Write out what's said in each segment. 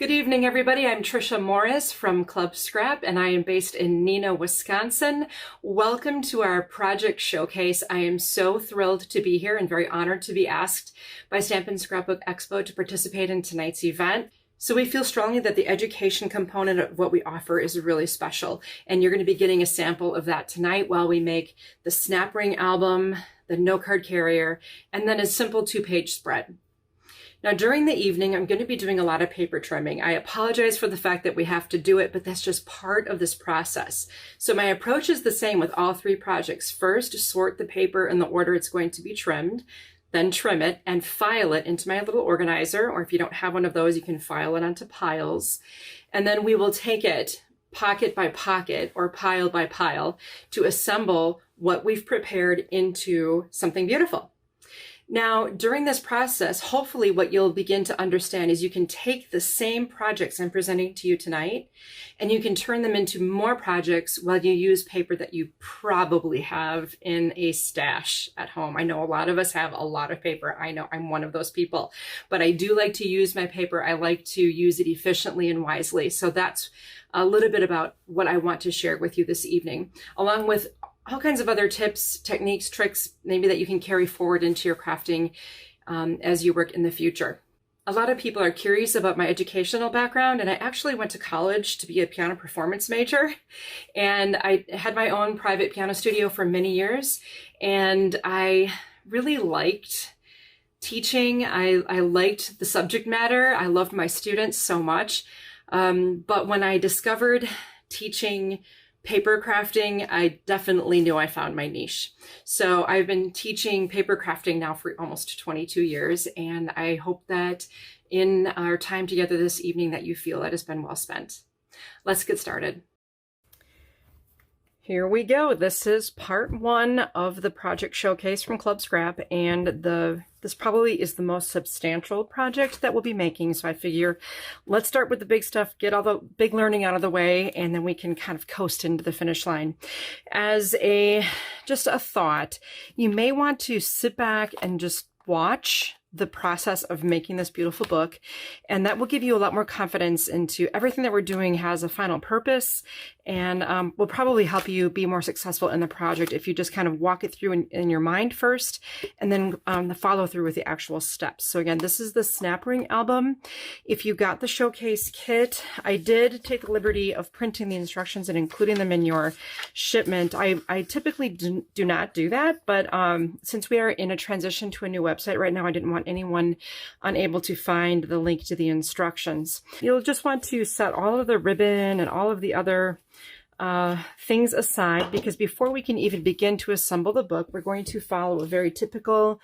Good evening, everybody. I'm Tricia Morris from Club Scrap, and I am based in Neenah, Wisconsin. Welcome to our project showcase. I am so thrilled to be here and very honored to be asked by Stampin' Scrapbook Expo to participate in tonight's event. So we feel strongly that the education component of what we offer is really special, and you're going to be getting a sample of that tonight while we make the snap ring album, the note card carrier, and then a simple 2-page spread. Now, during the evening, I'm going to be doing a lot of paper trimming. I apologize for the fact that we have to do it, but that's just part of this process. So my approach is the same with all three projects. First, sort the paper in the order it's going to be trimmed, then trim it and file it into my little organizer, or if you don't have one of those, you can file it onto piles. And then we will take it pocket by pocket or pile by pile to assemble what we've prepared into something beautiful. Now, during this process, hopefully what you'll begin to understand is you can take the same projects I'm presenting to you tonight, and you can turn them into more projects while you use paper that you probably have in a stash at home. I know a lot of us have a lot of paper. I know I'm one of those people, but I do like to use my paper. I like to use it efficiently and wisely. So that's a little bit about what I want to share with you this evening, along with all kinds of other tips, techniques, tricks, maybe that you can carry forward into your crafting as you work in the future. A lot of people are curious about my educational background, and I actually went to college to be a piano performance major, and I had my own private piano studio for many years, and I really liked teaching. I liked the subject matter. I loved my students so much, but when I discovered teaching paper crafting, I definitely knew I found my niche. So I've been teaching paper crafting now for almost 22 years, and I hope that in our time together this evening that you feel that has been well spent. Let's get started. Here we go. This is part one of the project showcase from Club Scrap, and this probably is the most substantial project that we'll be making. So I figure let's start with the big stuff, get all the big learning out of the way, and then we can kind of coast into the finish line. As just a thought, you may want to sit back and just watch the process of making this beautiful book, and that will give you a lot more confidence into everything that we're doing has a final purpose, and will probably help you be more successful in the project if you just kind of walk it through in your mind first, and then the follow through with the actual steps. So again, this is the snap ring album. If you got the showcase kit, I did take the liberty of printing the instructions and including them in your shipment. I typically do not do that, but since we are in a transition to a new website right now, I didn't want anyone unable to find the link to the instructions. You'll just want to set all of the ribbon and all of the other things aside, because before we can even begin to assemble the book, we're going to follow a very typical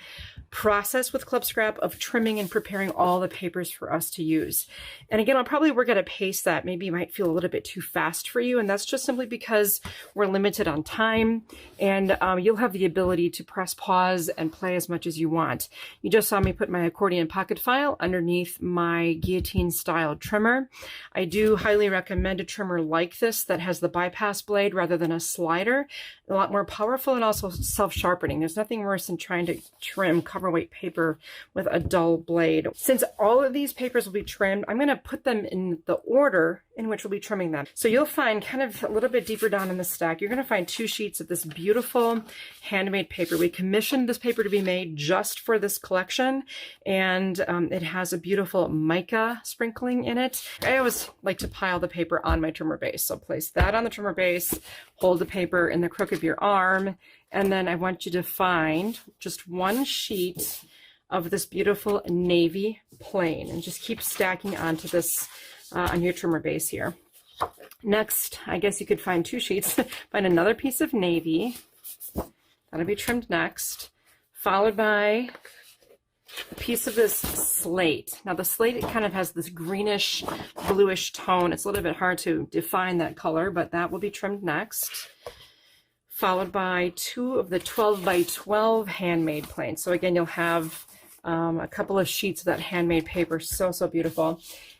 process with Club Scrap of trimming and preparing all the papers for us to use. And again, I'll probably work at a pace that maybe might feel a little bit too fast for you, and that's just simply because we're limited on time, and you'll have the ability to press pause and play as much as you want. You just saw me put my accordion pocket file underneath my guillotine style trimmer. I do highly recommend a trimmer like this that has the bypass blade rather than a slider. A lot more powerful and also self-sharpening. There's nothing worse than trying to trim coverweight paper with a dull blade. Since all of these papers will be trimmed, I'm going to put them in the order in which we'll be trimming them. So you'll find kind of a little bit deeper down in the stack, you're going to find 2 sheets of this beautiful handmade paper. We commissioned this paper to be made just for this collection, and it has a beautiful mica sprinkling in it. I always like to pile the paper on my trimmer base. So place that on the trimmer base, hold the paper in the crook of your arm, and then I want you to find just 1 sheet of this beautiful navy plain, and just keep stacking onto this on your trimmer base here. Next, I guess you could find 2 sheets, find another piece of navy, that'll be trimmed next, followed by a piece of this slate. Now the slate, it kind of has this greenish, bluish tone. It's a little bit hard to define that color, but that will be trimmed next. Followed by 2 of the 12 by 12 handmade planes. So again, you'll have a couple of sheets of that handmade paper. So beautiful.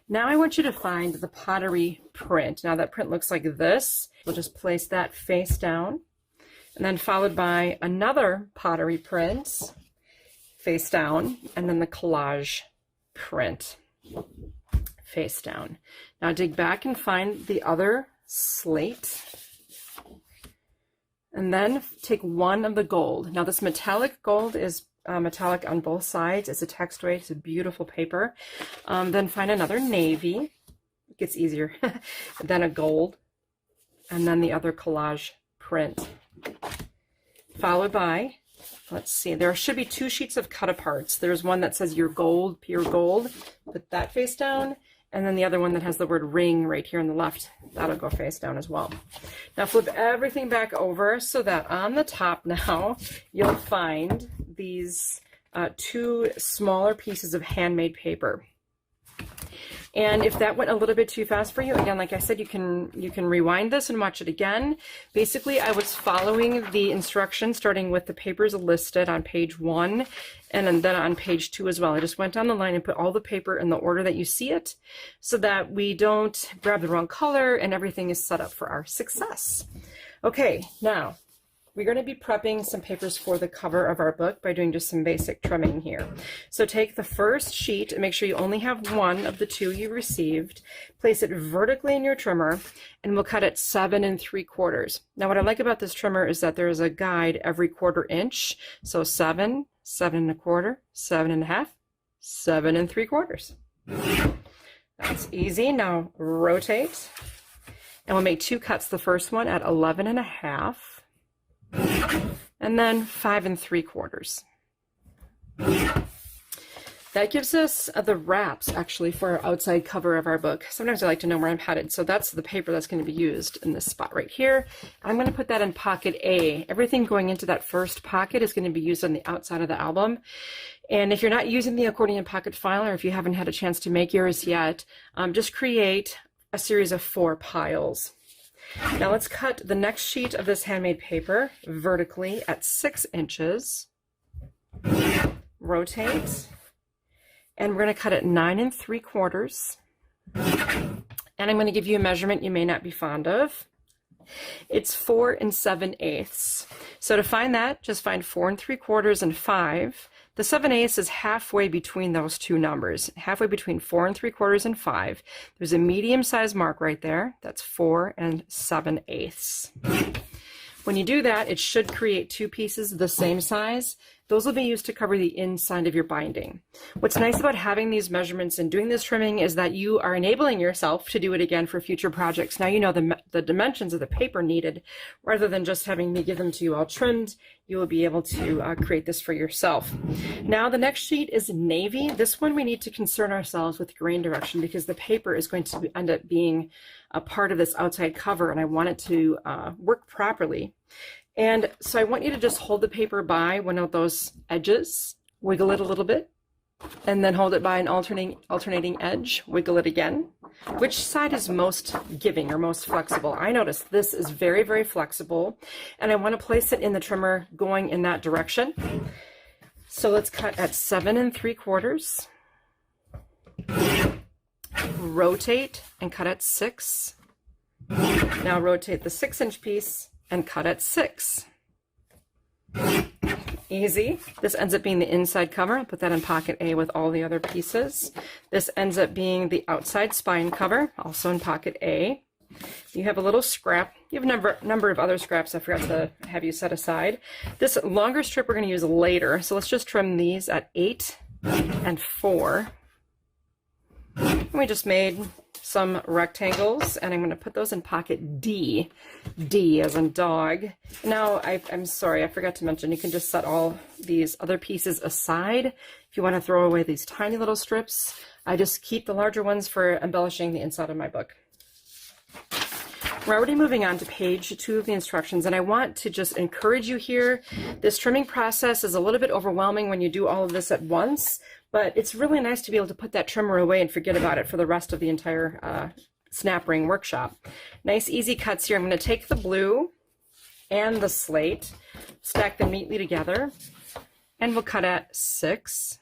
Now I want you to find the pottery print. Now that print looks like this. We'll just place that face down, and then followed by another pottery print face down, and then the collage print face down. Now dig back and find the other slate. And then take one of the gold. Now this metallic gold is metallic on both sides. It's a text weight. It's a beautiful paper. Then find another navy. It gets easier. Then a gold. And then the other collage print. Followed by, let's see, there should be 2 sheets of cut aparts. There's one that says your gold, pure gold. Put that face down. And then the other one that has the word ring right here on the left, that'll go face down as well. Now flip everything back over so that on the top now, you'll find these 2 smaller pieces of handmade paper. And if that went a little bit too fast for you, again, like I said, you can rewind this and watch it again. Basically, I was following the instructions, starting with the papers listed on page 1 and then on page 2 as well. I just went down the line and put all the paper in the order that you see it so that we don't grab the wrong color and everything is set up for our success. Okay, now we're going to be prepping some papers for the cover of our book by doing just some basic trimming here. So take the first sheet and make sure you only have one of the 2 you received. Place it vertically in your trimmer and we'll cut it 7 3/4. Now what I like about this trimmer is that there is a guide every 1/4 inch. So 7, 7 1/4, 7 1/2, 7 3/4. That's easy. Now rotate and we'll make 2 cuts. The first one at 11 1/2. And then 5 3/4. That gives us the wraps actually for our outside cover of our book. Sometimes I like to know where I'm headed. So that's the paper that's going to be used in this spot right here. I'm going to put that in pocket A. Everything going into that first pocket is going to be used on the outside of the album. And if you're not using the accordion pocket file, or if you haven't had a chance to make yours yet, just create a series of 4 piles. Now let's cut the next sheet of this handmade paper vertically at 6 inches. Rotate. And we're going to cut it 9 3/4. And I'm going to give you a measurement you may not be fond of. It's 4 7/8. So to find that, just find 4 3/4 and 5. The 7/8 is halfway between those 2 numbers, halfway between 4 3/4 and 5. There's a medium-sized mark right there. That's 4 7/8. When you do that, it should create 2 pieces the same size. Those will be used to cover the inside of your binding. What's nice about having these measurements and doing this trimming is that you are enabling yourself to do it again for future projects. Now you know the dimensions of the paper needed, rather than just having me give them to you all trimmed. You will be able to create this for yourself. Now the next sheet is navy. This one we need to concern ourselves with grain direction because the paper is going to end up being a part of this outside cover, and I want it to work properly. And so I want you to just hold the paper by one of those edges, wiggle it a little bit, and then hold it by an alternating edge, wiggle it again. Which side is most giving or most flexible? I notice this is very, very flexible, and I want to place it in the trimmer going in that direction. So let's cut at 7 3/4. Rotate and cut at 6. Now rotate the 6-inch piece and cut at 6. Easy. This ends up being the inside cover. I'll put that in pocket A with all the other pieces. This ends up being the outside spine cover, also in pocket A. You have a little scrap. You have a number of other scraps I forgot to have you set aside. This longer strip we're going to use later, so let's just trim these at 8 4. And we just made some rectangles, and I'm going to put those in pocket D. D as in dog. Now, I'm sorry, I forgot to mention, you can just set all these other pieces aside. If you want to throw away these tiny little strips, I just keep the larger ones for embellishing the inside of my book. We're already moving on to page 2 of the instructions, and I want to just encourage you here. This trimming process is a little bit overwhelming when you do all of this at once, but it's really nice to be able to put that trimmer away and forget about it for the rest of the entire snap ring workshop. Nice easy cuts here. I'm going to take the blue and the slate, stack them neatly together, and we'll cut at 6.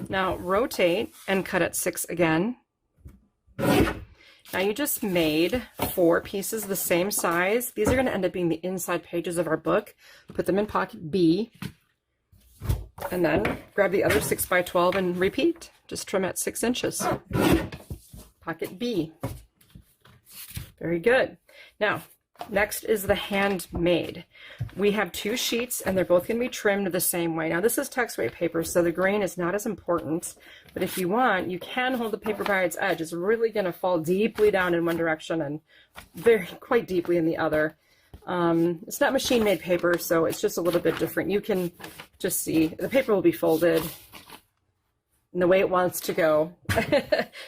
Now rotate and cut at 6 again. Now you just made 4 pieces the same size. These are going to end up being the inside pages of our book. Put them in pocket B, and then grab the other 6 by 12 and repeat. just trim at 6 inches. Pocket B. Very good. Now, next is the handmade. We have 2 sheets and they're both going to be trimmed the same way. Now this is text weight paper, so the grain is not as important, but if you want, you can hold the paper by its edge. It's really going to fall deeply down in one direction and quite deeply in the other. It's not machine made paper, so it's just a little bit different. You can just see the paper will be folded in the way it wants to go.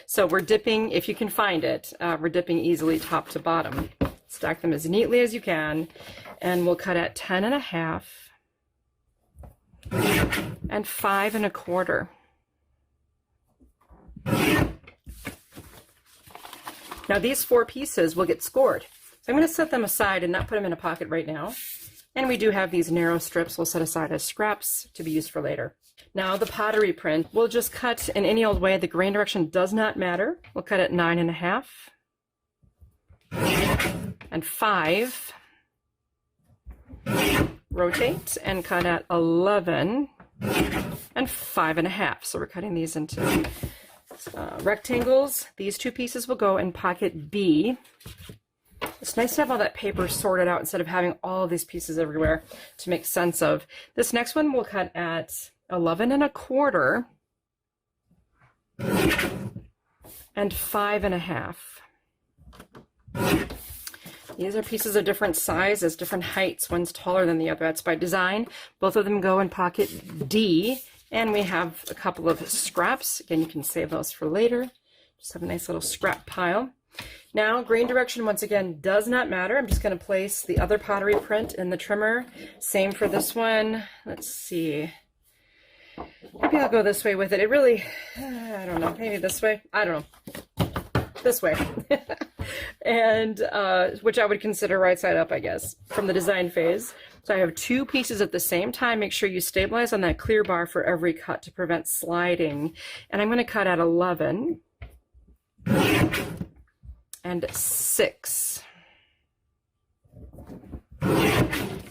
So we're dipping, if you can find it, we're dipping easily top to bottom. Stack them as neatly as you can, and we'll cut at 10 1/2 and 5 1/4. Now these 4 pieces will get scored. So I'm going to set them aside and not put them in a pocket right now. And we do have these narrow strips we'll set aside as scraps to be used for later. Now the pottery print, we'll just cut in any old way. The grain direction does not matter. We'll cut at 9 1/2 and 5. Rotate and cut at 11 and 5 1/2. So we're cutting these into rectangles. These 2 pieces will go in pocket B. It's nice to have all that paper sorted out instead of having all of these pieces everywhere to make sense of. This next one we'll cut at 11 1/4 and 5 1/2. These are pieces of different sizes, different heights. One's taller than the other. That's by design. Both of them go in pocket D, and we have a couple of scraps. Again, you can save those for later. Just have a nice little scrap pile. Now, grain direction, once again, does not matter. I'm just going to place the other pottery print in the trimmer. Same for this one. Let's see. Maybe I'll go this way with it. It really, I don't know, maybe this way. I don't know. This way. And which I would consider right side up, I guess, from the design phase. So I have 2 pieces at the same time. Make sure you stabilize on that clear bar for every cut to prevent sliding. And I'm going to cut at 11 and 6.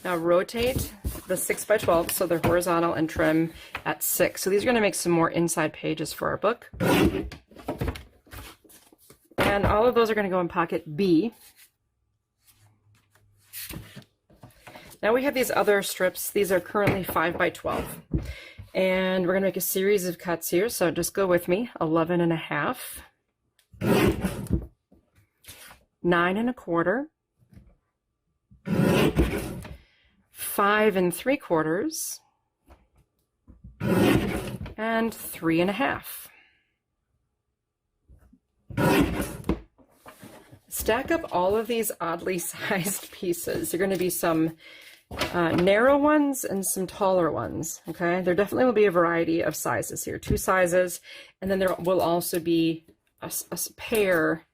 Now rotate the 6 by 12 so they're horizontal and trim at 6. So these are going to make some more inside pages for our book. And all of those are going to go in pocket B. Now we have these other strips. These are currently 5 by 12. And we're going to make a series of cuts here. So just go with me. 11 1/2. 9 1/4. 5 3/4. And 3 1/2. Stack up all of these oddly sized pieces. There are going to be some narrow ones and some taller ones. Okay, there definitely will be a variety of sizes here, 2 sizes, and then there will also be a pair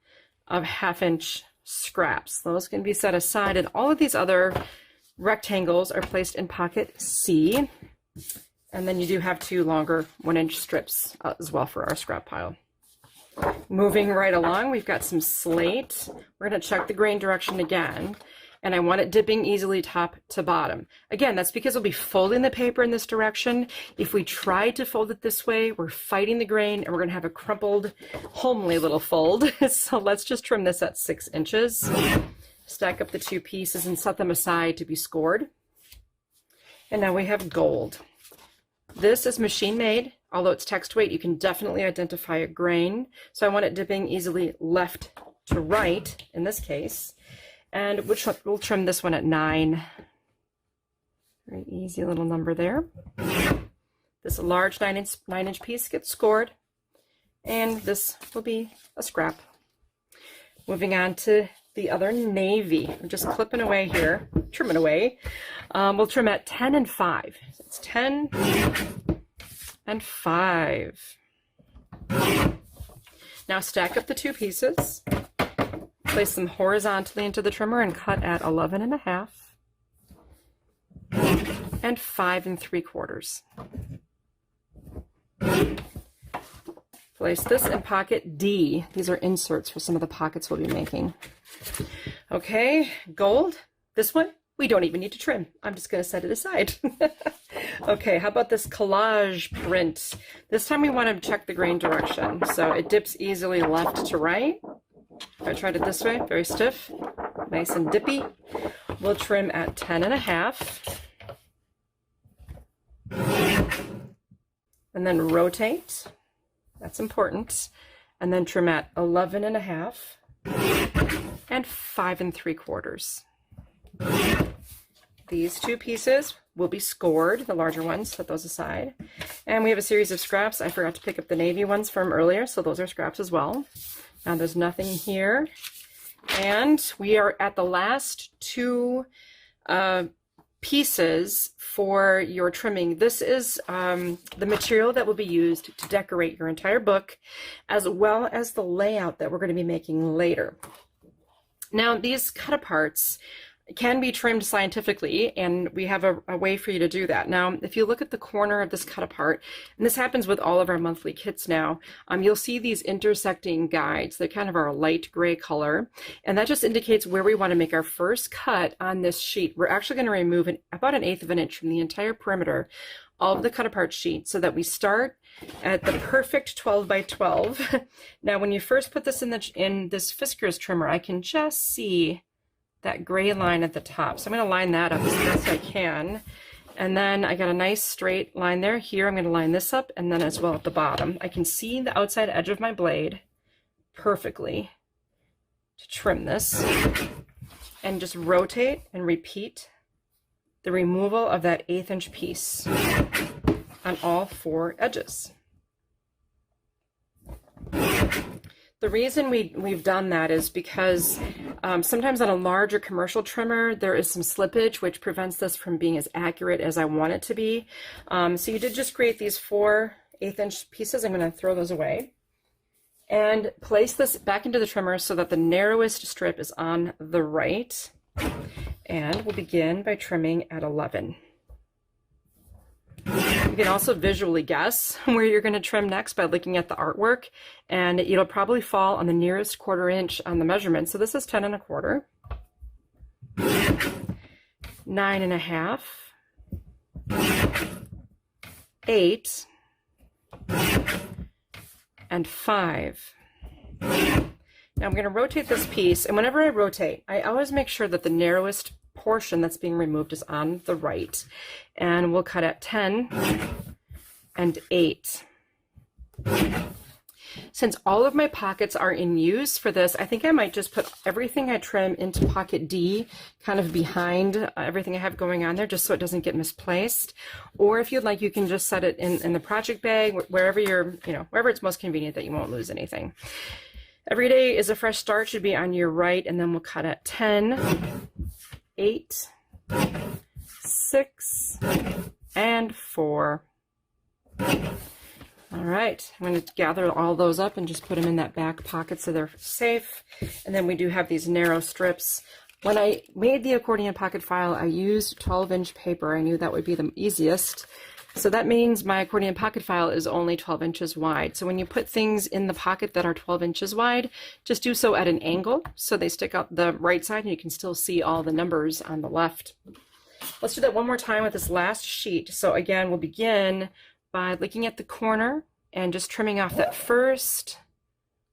of 1/2 inch scraps. Those can be set aside, and all of these other rectangles are placed in pocket C, and then you do have 2 longer 1 inch strips as well for our scrap pile. Moving right along, we've got some slate. We're going to check the grain direction again, and I want it dipping easily top to bottom. Again, that's because we'll be folding the paper in this direction. If we try to fold it this way, we're fighting the grain, and we're going to have a crumpled, homely little fold. So let's just trim this at 6 inches. Stack up the 2 pieces and set them aside to be scored. And now we have gold. This is machine made. Although it's text weight, you can definitely identify a grain. So I want it dipping easily left to right in this case. And we'll trim this one at 9. Very easy little number there. This large 9 inch piece gets scored. And this will be a scrap. Moving on to the other navy. I'm just clipping away here, trimming away. We'll trim at 10 and 5. So it's 10 and 5. Now stack up the 2 pieces, place them horizontally into the trimmer and cut at 11 1/2 and 5 3/4. Place this in pocket D. These are inserts for some of the pockets we'll be making. Okay, gold. This one, we don't even need to trim. I'm just going to set it aside. Okay, how about this collage print? This time we want to check the grain direction. So it dips easily left to right. If I tried it this way, very stiff, nice and dippy. We'll trim at 10.5. And then rotate. That's important. And then trim at 11.5 and 5 3/4. These two pieces will be scored, the larger ones, set those aside. And we have a series of scraps. I forgot to pick up the navy ones from earlier, so those are scraps as well. Now there's nothing here. And we are at the last two pieces for your trimming. This is the material that will be used to decorate your entire book, as well as the layout that we're going to be making later. Now, these cut-aparts can be trimmed scientifically, and we have a way for you to do that. Now, if you look at the corner of this cut-apart, and this happens with all of our monthly kits now, you'll see these intersecting guides. They kind of are a light gray color, and that just indicates where we want to make our first cut on this sheet. We're actually going to remove about 1/8 of an inch from the entire perimeter of the cut-apart sheet, so that we start at the perfect 12 by 12. Now, when you first put this in this Fiskars trimmer, I can just see that gray line at the top. So I'm going to line that up as best I can. And then I got a nice straight line there. Here I'm going to line this up, and then as well at the bottom. I can see the outside edge of my blade perfectly to trim this. And just rotate and repeat the removal of that 1/8 inch piece on all 4 edges. The reason we've done that is because sometimes on a larger commercial trimmer, there is some slippage, which prevents this from being as accurate as I want it to be. So you did just create these 4 1/8 inch pieces. I'm going to throw those away. And place this back into the trimmer so that the narrowest strip is on the right. And we'll begin by trimming at 11. You can also visually guess where you're going to trim next by looking at the artwork, and it'll probably fall on the nearest 1/4 inch on the measurement. So this is 10 1/4, 9.5, 8, and 5. Now I'm going to rotate this piece, and whenever I rotate, I always make sure that the narrowest portion that's being removed is on the right. And we'll cut at 10 and 8. Since all of my pockets are in use for this, I think I might just put everything I trim into pocket D, kind of behind everything I have going on there, just so it doesn't get misplaced. Or if you'd like, you can just set it in the project bag, wherever wherever it's most convenient that you won't lose anything. Every day is a fresh start should be on your right, and then we'll cut at 10, 8, 6, and 4. All right, I'm going to gather all those up and just put them in that back pocket so they're safe. And then we do have these narrow strips. When I made the accordion pocket file, I used 12-inch paper. I knew that would be the easiest. So that means my accordion pocket file is only 12 inches wide. So when you put things in the pocket that are 12 inches wide, just do so at an angle so they stick out the right side and you can still see all the numbers on the left. Let's do that one more time with this last sheet. So again, we'll begin by looking at the corner and just trimming off that first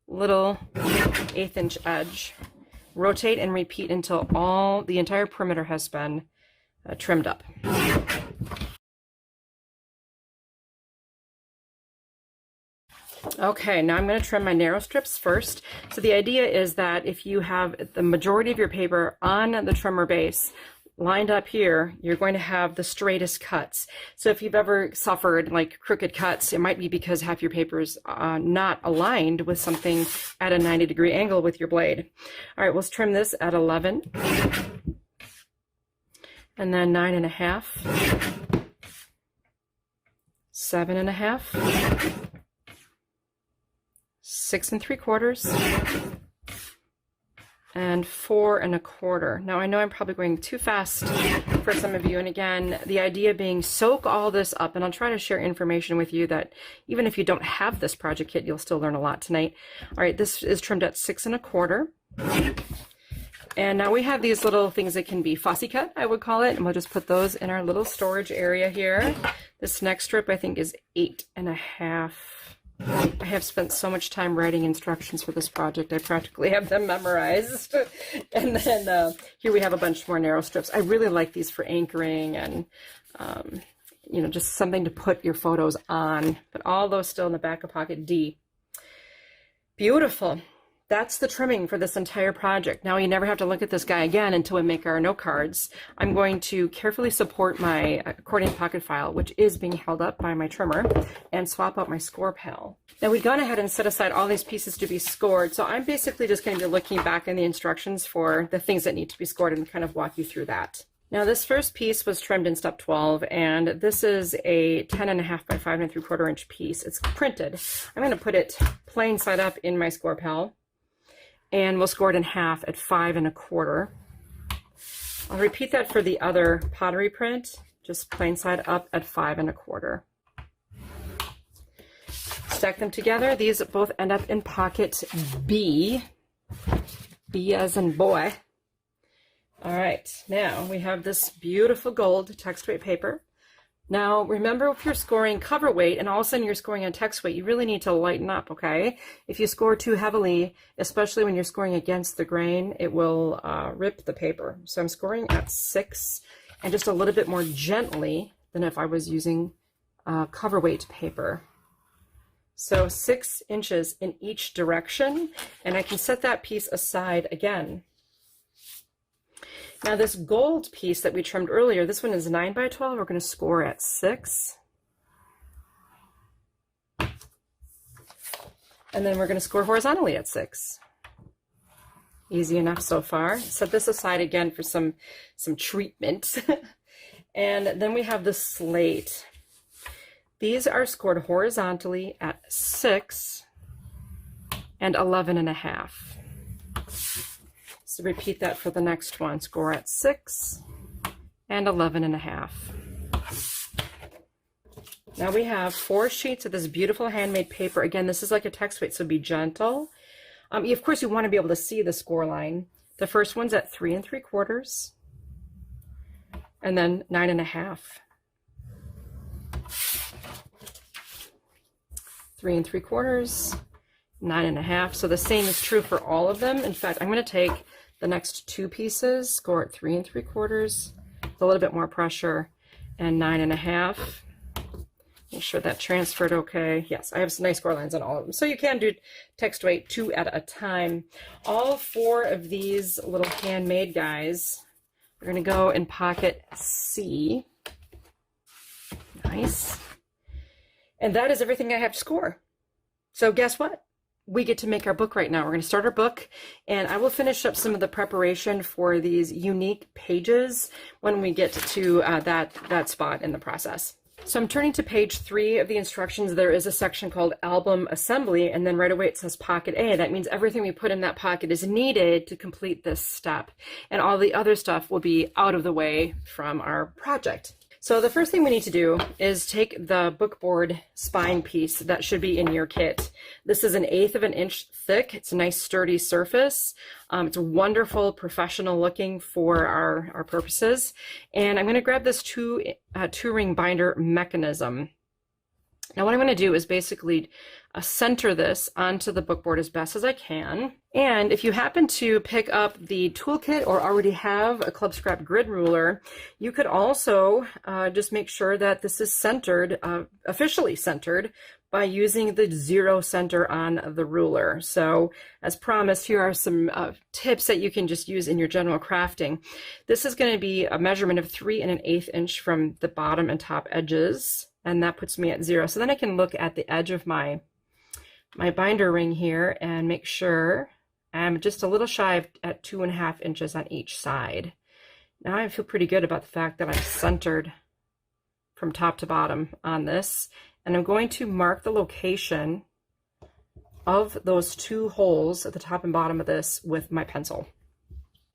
little 1/8 inch edge. Rotate and repeat until the entire perimeter has been trimmed up. Okay, now I'm going to trim my narrow strips first. So the idea is that if you have the majority of your paper on the trimmer base lined up here, you're going to have the straightest cuts. So if you've ever suffered like crooked cuts, it might be because half your paper is not aligned with something at a 90-degree angle with your blade. All right, let's trim this at 11, and then 9.5, 7.5, 6 3/4, and 4 1/4. Now I know I'm probably going too fast for some of you, and again, the idea being soak all this up, and I'll try to share information with you that even if you don't have this project kit, you'll still learn a lot tonight. All right, this is trimmed at 6 1/4, And now we have these little things that can be fussy cut, I would call it, and we'll just put those in our little storage area here. This next strip I think is 8.5. I have spent so much time writing instructions for this project, I practically have them memorized. And then here we have a bunch more narrow strips. I really like these for anchoring and, you know, just something to put your photos on. But all those still in the back of pocket D. Beautiful. That's the trimming for this entire project. Now you never have to look at this guy again until we make our note cards. I'm going to carefully support my accordion pocket file, which is being held up by my trimmer, and swap out my score pal. Now we've gone ahead and set aside all these pieces to be scored, so I'm basically just going to be looking back in the instructions for the things that need to be scored and kind of walk you through that. Now this first piece was trimmed in step 12, and this is a 10.5 by 5 3/4 inch piece. It's printed. I'm going to put it plain side up in my score pal, and we'll score it in half at 5 1/4. I'll repeat that for the other pottery print, just plain side up at 5 1/4. Stack them together. These both end up in pocket B. B as in boy. All right, now we have this beautiful gold text weight paper. Now, remember, if you're scoring cover weight and all of a sudden you're scoring on text weight, you really need to lighten up, okay? If you score too heavily, especially when you're scoring against the grain, it will rip the paper. So I'm scoring at 6 and just a little bit more gently than if I was using cover weight paper. So 6 inches in each direction, and I can set that piece aside again. Now this gold piece that we trimmed earlier, this one is 9 by 12. We're going to score at 6. And then we're going to score horizontally at 6. Easy enough so far. Set this aside again for some treatment. And then we have the slate. These are scored horizontally at 6 and 11.5. So repeat that for the next one. Score at 6 and 11.5. Now we have 4 sheets of this beautiful handmade paper. Again, this is like a text weight, so be gentle. Of course, you want to be able to see the score line. The first one's at 3 3/4, and then 9.5. 3 3/4, 9.5. So the same is true for all of them. In fact, I'm going to take the next 2 pieces, score at 3 3/4 with a little bit more pressure, and 9.5. Make sure that transferred okay. Yes, I have some nice score lines on all of them. So you can do text weight 2 at a time. All 4 of these little handmade guys are going to go in pocket C. Nice. And that is everything I have to score. So guess what? We get to make our book right now. We're going to start our book, and I will finish up some of the preparation for these unique pages when we get to that spot in the process. So I'm turning to page 3 of the instructions. There is a section called Album Assembly, and then right away it says Pocket A. That means everything we put in that pocket is needed to complete this step, and all the other stuff will be out of the way from our project. So the first thing we need to do is take the bookboard spine piece that should be in your kit. This is 1/8 of an inch thick. It's a nice sturdy surface. It's wonderful, professional looking for our purposes. And I'm going to grab this two-ring binder mechanism. Now what I'm going to do is basically center this onto the bookboard as best as I can. And if you happen to pick up the toolkit or already have a Club Scrap grid ruler, you could also just make sure that this is centered, officially centered, by using the 0 center on the ruler. So as promised, here are some tips that you can just use in your general crafting. This is going to be a measurement of 3 1/8 inch from the bottom and top edges, and that puts me at 0. So then I can look at the edge of my binder ring here and make sure I'm just a little shy at 2.5 inches on each side. Now I feel pretty good about the fact that I'm centered from top to bottom on this, and I'm going to mark the location of those 2 holes at the top and bottom of this with my pencil.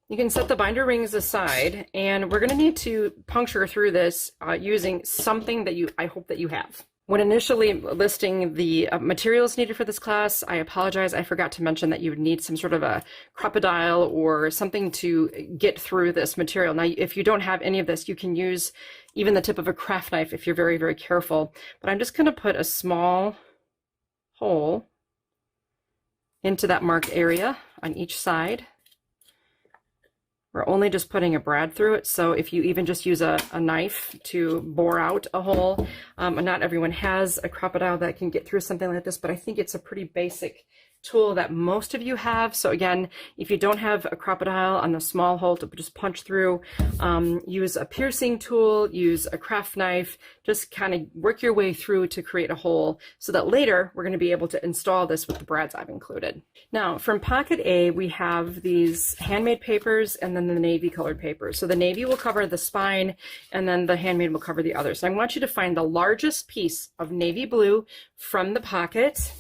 You can set the binder rings aside, and we're going to need to puncture through this using something that I hope that you have. When initially listing the materials needed for this class, I apologize. I forgot to mention that you would need some sort of a crocodile or something to get through this material. Now, if you don't have any of this, you can use even the tip of a craft knife if you're very, very careful. But I'm just going to put a small hole into that marked area on each side. We're only just putting a brad through it, so if you even just use a knife to bore out a hole, not everyone has a crocodile that can get through something like this, but I think it's a pretty basic tool that most of you have. So again, if you don't have a crocodile on the small hole to just punch through, use a piercing tool, use a craft knife, just kind of work your way through to create a hole so that later we're going to be able to install this with the brads I've included. Now from pocket A, we have these handmade papers and then the navy colored papers. So the navy will cover the spine and then the handmade will cover the other. So I want you to find the largest piece of navy blue from the pocket.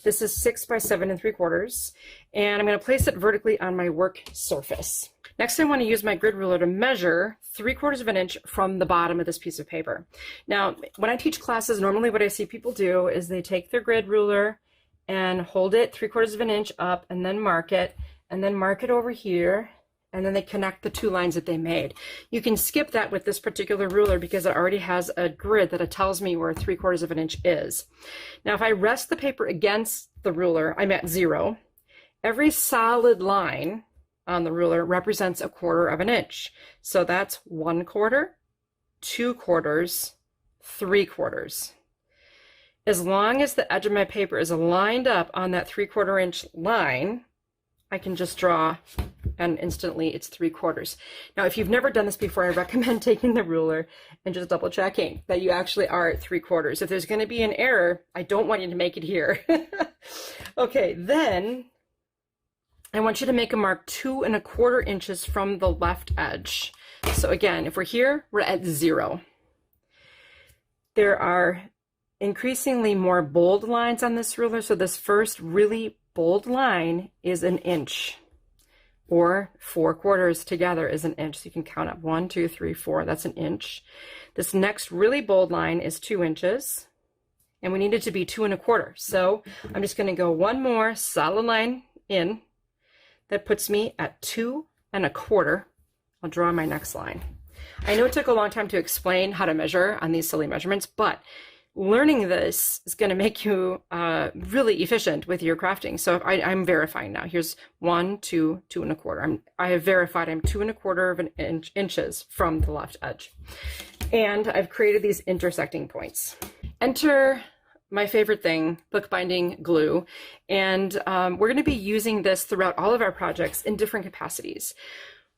This is 6 by 7 3/4, and I'm going to place it vertically on my work surface. Next, I want to use my grid ruler to measure 3/4 of an inch from the bottom of this piece of paper. Now, when I teach classes, normally what I see people do is they take their grid ruler and hold it 3/4 of an inch up and then mark it over here, and then they connect the two lines that they made. You can skip that with this particular ruler because it already has a grid that it tells me where 3/4 of an inch is. Now, if I rest the paper against the ruler, I'm at 0. Every solid line on the ruler represents 1/4 of an inch. So that's 1/4, 2/4, 3/4. As long as the edge of my paper is lined up on that 3/4 inch line, I can just draw and instantly it's 3/4. Now, if you've never done this before, I recommend taking the ruler and just double checking that you actually are at 3/4. If there's going to be an error, I don't want you to make it here. Okay, then I want you to make a mark 2 1/4 inches from the left edge. So again, if we're here, we're at 0. There are increasingly more bold lines on this ruler. So this first really bold line is 1 inch, or 4/4 together is 1 inch. So you can count up 1, 2, 3, 4, that's 1 inch. This next really bold line is 2 inches, and we need it to be 2 1/4. So I'm just going to go one more solid line in. That puts me at 2 1/4. I'll draw my next line. I know it took a long time to explain how to measure on these silly measurements, but learning this is going to make you really efficient with your crafting. So if I'm verifying now. Here's 1, 2, 2 1/4. I have verified I'm 2 1/4 of an inches from the left edge. And I've created these intersecting points. Enter my favorite thing, bookbinding glue. And we're going to be using this throughout all of our projects in different capacities.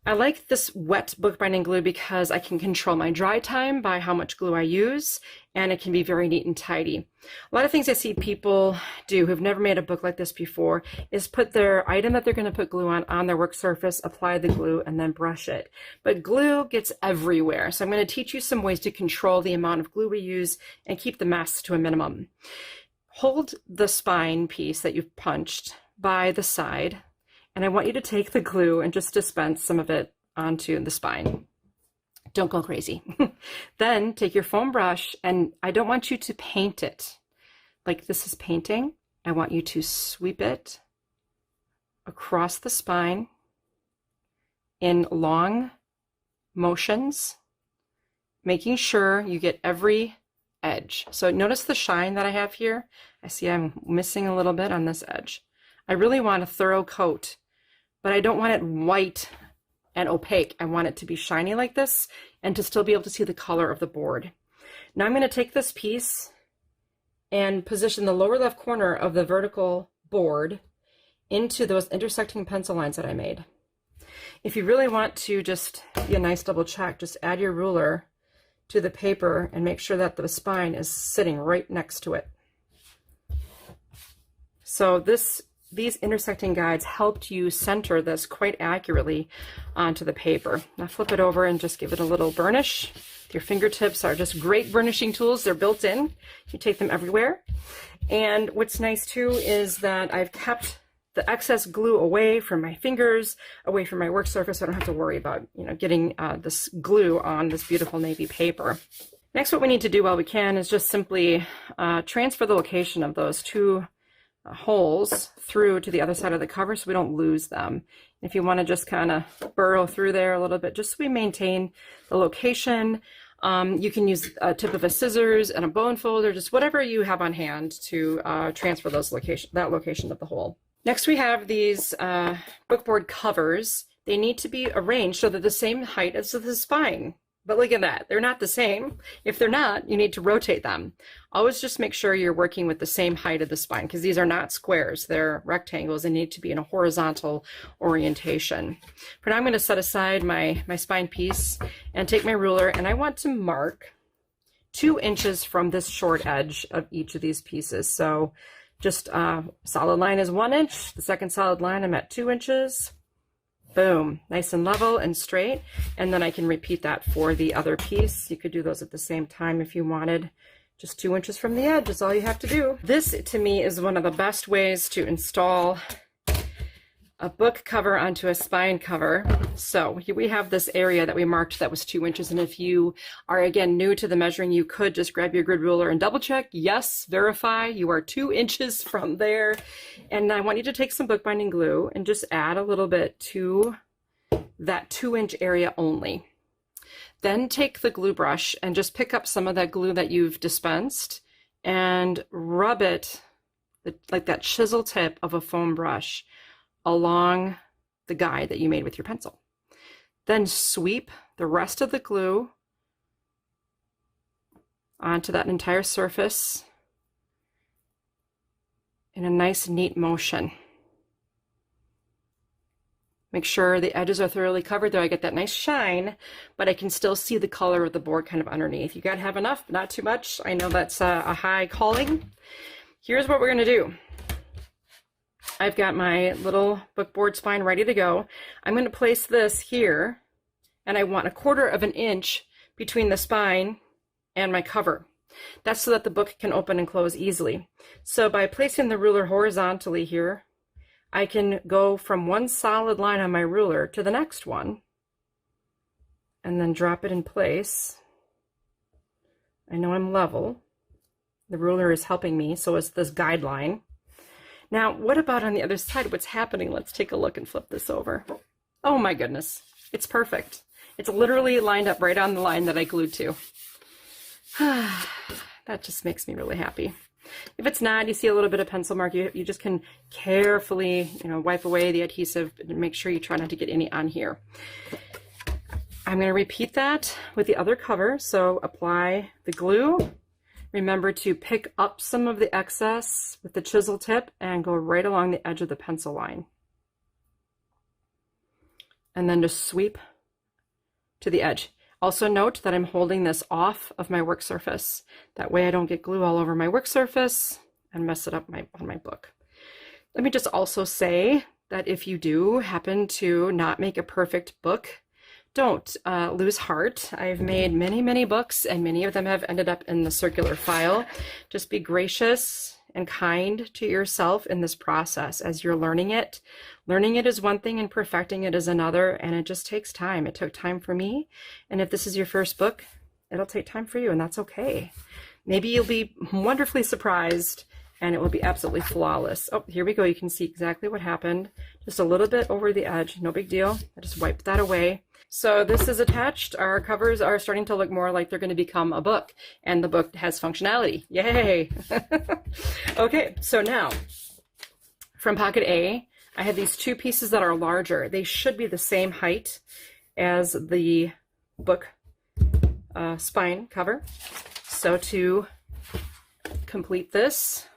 I like this wet bookbinding glue because I can control my dry time by how much glue I use, and it can be very neat and tidy. A lot of things I see people do who've never made a book like this before is put their item that they're going to put glue on their work surface, apply the glue, and then brush it. But glue gets everywhere, so I'm going to teach you some ways to control the amount of glue we use and keep the mess to a minimum. Hold the spine piece that you've punched by the side, and I want you to take the glue and just dispense some of it onto the spine. Don't go crazy. Then take your foam brush, and I don't want you to paint it like this is painting. I want you to sweep it across the spine in long motions, making sure you get every edge. So notice the shine that I have here. I see I'm missing a little bit on this edge. I really want a thorough coat, but I don't want it white and opaque. I want it to be shiny like this and to still be able to see the color of the board. Now I'm going to take this piece and position the lower left corner of the vertical board into those intersecting pencil lines that I made. If you really want to just be a nice double check, just add your ruler to the paper and make sure that the spine is sitting right next to it. So these intersecting guides helped you center this quite accurately onto the paper. Now flip it over and just give it a little burnish. Your fingertips are just great burnishing tools. They're built in. You take them everywhere. And what's nice too is that I've kept the excess glue away from my fingers, away from my work surface. So I don't have to worry about, getting this glue on this beautiful navy paper. Next, what we need to do while we can is just simply transfer the location of those two holes through to the other side of the cover so we don't lose them. If you want to just kind of burrow through there a little bit, just so we maintain the location. You can use a tip of a scissors and a bone folder, just whatever you have on hand to transfer that location of the hole. Next, we have these bookboard covers. They need to be arranged so they're the same height as the spine. But look at that, they're not the same. If they're not, you need to rotate them. Always just make sure you're working with the same height of the spine, because these are not squares, they're rectangles and need to be in a horizontal orientation. For now, I'm going to set aside my spine piece and take my ruler, and I want to mark 2 inches from this short edge of each of these pieces. So just solid line is 1 inch, the second solid line I'm at 2 inches. Boom, nice and level and straight. And then I can repeat that for the other piece. You could do those at the same time if you wanted. Just 2 inches from the edge is all you have to do. This, to me, is one of the best ways to install a book cover onto a spine cover. So we have this area that we marked that was 2 inches. And if you are, again, new to the measuring, you could just grab your grid ruler and double check. Yes, verify, you are 2 inches from there. And I want you to take some bookbinding glue and just add a little bit to that 2-inch area only. Then take the glue brush and just pick up some of that glue that you've dispensed and rub it like that chisel tip of a foam brush along the guide that you made with your pencil. Then sweep the rest of the glue onto that entire surface in a nice, neat motion. Make sure the edges are thoroughly covered there. I get that nice shine, but I can still see the color of the board kind of underneath. You gotta have enough, but not too much. I know that's a high calling. Here's what we're gonna do. I've got my little bookboard spine ready to go. I'm going to place this here, and I want 1/4 of an inch between the spine and my cover. That's so that the book can open and close easily. So by placing the ruler horizontally here, I can go from one solid line on my ruler to the next one, and then drop it in place. I know I'm level. The ruler is helping me, so is this guideline. Now, what about on the other side? What's happening? Let's take a look and flip this over. Oh my goodness, it's perfect. It's literally lined up right on the line that I glued to. That just makes me really happy. If it's not, you see a little bit of pencil mark, you just can carefully, wipe away the adhesive and make sure you try not to get any on here. I'm going to repeat that with the other cover. So apply the glue. Remember to pick up some of the excess with the chisel tip and go right along the edge of the pencil line. And then just sweep to the edge. Also note that I'm holding this off of my work surface. That way I don't get glue all over my work surface and mess it up on my book. Let me just also say that if you do happen to not make a perfect book, don't lose heart. I've made many, many books, and many of them have ended up in the circular file. Just be gracious and kind to yourself in this process as you're learning it. Learning it is one thing and perfecting it is another, and it just takes time. It took time for me, and if this is your first book, it'll take time for you, and that's okay. Maybe you'll be wonderfully surprised and it will be absolutely flawless. Oh, here we go. You can see exactly what happened. Just a little bit over the edge, no big deal. I just wiped that away. So this is attached. Our covers are starting to look more like they're going to become a book, and the book has functionality. Yay! Okay, so now from pocket A, I have these two pieces that are larger. They should be the same height as the book spine cover. So to complete this,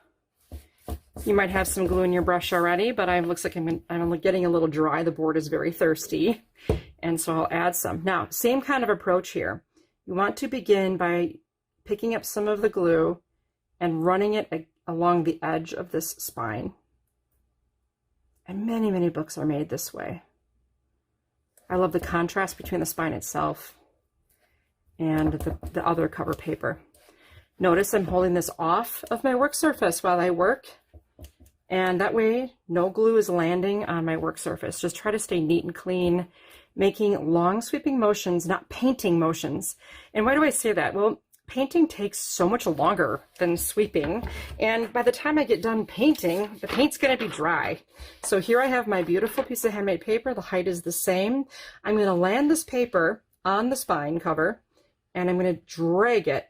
you might have some glue in your brush already, but it looks like I'm getting a little dry. The board is very thirsty, and so I'll add some. Now, same kind of approach here. You want to begin by picking up some of the glue and running it along the edge of this spine. And many, many books are made this way. I love the contrast between the spine itself and the other cover paper. Notice I'm holding this off of my work surface while I work, and that way no glue is landing on my work surface. Just try to stay neat and clean, making long sweeping motions, not painting motions. And why do I say that? Well, painting takes so much longer than sweeping, and by the time I get done painting, the paint's going to be dry. So here I have my beautiful piece of handmade paper. The height is the same. I'm going to land this paper on the spine cover, and I'm going to drag it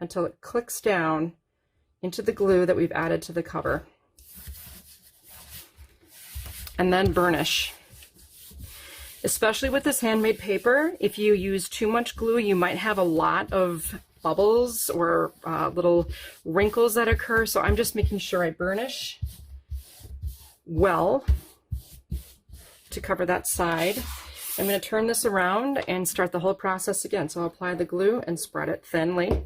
until it clicks down into the glue that we've added to the cover. And then burnish. Especially with this handmade paper, if you use too much glue, you might have a lot of bubbles or little wrinkles that occur. So I'm just making sure I burnish well to cover that side. I'm going to turn this around and start the whole process again. So I'll apply the glue and spread it thinly.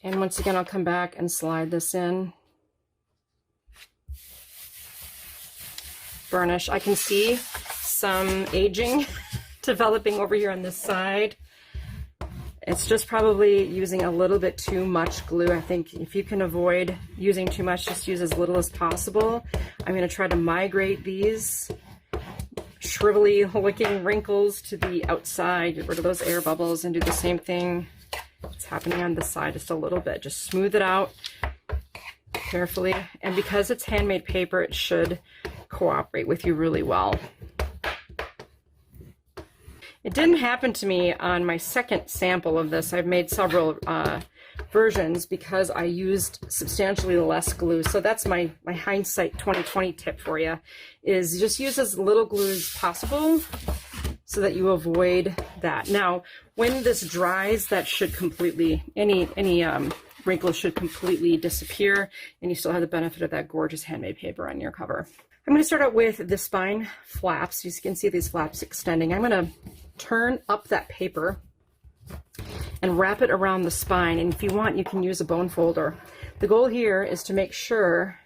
And once again, I'll come back and slide this in. Burnish. I can see some aging developing over here on this side. It's just probably using a little bit too much glue. I think if you can avoid using too much, just use as little as possible. I'm going to try to migrate these shrivelly looking wrinkles to the outside, get rid of those air bubbles, and do the same thing. It's happening on this side just a little bit. Just smooth it out carefully. And because it's handmade paper, it should cooperate with you really well. It didn't happen to me on my second sample of this. I've made several versions because I used substantially less glue. So that's my hindsight 2020 tip for you, is just use as little glue as possible so that you avoid that. Now, when this dries, that should completely, any wrinkles should completely disappear, and you still have the benefit of that gorgeous handmade paper on your cover. I'm going to start out with the spine flaps. You can see these flaps extending. I'm going to turn up that paper and wrap it around the spine, and if you want, you can use a bone folder. The goal here is to make sure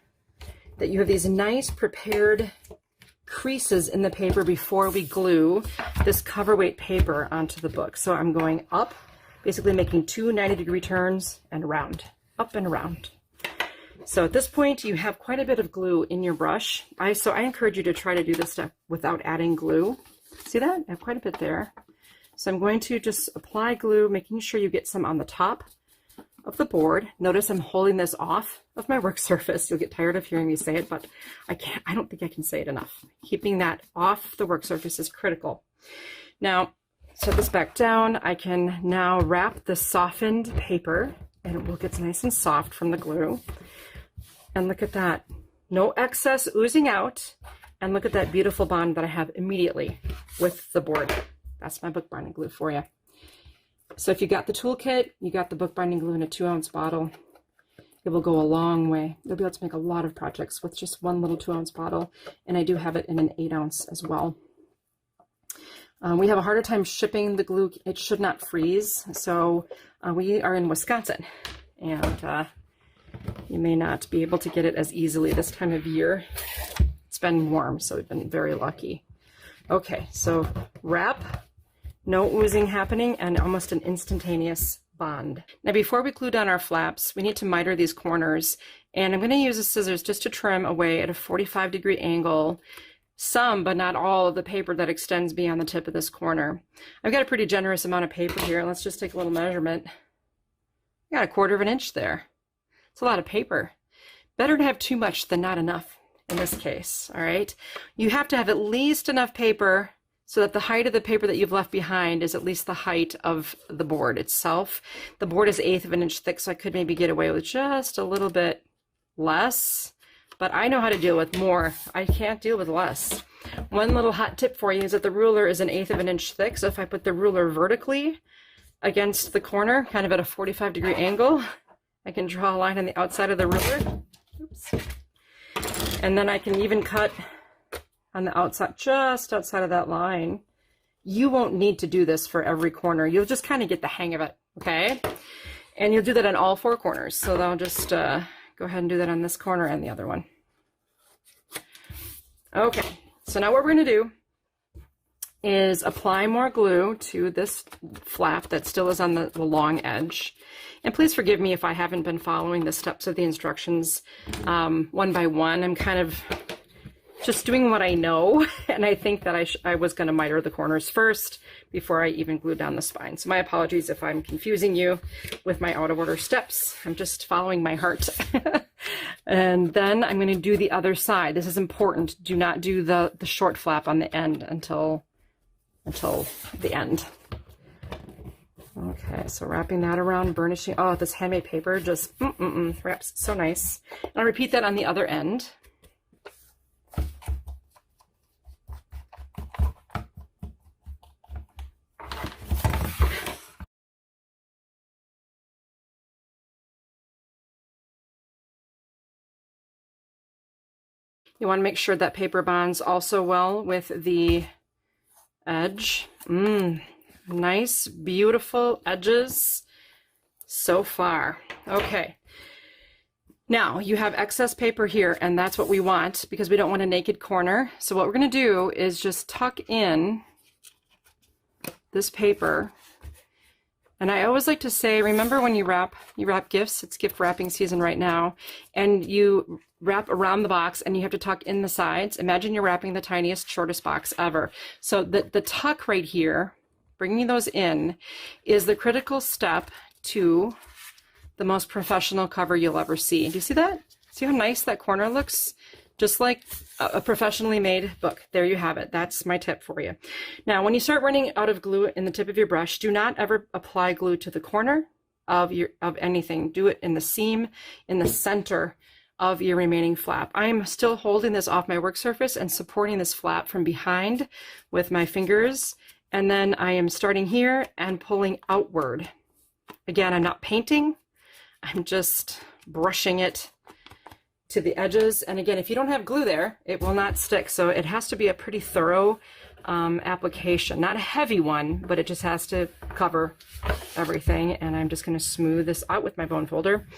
that you have these nice prepared creases in the paper before we glue this cover weight paper onto the book. So I'm going up, basically making two 90-degree turns and around, up and around. So at this point, you have quite a bit of glue in your brush. So I encourage you to try to do this stuff without adding glue. See that? I have quite a bit there. So I'm going to just apply glue, making sure you get some on the top of the board. Notice I'm holding this off of my work surface. You'll get tired of hearing me say it, but I don't think I can say it enough. Keeping that off the work surface is critical. Now, set this back down. I can now wrap the softened paper, and it will get nice and soft from the glue. And look at that. No excess oozing out. And look at that beautiful bond that I have immediately with the board. That's my bookbinding glue for you. So if you got the toolkit, you got the bookbinding glue in a 2-ounce bottle, it will go a long way. You'll be able to make a lot of projects with just one little 2-ounce bottle. And I do have it in an 8-ounce as well. We have a harder time shipping the glue. It should not freeze. So we are in Wisconsin, and you may not be able to get it as easily this time of year. It's been warm, so we've been very lucky. Okay, so wrap, no oozing happening, and almost an instantaneous bond. Now, before we glue down our flaps, we need to miter these corners, and I'm going to use the scissors just to trim away at a 45-degree angle some, but not all, of the paper that extends beyond the tip of this corner. I've got a pretty generous amount of paper here. Let's just take a little measurement. I got 1/4 of an inch there. It's a lot of paper. Better to have too much than not enough in this case, all right? You have to have at least enough paper so that the height of the paper that you've left behind is at least the height of the board itself. The board is 1/8 of an inch thick, so I could maybe get away with just a little bit less, but I know how to deal with more. I can't deal with less. One little hot tip for you is that the ruler is 1/8 of an inch thick, so if I put the ruler vertically against the corner, kind of at a 45-degree angle, I can draw a line on the outside of the ruler. Oops. And then I can even cut on the outside, just outside of that line. You won't need to do this for every corner. You'll just kind of get the hang of it, okay? And you'll do that on all 4 corners. So I'll just go ahead and do that on this corner and the other one. Okay, so now what we're gonna do is apply more glue to this flap that still is on the long edge. And please forgive me if I haven't been following the steps of the instructions one by one. I'm kind of just doing what I know, and I think that I was going to miter the corners first before I even glued down the spine. So my apologies if I'm confusing you with my out of order steps. I'm just following my heart. And then I'm going to do the other side. This is important. Do not do the short flap on the end until the end. Okay, so wrapping that around, burnishing. Oh, this handmade paper just wraps so nice. And I'll repeat that on the other end. You want to make sure that paper bonds also well with the edge. Nice, beautiful edges so far. Okay. Now you have excess paper here, and that's what we want because we don't want a naked corner. So what we're going to do is just tuck in this paper. And I always like to say, remember when you wrap gifts, it's gift wrapping season right now, and you wrap around the box and you have to tuck in the sides. Imagine you're wrapping the tiniest, shortest box ever. So the tuck right here, bringing those in, is the critical step to the most professional cover you'll ever see. Do you see that? See how nice that corner looks? Just like a professionally made book. There you have it. That's my tip for you. Now, when you start running out of glue in the tip of your brush, do not ever apply glue to the corner of anything. Do it in the seam, in the center of your remaining flap. I'm still holding this off my work surface and supporting this flap from behind with my fingers. And then I am starting here and pulling outward. Again, I'm not painting. I'm just brushing it to the edges. And again, if you don't have glue there, it will not stick. So it has to be a pretty thorough application. Not a heavy one, but it just has to cover everything. And I'm just going to smooth this out with my bone folder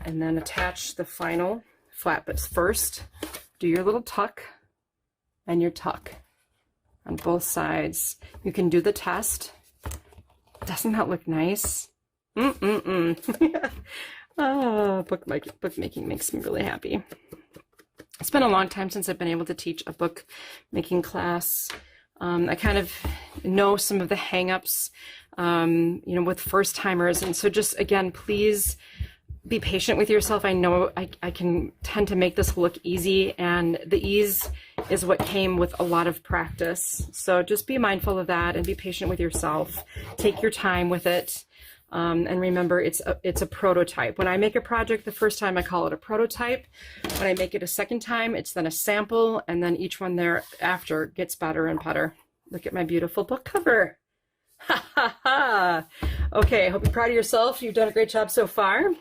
and then attach the final flap. But first, do your little tuck and your tuck on both sides. You can do the test. Doesn't that look nice? Oh, bookmaking makes me really happy. It's been a long time since I've been able to teach a bookmaking class. I kind of know some of the hang-ups, with first-timers. And so just, again, please be patient with yourself. I know I can tend to make this look easy, and the ease is what came with a lot of practice. So just be mindful of that and be patient with yourself. Take your time with it. And remember, it's a prototype. When I make a project the first time, I call it a prototype. When I make it a second time, it's then a sample, and then each one thereafter gets better and better. Look at my beautiful book cover. Ha ha ha. Okay, I hope you're proud of yourself. You've done a great job so far.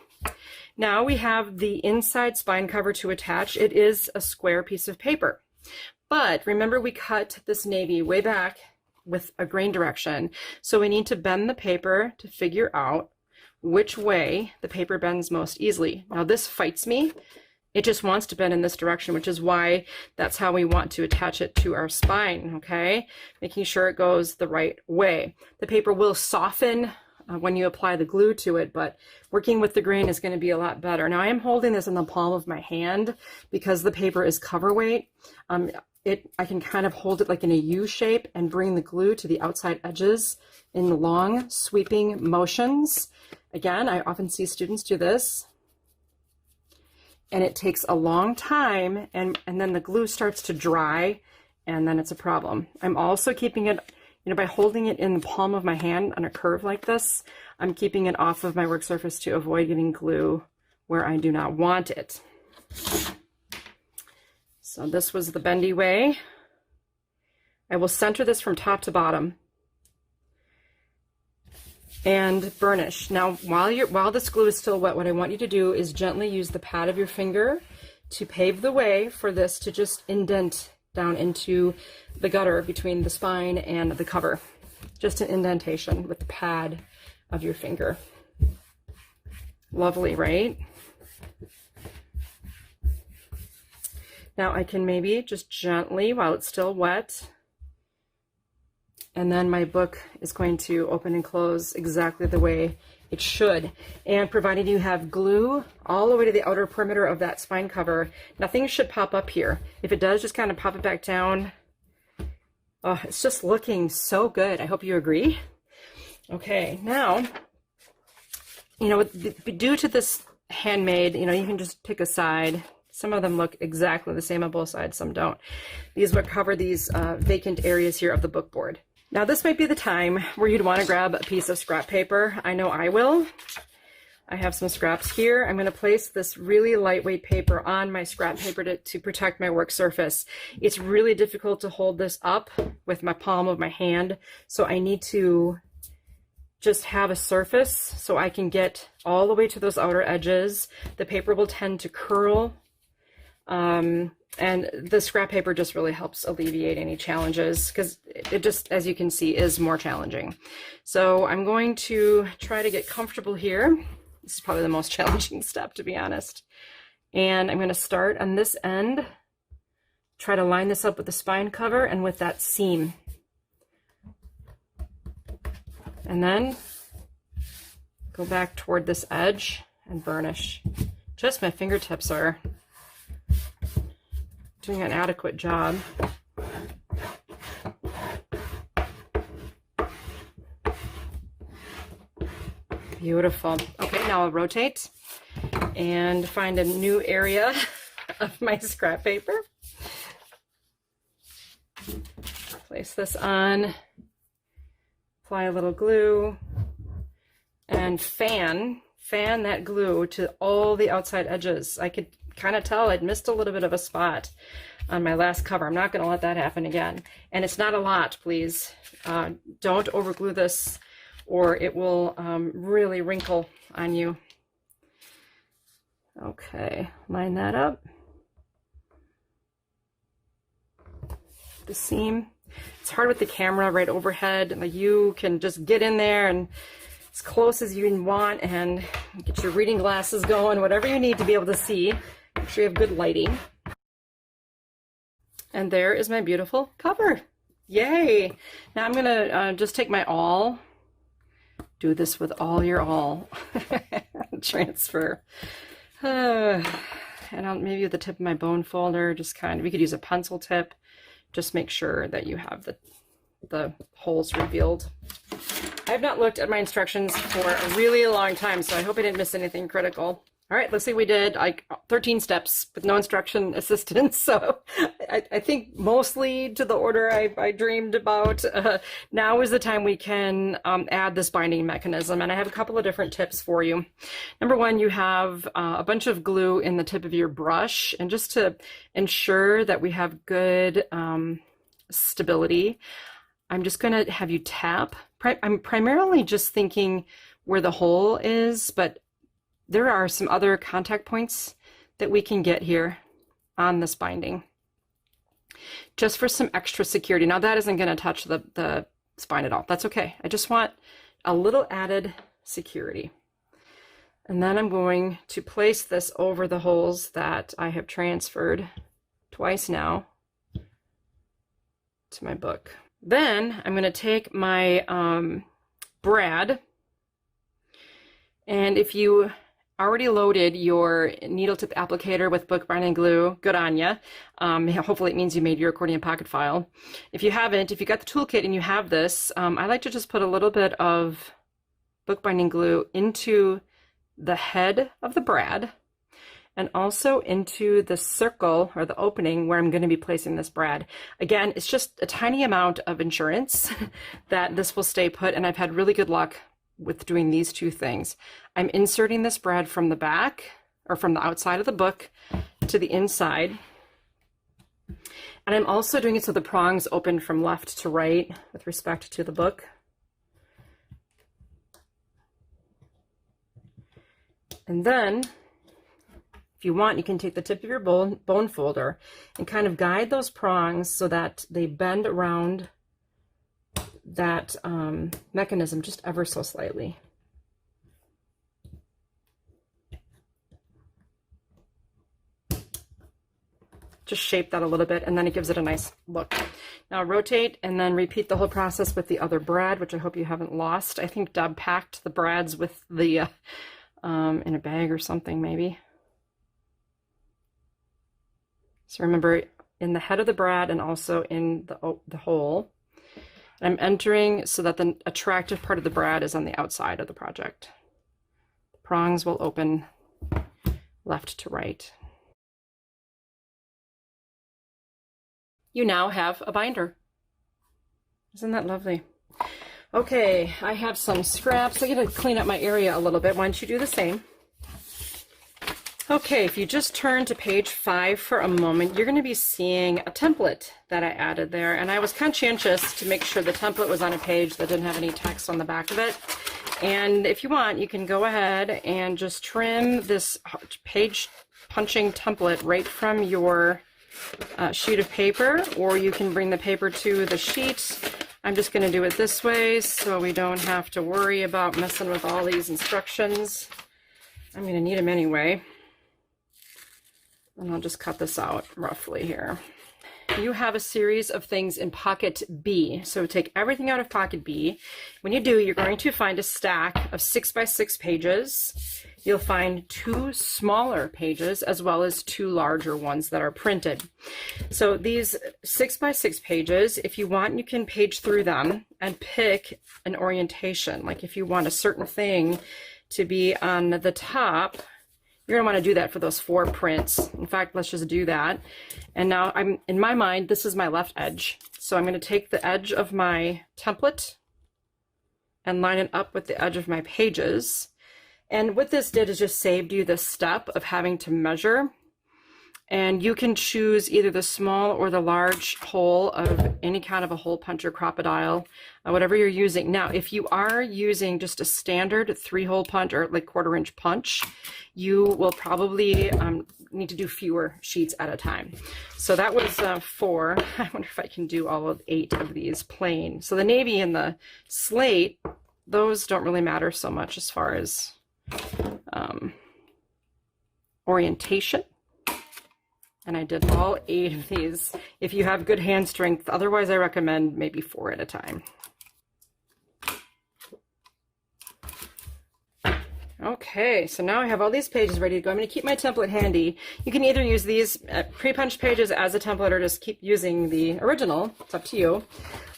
Now we have the inside spine cover to attach. It is a square piece of paper. But remember, we cut this navy way back with a grain direction. So we need to bend the paper to figure out which way the paper bends most easily. Now this fights me. It just wants to bend in this direction, which is why that's how we want to attach it to our spine, okay? Making sure it goes the right way. The paper will soften when you apply the glue to it, but working with the grain is going to be a lot better. Now I am holding this in the palm of my hand because the paper is cover weight. I can kind of hold it like in a U shape and bring the glue to the outside edges in long sweeping motions. Again, I often see students do this, and it takes a long time, and then the glue starts to dry, and then it's a problem. I'm also keeping it, by holding it in the palm of my hand on a curve like this, I'm keeping it off of my work surface to avoid getting glue where I do not want it. So this was the bendy way. I will center this from top to bottom and burnish. Now, while this glue is still wet, what I want you to do is gently use the pad of your finger to pave the way for this to just indent down into the gutter between the spine and the cover. Just an indentation with the pad of your finger. Lovely, right? Now I can maybe just gently, while it's still wet, and then my book is going to open and close exactly the way It should. And provided you have glue all the way to the outer perimeter of that spine cover, nothing should pop up here. If it does, just kind of pop it back down. Oh, it's just looking so good. I hope you agree. Okay, now, you know, due to this handmade, you know, you can just pick a side. Some of them look exactly the same on both sides, some don't. These would cover these vacant areas here of the book board. Now this might be the time where you'd want to grab a piece of scrap paper. I know I will. I have some scraps here. I'm going to place this really lightweight paper on my scrap paper to protect my work surface. It's really difficult to hold this up with my palm of my hand, so I need to just have a surface so I can get all the way to those outer edges. The paper will tend to curl. And the scrap paper just really helps alleviate any challenges, because it just, as you can see, is more challenging. So I'm going to try to get comfortable here. This is probably the most challenging step, to be honest. And I'm going to start on this end, try to line this up with the spine cover and with that seam. And then go back toward this edge and burnish. Just my fingertips are doing an adequate job. Beautiful. Okay, now I'll rotate and find a new area of my scrap paper. Place this on, apply a little glue, and fan that glue to all the outside edges. I could kind of tell I'd missed a little bit of a spot on my last cover. I'm not going to let that happen again. And it's not a lot, please. Don't overglue this or it will really wrinkle on you. Okay, line that up. The seam. It's hard with the camera right overhead. Like, you can just get in there and as close as you want and get your reading glasses going, whatever you need to be able to see. Make sure you have good lighting. And there is my beautiful cover. Yay! Now I'm gonna just take my awl. Do this with all your awl. Transfer. And I'll maybe with the tip of my bone folder, just kind of, we could use a pencil tip. Just make sure that you have the holes revealed. I have not looked at my instructions for a really long time, so I hope I didn't miss anything critical. All right, let's see, we did like 13 steps with no instruction assistance. So I think mostly to the order I dreamed about. Now is the time we can add this binding mechanism. And I have a couple of different tips for you. Number one, you have a bunch of glue in the tip of your brush. And just to ensure that we have good stability, I'm just going to have you tap. I'm primarily just thinking where the hole is, but there are some other contact points that we can get here on this binding, just for some extra security. Now that isn't going to touch the spine at all. That's okay. I just want a little added security. And then I'm going to place this over the holes that I have transferred twice now to my book. Then I'm going to take my brad, and if you already loaded your needle tip applicator with book binding glue, good on ya. Hopefully it means you made your accordion pocket file. If you haven't, if you got the toolkit and you have this, I like to just put a little bit of book binding glue into the head of the brad and also into the circle or the opening where I'm going to be placing this brad. Again, it's just a tiny amount of insurance that this will stay put, and I've had really good luck with doing these two things. I'm inserting this brad from the back or from the outside of the book to the inside. And I'm also doing it so the prongs open from left to right with respect to the book. And then, if you want, you can take the tip of your bone folder and kind of guide those prongs so that they bend around that mechanism just ever so slightly. just shape that a little bit, and then it gives it a nice look. Now rotate and then repeat the whole process with the other brad, which I hope you haven't lost. I think Deb packed the brads with the in a bag or something maybe. So remember, in the head of the brad and also in the hole. I'm entering so that the attractive part of the brad is on the outside of the project. The prongs will open left to right. You now have a binder. Isn't that lovely? Okay, I have some scraps. I gotta clean up my area a little bit. Why don't you do the same? Okay, if you just turn to page 5 for a moment, you're going to be seeing a template that I added there. And I was conscientious to make sure the template was on a page that didn't have any text on the back of it. And if you want, you can go ahead and just trim this page punching template right from your sheet of paper, or you can bring the paper to the sheet. I'm just going to do it this way so we don't have to worry about messing with all these instructions. I'm going to need them anyway. And I'll just cut this out roughly here. You have a series of things in pocket B. So take everything out of pocket B. When you do, you're going to find a stack of 6x6 pages. You'll find 2 smaller pages as well as 2 larger ones that are printed. So these 6x6 pages, if you want, you can page through them and pick an orientation. Like if you want a certain thing to be on the top, you're going to want to do that for those 4 prints. In fact, let's just do that. And now in my mind, this is my left edge. So I'm going to take the edge of my template and line it up with the edge of my pages. And what this did is just saved you the step of having to measure. And you can choose either the small or the large hole of any kind of a hole punch or crocodile, whatever you're using. Now, if you are using just a standard 3-hole punch or like 1/4-inch punch, you will probably need to do fewer sheets at a time. So that was 4. I wonder if I can do all of 8 of these plain. So the navy and the slate, those don't really matter so much as far as orientation. And I did all 8 of these if you have good hand strength. Otherwise, I recommend maybe 4 at a time. Okay, so now I have all these pages ready to go. I'm going to keep my template handy. You can either use these pre-punched pages as a template or just keep using the original. It's up to you.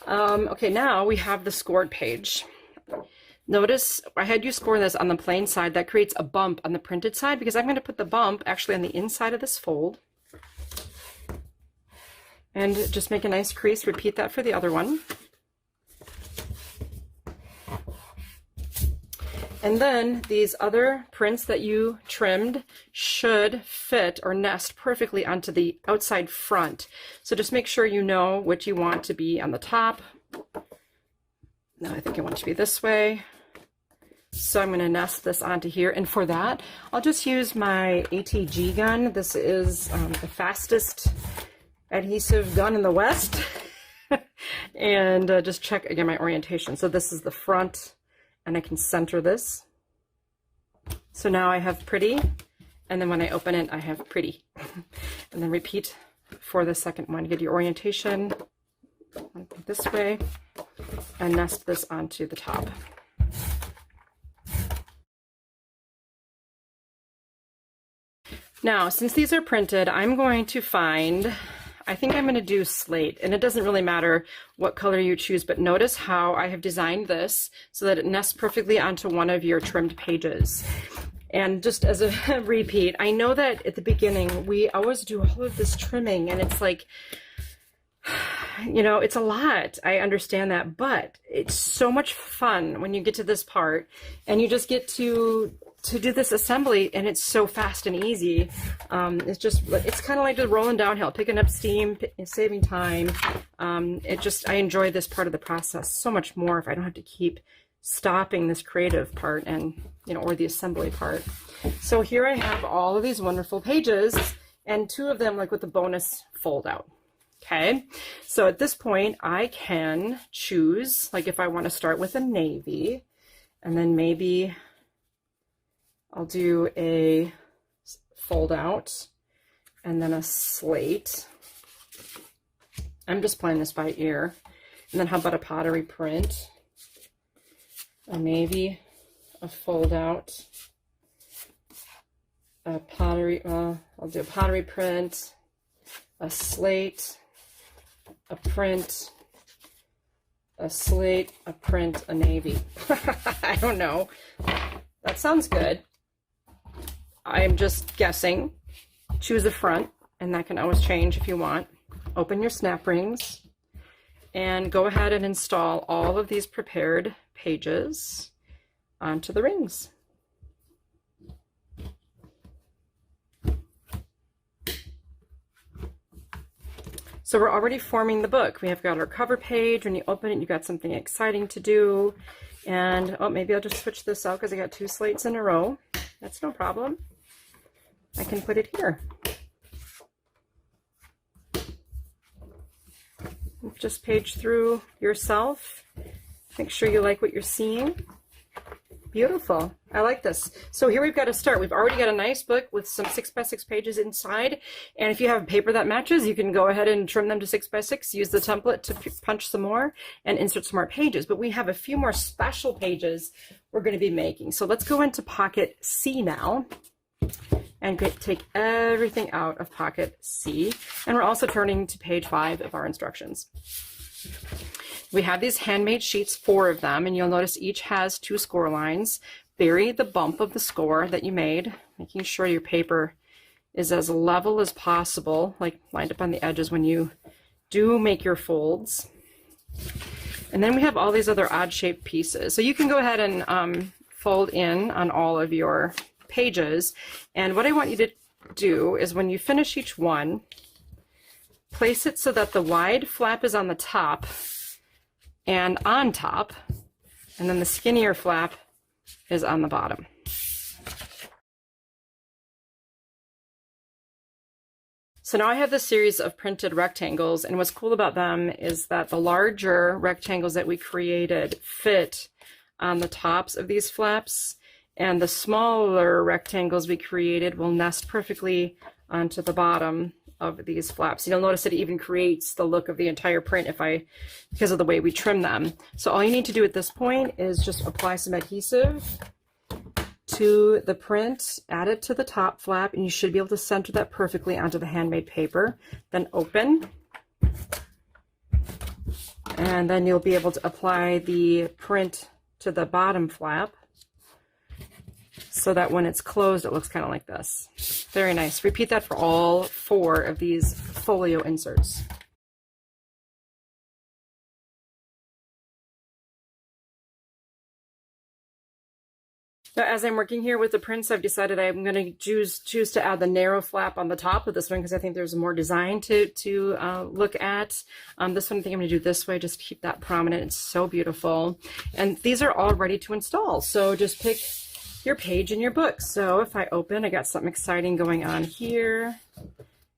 Okay, now we have the scored page. Notice I had you score this on the plain side. That creates a bump on the printed side because I'm going to put the bump actually on the inside of this fold. And just make a nice crease. Repeat that for the other one. And then these other prints that you trimmed should fit or nest perfectly onto the outside front. So just make sure you know what you want to be on the top. Now I think I want it to be this way. So I'm going to nest this onto here. And for that, I'll just use my ATG gun. This is the fastest adhesive gun in the West. And just check again my orientation. So this is the front, and I can center this. So now I have pretty, and then when I open it, I have pretty. And then repeat for the second one. Get your orientation this way and nest this onto the top. Now, since these are printed, I'm going to find, I think I'm going to do slate, and it doesn't really matter what color you choose, but notice how I have designed this so that it nests perfectly onto one of your trimmed pages. And just as a repeat, I know that at the beginning, we always do all of this trimming, and it's like, you know, it's a lot. I understand that, but it's so much fun when you get to this part and you just get to do this assembly, and it's so fast and easy. It's kind of like just rolling downhill, picking up steam, saving time. I enjoy this part of the process so much more if I don't have to keep stopping this creative part and, you know, or the assembly part. So here I have all of these wonderful pages, and 2 of them like with the bonus fold out. Okay, so at this point I can choose, like if I want to start with a navy, and then maybe I'll do a fold out and then a slate. I'm just playing this by ear. And then how about a pottery print, a navy, a fold out, a pottery, I'll do a pottery print, a slate, a print, a slate, a print, a navy. I don't know. That sounds good. I'm just guessing. Choose a front, and that can always change if you want. Open your snap rings and go ahead and install all of these prepared pages onto the rings. So we're already forming the book. We have got our cover page. When you open it, you've got something exciting to do. And, oh, maybe I'll just switch this out because I got 2 slates in a row. That's no problem. I can put it here. Just page through yourself. Make sure you like what you're seeing. Beautiful. I like this. So here we've got to start. We've already got a nice book with some 6x6 pages inside. And if you have paper that matches, you can go ahead and trim them to 6x6, use the template to punch some more and insert some more pages. But we have a few more special pages we're going to be making. So let's go into pocket C now and take everything out of pocket C. And we're also turning to page 5 of our instructions. We have these handmade sheets, 4 of them, and you'll notice each has 2 score lines. Bury the bump of the score that you made, making sure your paper is as level as possible, like lined up on the edges when you do make your folds. And then we have all these other odd-shaped pieces. So you can go ahead and fold in on all of your pages. And what I want you to do is when you finish each one, place it so that the wide flap is on the top and on top, and then the skinnier flap is on the bottom. So now I have this series of printed rectangles, and what's cool about them is that the larger rectangles that we created fit on the tops of these flaps, and the smaller rectangles we created will nest perfectly onto the bottom of these flaps. You'll notice that it even creates the look of the entire print because of the way we trim them. So all you need to do at this point is just apply some adhesive to the print, add it to the top flap, and you should be able to center that perfectly onto the handmade paper. Then open, and then you'll be able to apply the print to the bottom flap, so that when it's closed, it looks kind of like this. Very nice. Repeat that for all 4 of these folio inserts. Now, as I'm working here with the prints, I've decided I'm going to choose to add the narrow flap on the top of this one because I think there's more design to look at. This one I think I'm going to do this way, just to keep that prominent. It's so beautiful. And these are all ready to install. So just pick your page in your book. So if I open, I got something exciting going on here.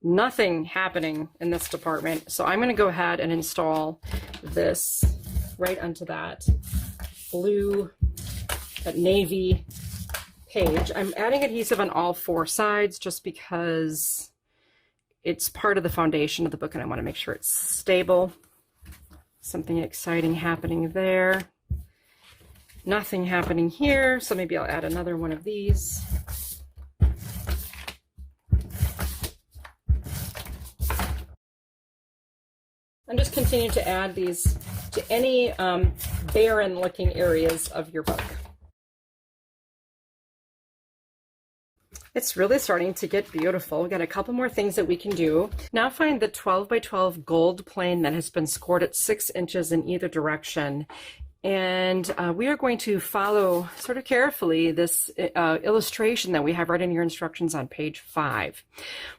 Nothing happening in this department. So I'm going to go ahead and install this right onto that blue, that navy page. I'm adding adhesive on all 4 sides just because it's part of the foundation of the book and I want to make sure it's stable. Something exciting happening there. Nothing happening here, so maybe I'll add another one of these. And just continue to add these to any barren looking areas of your book. It's really starting to get beautiful. We've got a couple more things that we can do. Now find the 12 by 12 gold plane that has been scored at 6 inches in either direction. And we are going to follow sort of carefully this illustration that we have right in your instructions on page 5.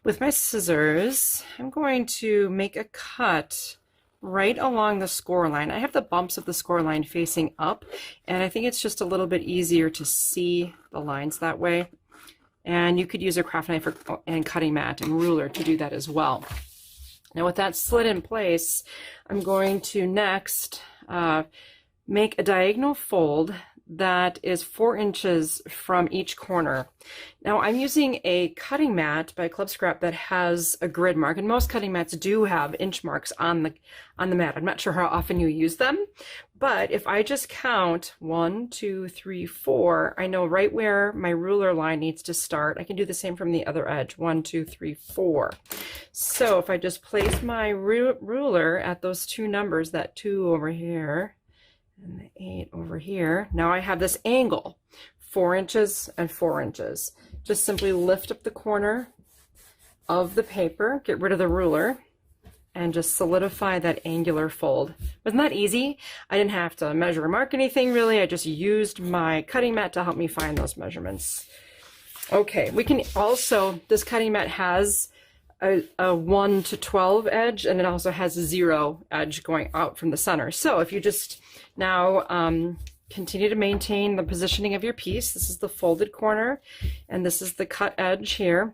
With my scissors, I'm going to make a cut right along the score line. I have the bumps of the score line facing up, and I think it's just a little bit easier to see the lines that way. And you could use a craft knife and cutting mat and ruler to do that as well. Now with that slit in place, I'm going to next make a diagonal fold that is 4 inches from each corner. Now I'm using a cutting mat by Club Scrap that has a grid mark, and most cutting mats do have inch marks on the mat. I'm not sure how often you use them, but if I just count 1, 2, 3, 4, I know right where my ruler line needs to start. I can do the same from the other edge, 1, 2, 3, 4. So if I just place my ruler at those two numbers, that 2 over here and the 8 over here, now I have this angle, 4 inches and 4 inches. Just simply lift up the corner of the paper, get rid of the ruler, and just solidify that angular fold. Wasn't that easy? I didn't have to measure or mark anything really. I just used my cutting mat to help me find those measurements. Okay, we can also, this cutting mat has a 1 to 12 edge, and it also has a 0 edge going out from the center. So if you just now continue to maintain the positioning of your piece, this is the folded corner, and this is the cut edge here.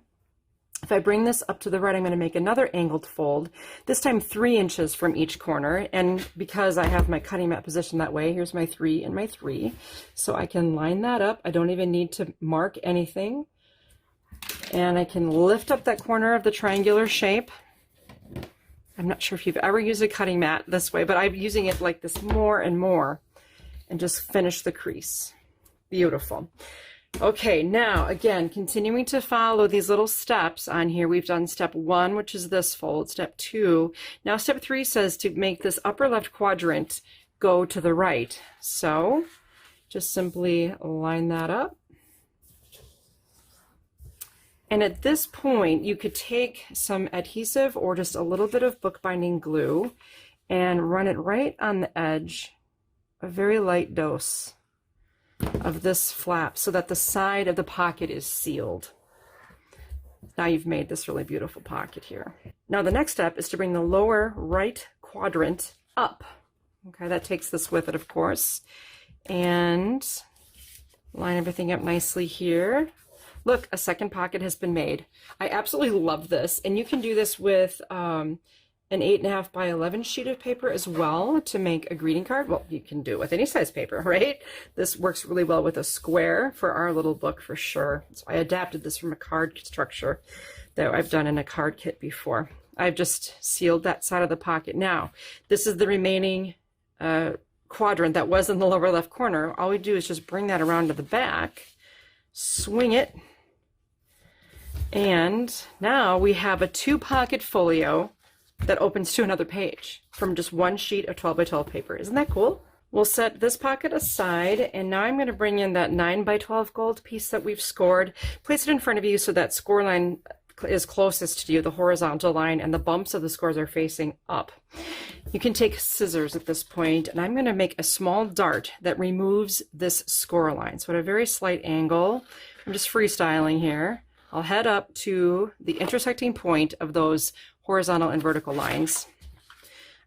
If I bring this up to the right, I'm going to make another angled fold, this time 3 inches from each corner. And because I have my cutting mat positioned that way, here's my 3 and my 3. So I can line that up. I don't even need to mark anything. And I can lift up that corner of the triangular shape. I'm not sure if you've ever used a cutting mat this way, but I'm using it like this more and more, and just finish the crease. Beautiful. Okay, now again, continuing to follow these little steps on here. We've done step 1, which is this fold, step 2. Now step 3 says to make this upper left quadrant go to the right. So just simply line that up. And at this point, you could take some adhesive or just a little bit of bookbinding glue and run it right on the edge, a very light dose of this flap, so that the side of the pocket is sealed. Now you've made this really beautiful pocket here. Now the next step is to bring the lower right quadrant up. Okay, that takes this with it, of course, and line everything up nicely here. Look, a second pocket has been made. I absolutely love this, and you can do this with an 8.5 by 11 sheet of paper as well to make a greeting card. Well, you can do it with any size paper, right? This works really well with a square for our little book for sure. So I adapted this from a card structure that I've done in a card kit before. I've just sealed that side of the pocket. Now, this is the remaining quadrant that was in the lower left corner. All we do is just bring that around to the back, swing it, and now we have a 2-pocket folio that opens to another page from just one sheet of 12 by 12 paper. Isn't that cool? We'll set this pocket aside, and now I'm going to bring in that 9 by 12 gold piece that we've scored, place it in front of you so that score line is closest to you, the horizontal line, and the bumps of the scores are facing up. You can take scissors at this point, and I'm going to make a small dart that removes this score line. So at a very slight angle, I'm just freestyling here. I'll head up to the intersecting point of those horizontal and vertical lines.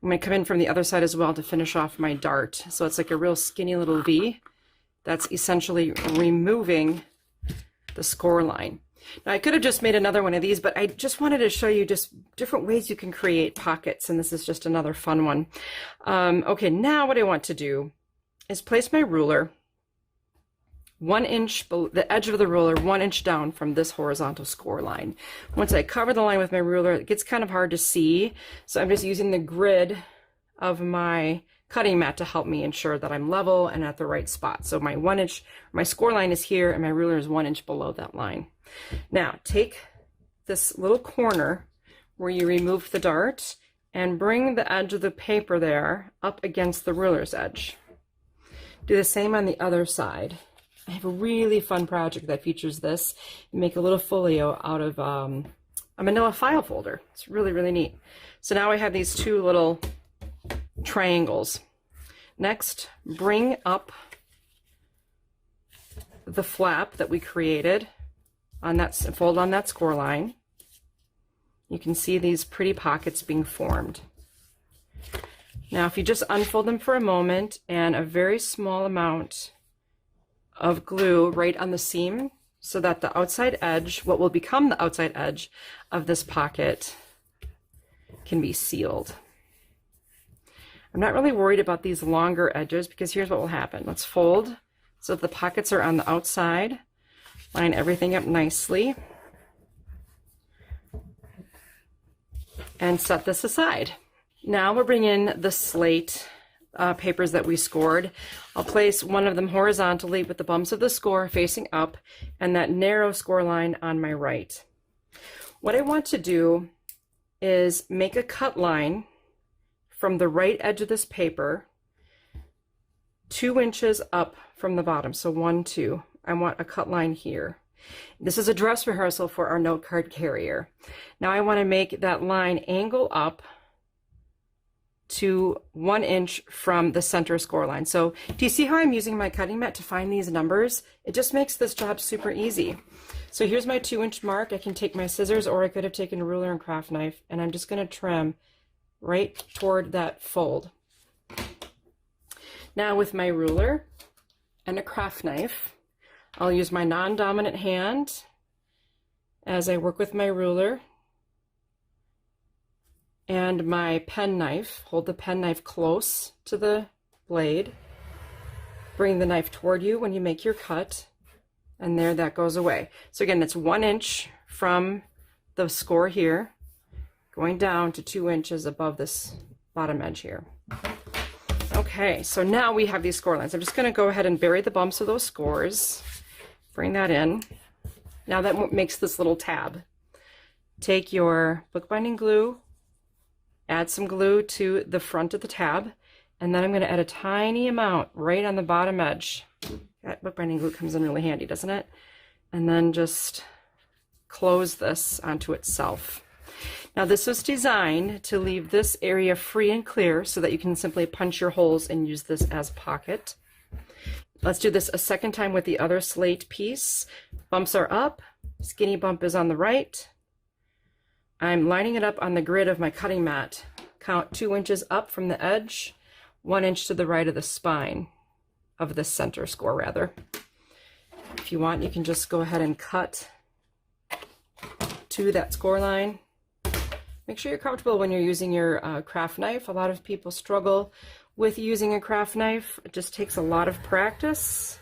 I'm going to come in from the other side as well to finish off my dart. So it's like a real skinny little V. That's essentially removing the score line. Now I could have just made another one of these, but I just wanted to show you just different ways you can create pockets, and this is just another fun one. Okay, now what I want to do is place my ruler 1 inch below the edge of the ruler, 1 inch down from this horizontal score line. Once I cover the line with my ruler, it gets kind of hard to see, so I'm just using the grid of my cutting mat to help me ensure that I'm level and at the right spot. So my 1 inch, my score line is here, and my ruler is 1 inch below that line. Now take this little corner where you removed the dart and bring the edge of the paper there up against the ruler's edge. Do the same on the other side. I have a really fun project that features this. You make a little folio out of a manila file folder. It's really, really neat. So now I have these two little triangles. Next, bring up the flap that we created on that, fold on that score line. You can see these pretty pockets being formed. Now, if you just unfold them for a moment and a very small amount of glue right on the seam so that the outside edge, what will become the outside edge of this pocket, can be sealed. I'm not really worried about these longer edges because here's what will happen. Let's fold so the pockets are on the outside. Line everything up nicely. And set this aside. Now we'll bring in the slate papers that we scored. I'll place one of them horizontally with the bumps of the score facing up and that narrow score line on my right. What I want to do is make a cut line from the right edge of this paper 2 inches up from the bottom. So 1, 2. I want a cut line here. This is a dress rehearsal for our note card carrier. Now I want to make that line angle up to 1 inch from the center score line. So do you see how I'm using my cutting mat to find these numbers? It just makes this job super easy. So here's my 2-inch mark. I can take my scissors, or I could have taken a ruler and craft knife, and I'm just going to trim right toward that fold. Now with my ruler and a craft knife, I'll use my non-dominant hand as I work with my ruler and my pen knife. Hold the pen knife close to the blade. Bring the knife toward you when you make your cut, and there, that goes away. So again, it's 1 inch from the score here, going down to 2 inches above this bottom edge here. Okay, so now we have these score lines. I'm just going to go ahead and bury the bumps of those scores. Bring that in. Now that makes this little tab. Take your bookbinding glue, add some glue to the front of the tab, and then I'm going to add a tiny amount right on the bottom edge. That bookbinding glue comes in really handy, doesn't it? And then just close this onto itself. Now this was designed to leave this area free and clear so that you can simply punch your holes and use this as a pocket. Let's do this a second time with the other slate piece. Bumps are up, skinny bump is on the right. I'm lining it up on the grid of my cutting mat. Count 2 inches up from the edge, 1 inch to the right of the spine, of the center score rather. If you want, you can just go ahead and cut to that score line. Make sure you're comfortable when you're using your craft knife. A lot of people struggle with using a craft knife. It just takes a lot of practice,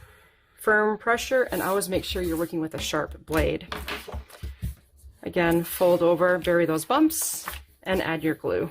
firm pressure, and always make sure you're working with a sharp blade. Again, fold over, bury those bumps, and add your glue.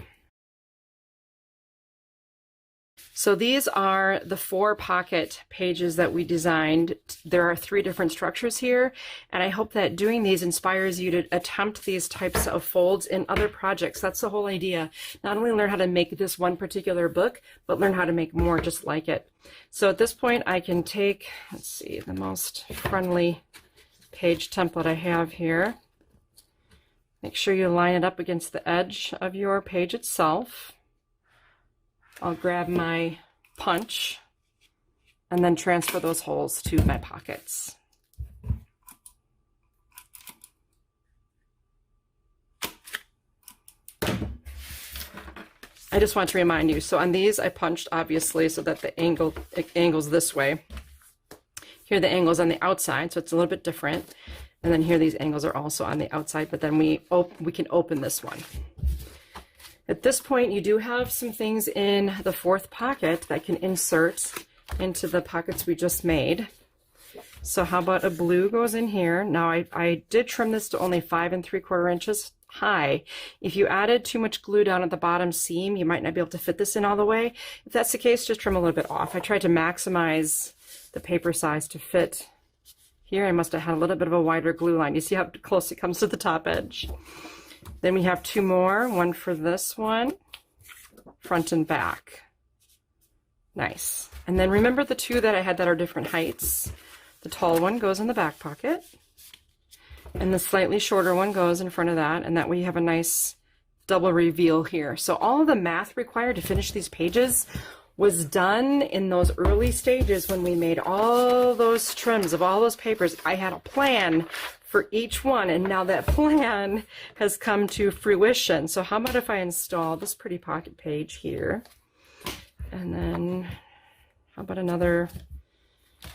So these are the 4 pocket pages that we designed. There are 3 different structures here, and I hope that doing these inspires you to attempt these types of folds in other projects. That's the whole idea. Not only learn how to make this one particular book, but learn how to make more just like it. So at this point, I can take, let's see, the most friendly page template I have here. Make sure you line it up against the edge of your page itself. I'll grab my punch and then transfer those holes to my pockets. I just want to remind you, so on these I punched obviously so that it angles this way. Here the angle's on the outside, so it's a little bit different. And then here these angles are also on the outside, but then we can open this one. At this point, you do have some things in the 4th pocket that can insert into the pockets we just made. So how about a blue goes in here? Now I did trim this to only 5 3/4 inches high. If you added too much glue down at the bottom seam, you might not be able to fit this in all the way. If that's the case, just trim a little bit off. I tried to maximize the paper size to fit. Here I must have had a little bit of a wider glue line. You see how close it comes to the top edge? Then we have 2 more, one for this one, front and back. Nice. And then remember the 2 that I had that are different heights. The tall one goes in the back pocket, and the slightly shorter one goes in front of that, and that way you have a nice double reveal here. So all of the math required to finish these pages was done in those early stages when we made all those trims of all those papers. I had a plan for each one, and now that plan has come to fruition. So how about if I install this pretty pocket page here, and then how about another,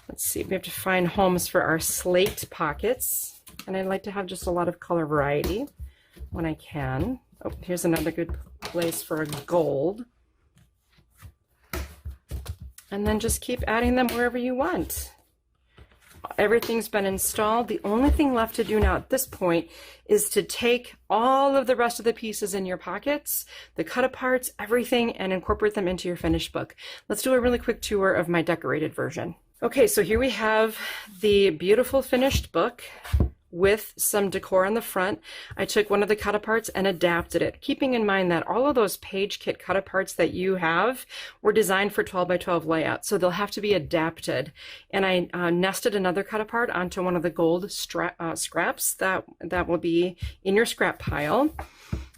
let's see, we have to find homes for our slate pockets, and I'd like to have just a lot of color variety when I can. Oh, here's another good place for a gold. And then just keep adding them wherever you want. Everything's been installed. The only thing left to do now at this point is to take all of the rest of the pieces in your pockets, the cut aparts, everything, and incorporate them into your finished book. Let's do a really quick tour of my decorated version. Okay, so here we have the beautiful finished book with some decor on the front. I took one of the cut aparts and adapted it, keeping in mind that all of those page kit cut aparts that you have were designed for 12 by 12 layout, so they'll have to be adapted. And I nested another cut apart onto one of the gold scraps that will be in your scrap pile.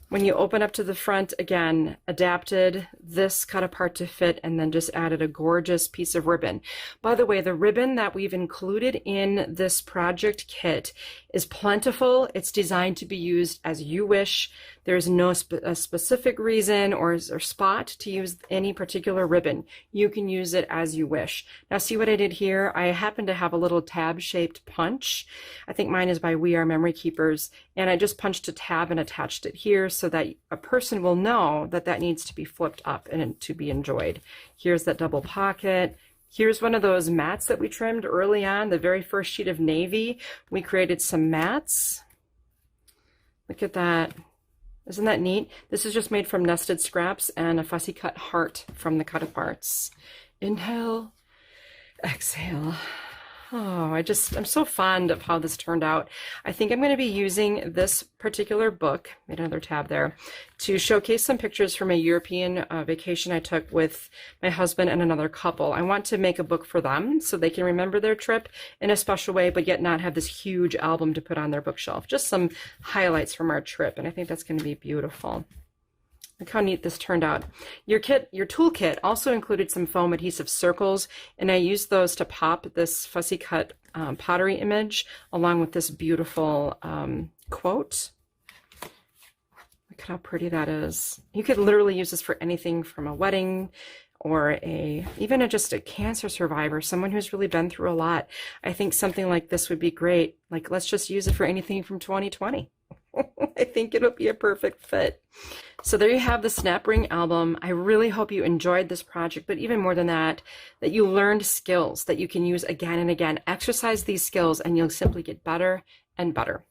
When you open up to the front, again, adapted this cut apart to fit, and then just added a gorgeous piece of ribbon. By the way, the ribbon that we've included in this project kit is plentiful. It's designed to be used as you wish. There's no specific reason or spot to use any particular ribbon. You can use it as you wish. Now see what I did here? I happen to have a little tab-shaped punch. I think mine is by We Are Memory Keepers. And I just punched a tab and attached it here so that a person will know that that needs to be flipped up and to be enjoyed. Here's that double pocket. Here's one of those mats that we trimmed early on, the very first sheet of navy. We created some mats. Look at that. Isn't that neat? This is just made from nested scraps and a fussy cut heart from the cut aparts. Inhale, exhale. Oh, I'm so fond of how this turned out. I think I'm going to be using this particular book, made another tab there, to showcase some pictures from a European vacation I took with my husband and another couple. I want to make a book for them so they can remember their trip in a special way, but yet not have this huge album to put on their bookshelf. Just some highlights from our trip, and I think that's going to be beautiful. Look how neat this turned out. Your toolkit also included some foam adhesive circles, and I used those to pop this fussy cut pottery image along with this beautiful quote. Look at how pretty that is. You could literally use this for anything from a wedding or even just a cancer survivor, someone who's really been through a lot. I think something like this would be great. Like, let's just use it for anything from 2020. I think it'll be a perfect fit. So there you have the Snap Ring album. I really hope you enjoyed this project, but even more than that, that you learned skills that you can use again and again. Exercise these skills and you'll simply get better and better.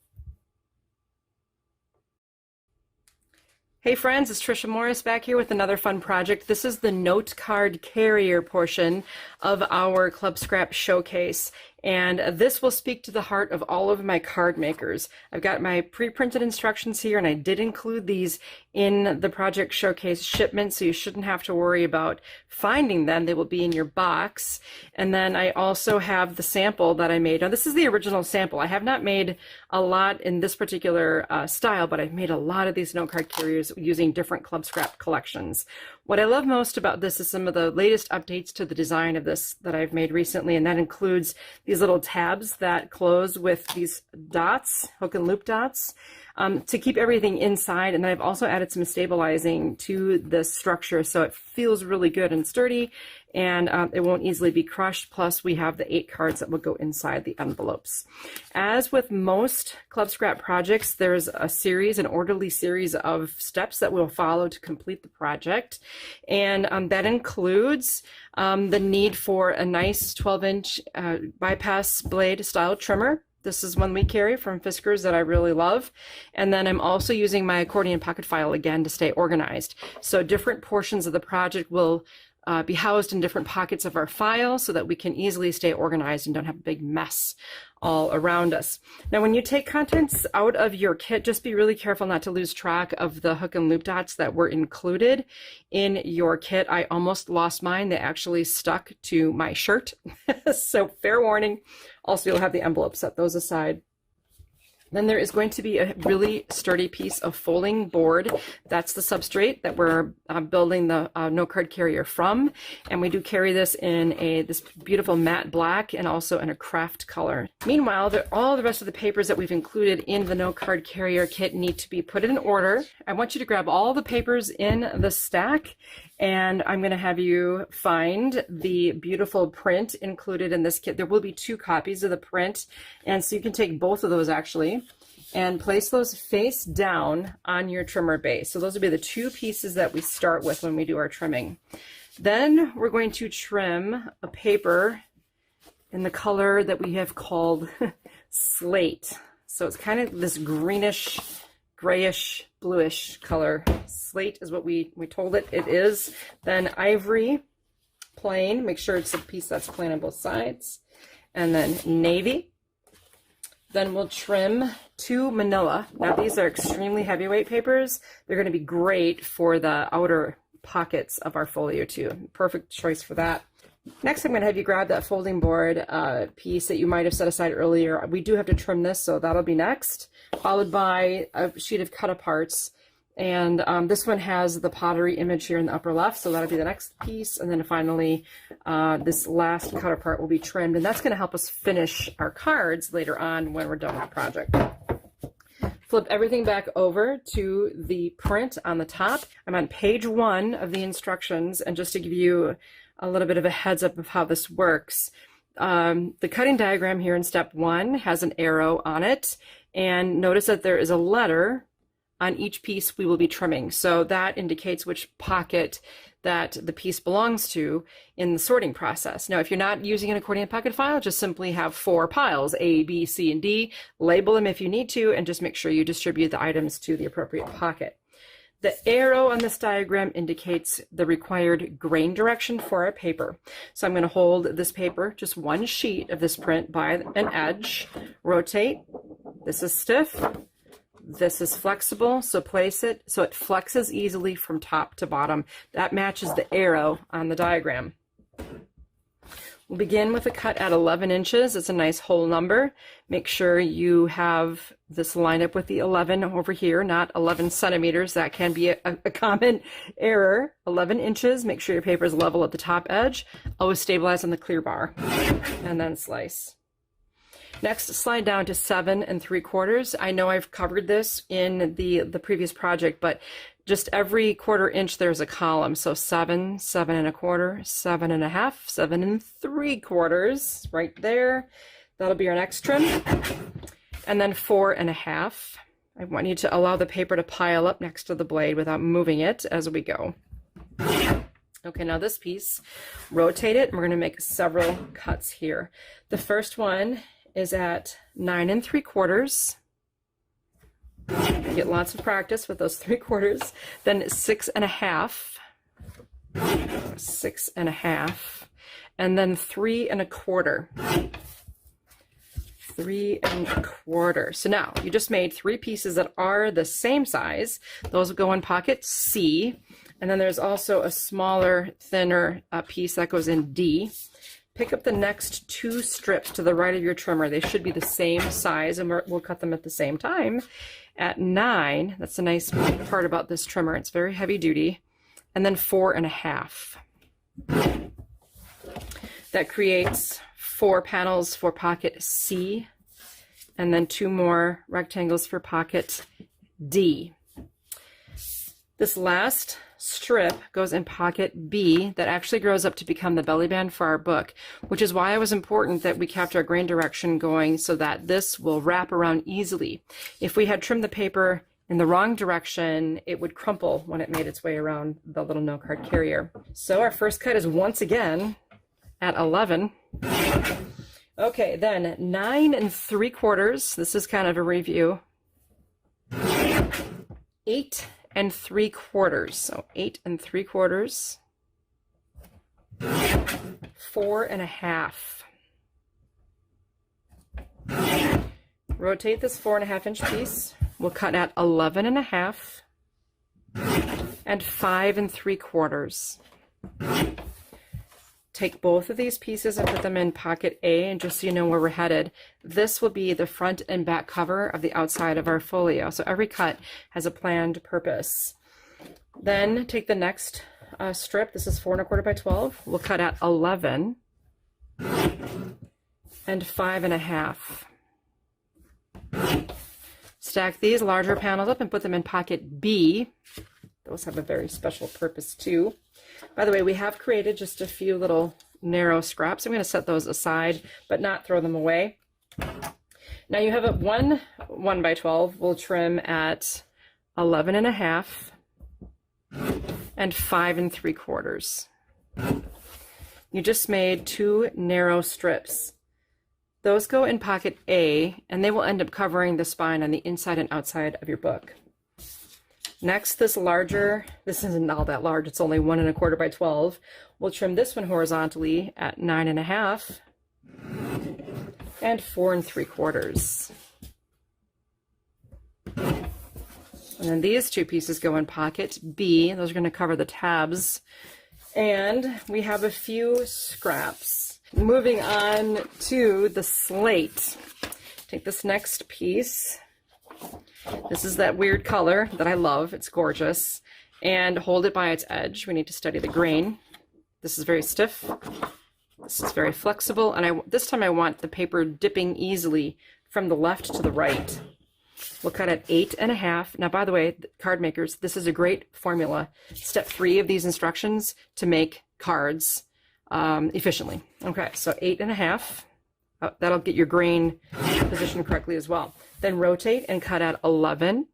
Hey friends, it's Tricia Morris back here with another fun project. This is the note card carrier portion of our Club Scrap showcase. And this will speak to the heart of all of my card makers. I've got my pre-printed instructions here, and I did include these in the project showcase shipment, so you shouldn't have to worry about finding them. They will be in your box. And then I also have the sample that I made. Now, this is the original sample. I have not made a lot in this particular style, but I've made a lot of these note card carriers using different Club Scrap collections. What I love most about this is some of the latest updates to the design of this that I've made recently, and that includes these little tabs that close with these dots, hook and loop dots, to keep everything inside. And then I've also added some stabilizing to this structure so it feels really good and sturdy, and it won't easily be crushed. Plus we have the 8 cards that will go inside the envelopes. As with most Club Scrap projects, there's an orderly series of steps that we'll follow to complete the project. And that includes the need for a nice 12-inch bypass blade style trimmer. This is one we carry from Fiskars that I really love. And then I'm also using my accordion pocket file again to stay organized. So different portions of the project will be housed in different pockets of our file so that we can easily stay organized and don't have a big mess all around us. Now, when you take contents out of your kit, just be really careful not to lose track of the hook and loop dots that were included in your kit. I almost lost mine. They actually stuck to my shirt. So fair warning. Also, you'll have the envelopes, set those aside. Then there is going to be a really sturdy piece of folding board. That's the substrate that we're building the note card carrier from. And we do carry this in this beautiful matte black and also in a craft color. Meanwhile, all the rest of the papers that we've included in the note card carrier kit need to be put in order. I want you to grab all the papers in the stack, and I'm going to have you find the beautiful print included in this kit. There will be 2 copies of the print, and so you can take both of those actually and place those face down on your trimmer base. So those will be the 2 pieces that we start with when we do our trimming. Then we're going to trim a paper in the color that we have called slate. So it's kind of this greenish, grayish, bluish color. Slate is what we told it is. Then ivory, plain. Make sure it's a piece that's plain on both sides. And then navy. Then we'll trim 2 manila. Now these are extremely heavyweight papers. They're going to be great for the outer pockets of our folio too. Perfect choice for that. Next, I'm going to have you grab that folding board piece that you might have set aside earlier. We do have to trim this, so that'll be next, followed by a sheet of cut-aparts. And this one has the pottery image here in the upper left, so that'll be the next piece. And then finally, this last cut-apart will be trimmed, and that's going to help us finish our cards later on when we're done with the project. Flip everything back over to the print on the top. I'm on page 1 of the instructions, and just to give you a little bit of a heads up of how this works, the cutting diagram here in step 1 has an arrow on it, and notice that there is a letter on each piece we will be trimming. So that indicates which pocket that the piece belongs to in the sorting process. Now, if you're not using an accordion pocket file, just simply have 4 piles, A, B, C, and D. Label them if you need to, and just make sure you distribute the items to the appropriate pocket. The arrow on this diagram indicates the required grain direction for our paper. So I'm going to hold this paper, just one sheet of this print by an edge, rotate. This is stiff. This is flexible, so place it so it flexes easily from top to bottom. That matches the arrow on the diagram. We'll begin with a cut at 11 inches. It's a nice whole number. Make sure you have this lined up with the 11 over here, not 11 centimeters. That can be a common error. 11 inches. Make sure your paper is level at the top edge. Always stabilize on the clear bar, and then slice. Next, slide down to 7 3/4. I know I've covered this in the previous project, but just every 1/4 inch there's a column. So 7, 7 1/4, 7 1/2, 7 3/4, right there. That'll be our next trim. And then 4 1/2. I want you to allow the paper to pile up next to the blade without moving it as we go. Okay, now this piece, rotate it, and we're going to make several cuts here. The first one is at 9 3/4. Get lots of practice with those 3/4. Then 6 1/2, 6 1/2, and then 3 1/4, 3 1/4. So now you just made 3 pieces that are the same size. Those will go in pocket C, and then there's also a smaller, thinner piece that goes in D. Pick up the next 2 strips to the right of your trimmer. They should be the same size, and we'll cut them at the same time. At 9, that's the nice part about this trimmer. It's very heavy duty. And then 4 1/2. That creates 4 panels for pocket C, and then 2 more rectangles for pocket D. This last strip goes in pocket B that actually grows up to become the belly band for our book, which is why it was important that we kept our grain direction going so that this will wrap around easily. If we had trimmed the paper in the wrong direction, it would crumple when it made its way around the little note card carrier. So our first cut is once again at 11. Okay, then 9 3/4. This is kind of a review. 8 3/4. So 8 3/4. 4 1/2. Rotate this 4 1/2 inch piece. We'll cut at 11 1/2 and 5 3/4. Take both of these pieces and put them in pocket A, and just so you know where we're headed, this will be the front and back cover of the outside of our folio. So every cut has a planned purpose. Then take the next strip. This is 4 1/4 by 12. We'll cut at 11 and 5 1/2. Stack these larger panels up and put them in pocket B. Those have a very special purpose too. By the way, we have created just a few little narrow scraps. I'm going to set those aside, but not throw them away. Now you have a 1 by 12. We'll trim at 11 1/2 and 5 3/4. You just made 2 narrow strips. Those go in pocket A, and they will end up covering the spine on the inside and outside of your book. Next, this larger, this isn't all that large, it's only 1 1/4 by 12. We'll trim this one horizontally at 9 1/2 and 4 3/4. And then these two pieces go in pocket B. Those are going to cover the tabs. And we have a few scraps. Moving on to the slate. Take this next piece. This is that weird color that I love. It's gorgeous. And hold it by its edge. We need to study the grain. This is very stiff. This is very flexible. And this time I want the paper dipping easily from the left to the right. We'll cut at 8 1/2. Now, by the way, card makers, this is a great formula. Step 3 of these instructions to make cards efficiently. Okay, so 8 1/2. That'll get your grain positioned correctly as well. Then rotate and cut at 11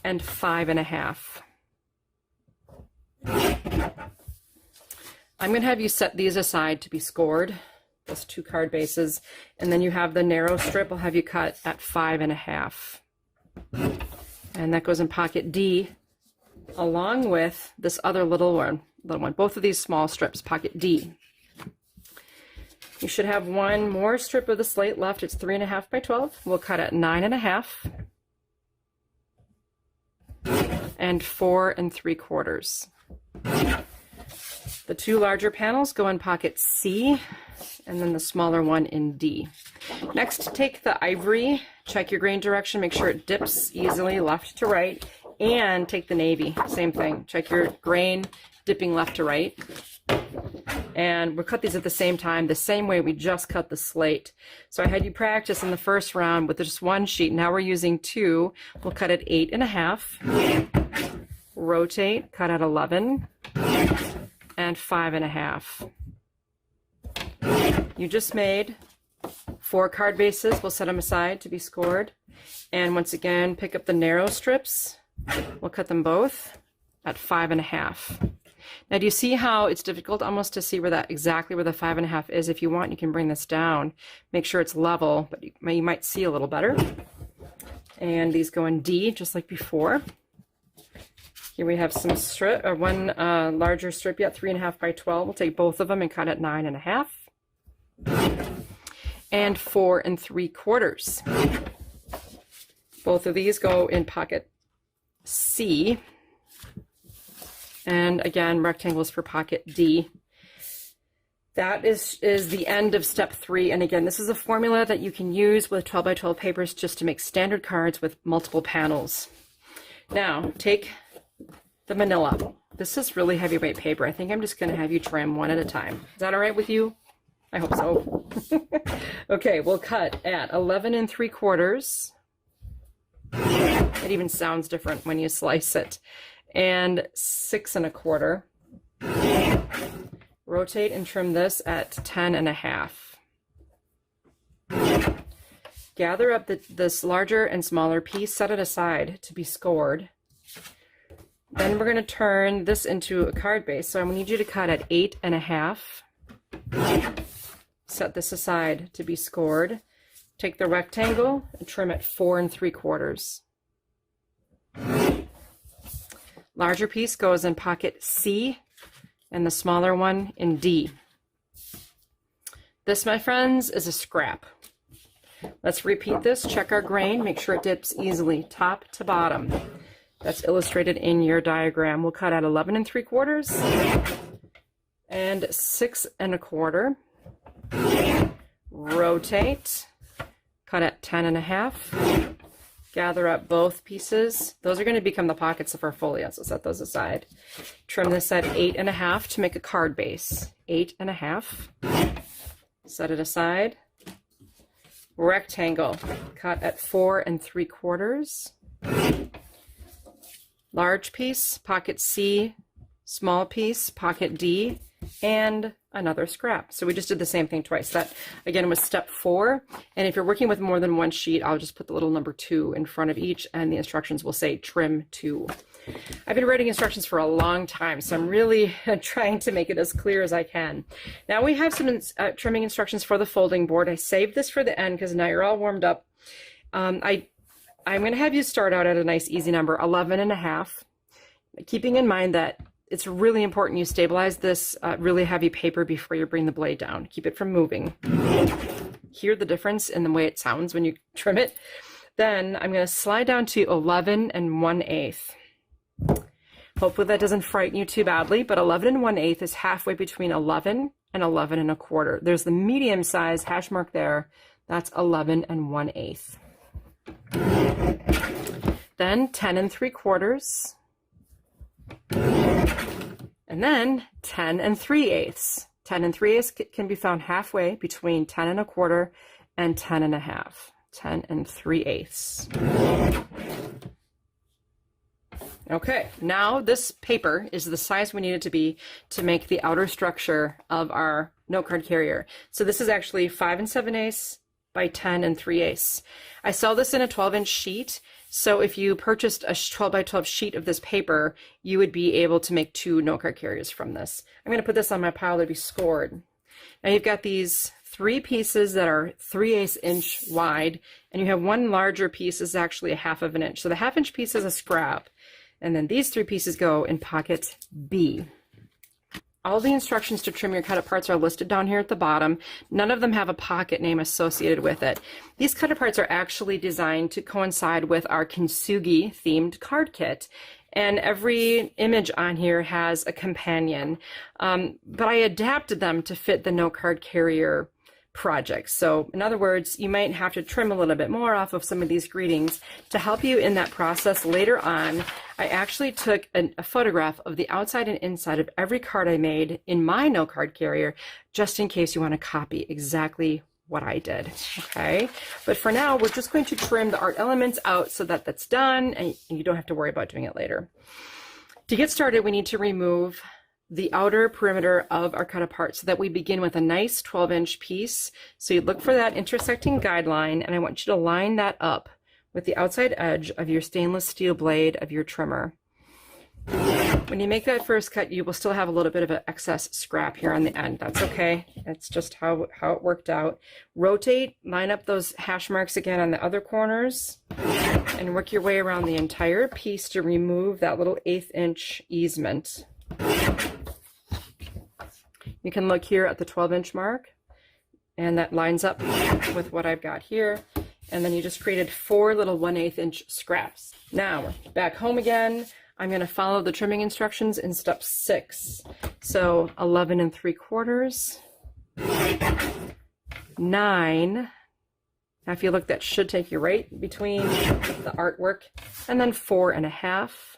and 5 1/2. I'm going to have you set these aside to be scored, those 2 card bases, and then you have the narrow strip. I'll have you cut at 5 1/2. And that goes in pocket D, along with this other little one. Both of these small strips, pocket D. You should have one more strip of the slate left. It's 3 1/2 by 12. We'll cut at 9 1/2 and 4 3/4. The 2 larger panels go in pocket C, and then the smaller one in D. Next, take the ivory, check your grain direction, make sure it dips easily left to right, and take the navy, same thing. Check your grain dipping left to right. And we'll cut these at the same time, the same way we just cut the slate. So I had you practice in the first round with just 1 sheet. Now we're using 2. We'll cut at 8 1/2, rotate, cut at 11, and 5 1/2. You just made 4 card bases. We'll set them aside to be scored. And once again, pick up the narrow strips. We'll cut them both at 5 1/2. Now, do you see how it's difficult almost to see where exactly where the 5 1/2 is? If you want, you can bring this down. Make sure it's level, but you might see a little better. And these go in D, just like before. Here we have some strip, or one larger strip yet, 3 1/2 by 12. We'll take both of them and cut at 9 1/2 and 4 3/4. Both of these go in pocket C. And again, rectangles for pocket D. That is the end of step 3. And again, this is a formula that you can use with 12 by 12 papers just to make standard cards with multiple panels. Now, take the manila. This is really heavyweight paper. I think I'm just going to have you trim one at a time. Is that all right with you? I hope so. Okay, we'll cut at 11 3/4. It even sounds different when you slice it. And 6 1/4. Rotate and trim this at 10 1/2. Gather up this larger and smaller piece, set it aside to be scored. Then we're going to turn this into a card base. So I need you to cut at 8 1/2. Set this aside to be scored. Take the rectangle and trim at 4 3/4. Larger piece goes in pocket C and the smaller one in D. This, my friends, is a scrap. Let's repeat this. Check our grain. Make sure it dips easily, top to bottom. That's illustrated in your diagram. We'll cut at 11 3/4 and 6 1/4. Rotate, cut at 10 1/2. Gather up both pieces. Those are going to become the pockets of our folio, so set those aside. Trim this at 8 1/2 to make a card base. 8 1/2. Set it aside. Rectangle, cut at 4 3/4. Large piece, pocket C, small piece, pocket D, and another scrap. So we just did the same thing twice. That again was step 4. And if you're working with more than one sheet, I'll just put the little number 2 in front of each, and the instructions will say trim 2. I've been writing instructions for a long time, so I'm really trying to make it as clear as I can. Now we have some trimming instructions for the folding board. I saved this for the end because now you're all warmed up. I'm going to have you start out at a nice easy number, 11.5, keeping in mind that it's really important you stabilize this really heavy paper before you bring the blade down. Keep it from moving. Hear the difference in the way it sounds when you trim it. Then I'm going to slide down to 11 1/8. Hopefully that doesn't frighten you too badly, but 11 1/8 is halfway between 11 and 11 1/4. There's the medium size hash mark there. That's 11 1/8. Then 10 3/4. And then 10 3/8. 10 3/8 can be found halfway between 10 1/4 and 10 1/2. 10 3/8. Okay, now this paper is the size we need it to be to make the outer structure of our note card carrier. So this is actually 5 7/8 by 10 3/8. I sell this in a 12-inch sheet. So if you purchased a 12 by 12 sheet of this paper, you would be able to make 2 note card carriers from this. I'm going to put this on my pile to be scored. Now you've got these 3 pieces that are 3/8 inch wide, and you have one larger piece is actually a 1/2 inch. So the 1/2 inch piece is a scrap, and then these 3 pieces go in pocket B. All the instructions to trim your cut aparts are listed down here at the bottom. None of them have a pocket name associated with it. These cut aparts are actually designed to coincide with our kintsugi themed card kit. And every image on here has a companion. But I adapted them to fit the note card carrier project. So in other words, you might have to trim a little bit more off of some of these greetings to help you in that process later on. I actually took a photograph of the outside and inside of every card I made in my note card carrier, just in case you want to copy exactly what I did. Okay, but for now we're just going to trim the art elements out so that that's done and you don't have to worry about doing it later. To get started, we need to remove the outer perimeter of our cut apart so that we begin with a nice 12-inch piece. So you look for that intersecting guideline, and I want you to line that up with the outside edge of your stainless steel blade of your trimmer. When you make that first cut, you will still have a little bit of an excess scrap here on the end. That's okay. That's just how it worked out. Rotate, line up those hash marks again on the other corners, and work your way around the entire piece to remove that little 1/8 inch easement. You can look here at the 12-inch mark, and that lines up with what I've got here. And then you just created 4 little 1/8 inch scraps. Now, back home again, I'm going to follow the trimming instructions in step 6. So 11 3/4, 9. Now if you look, that should take you right between the artwork, and then 4 1/2.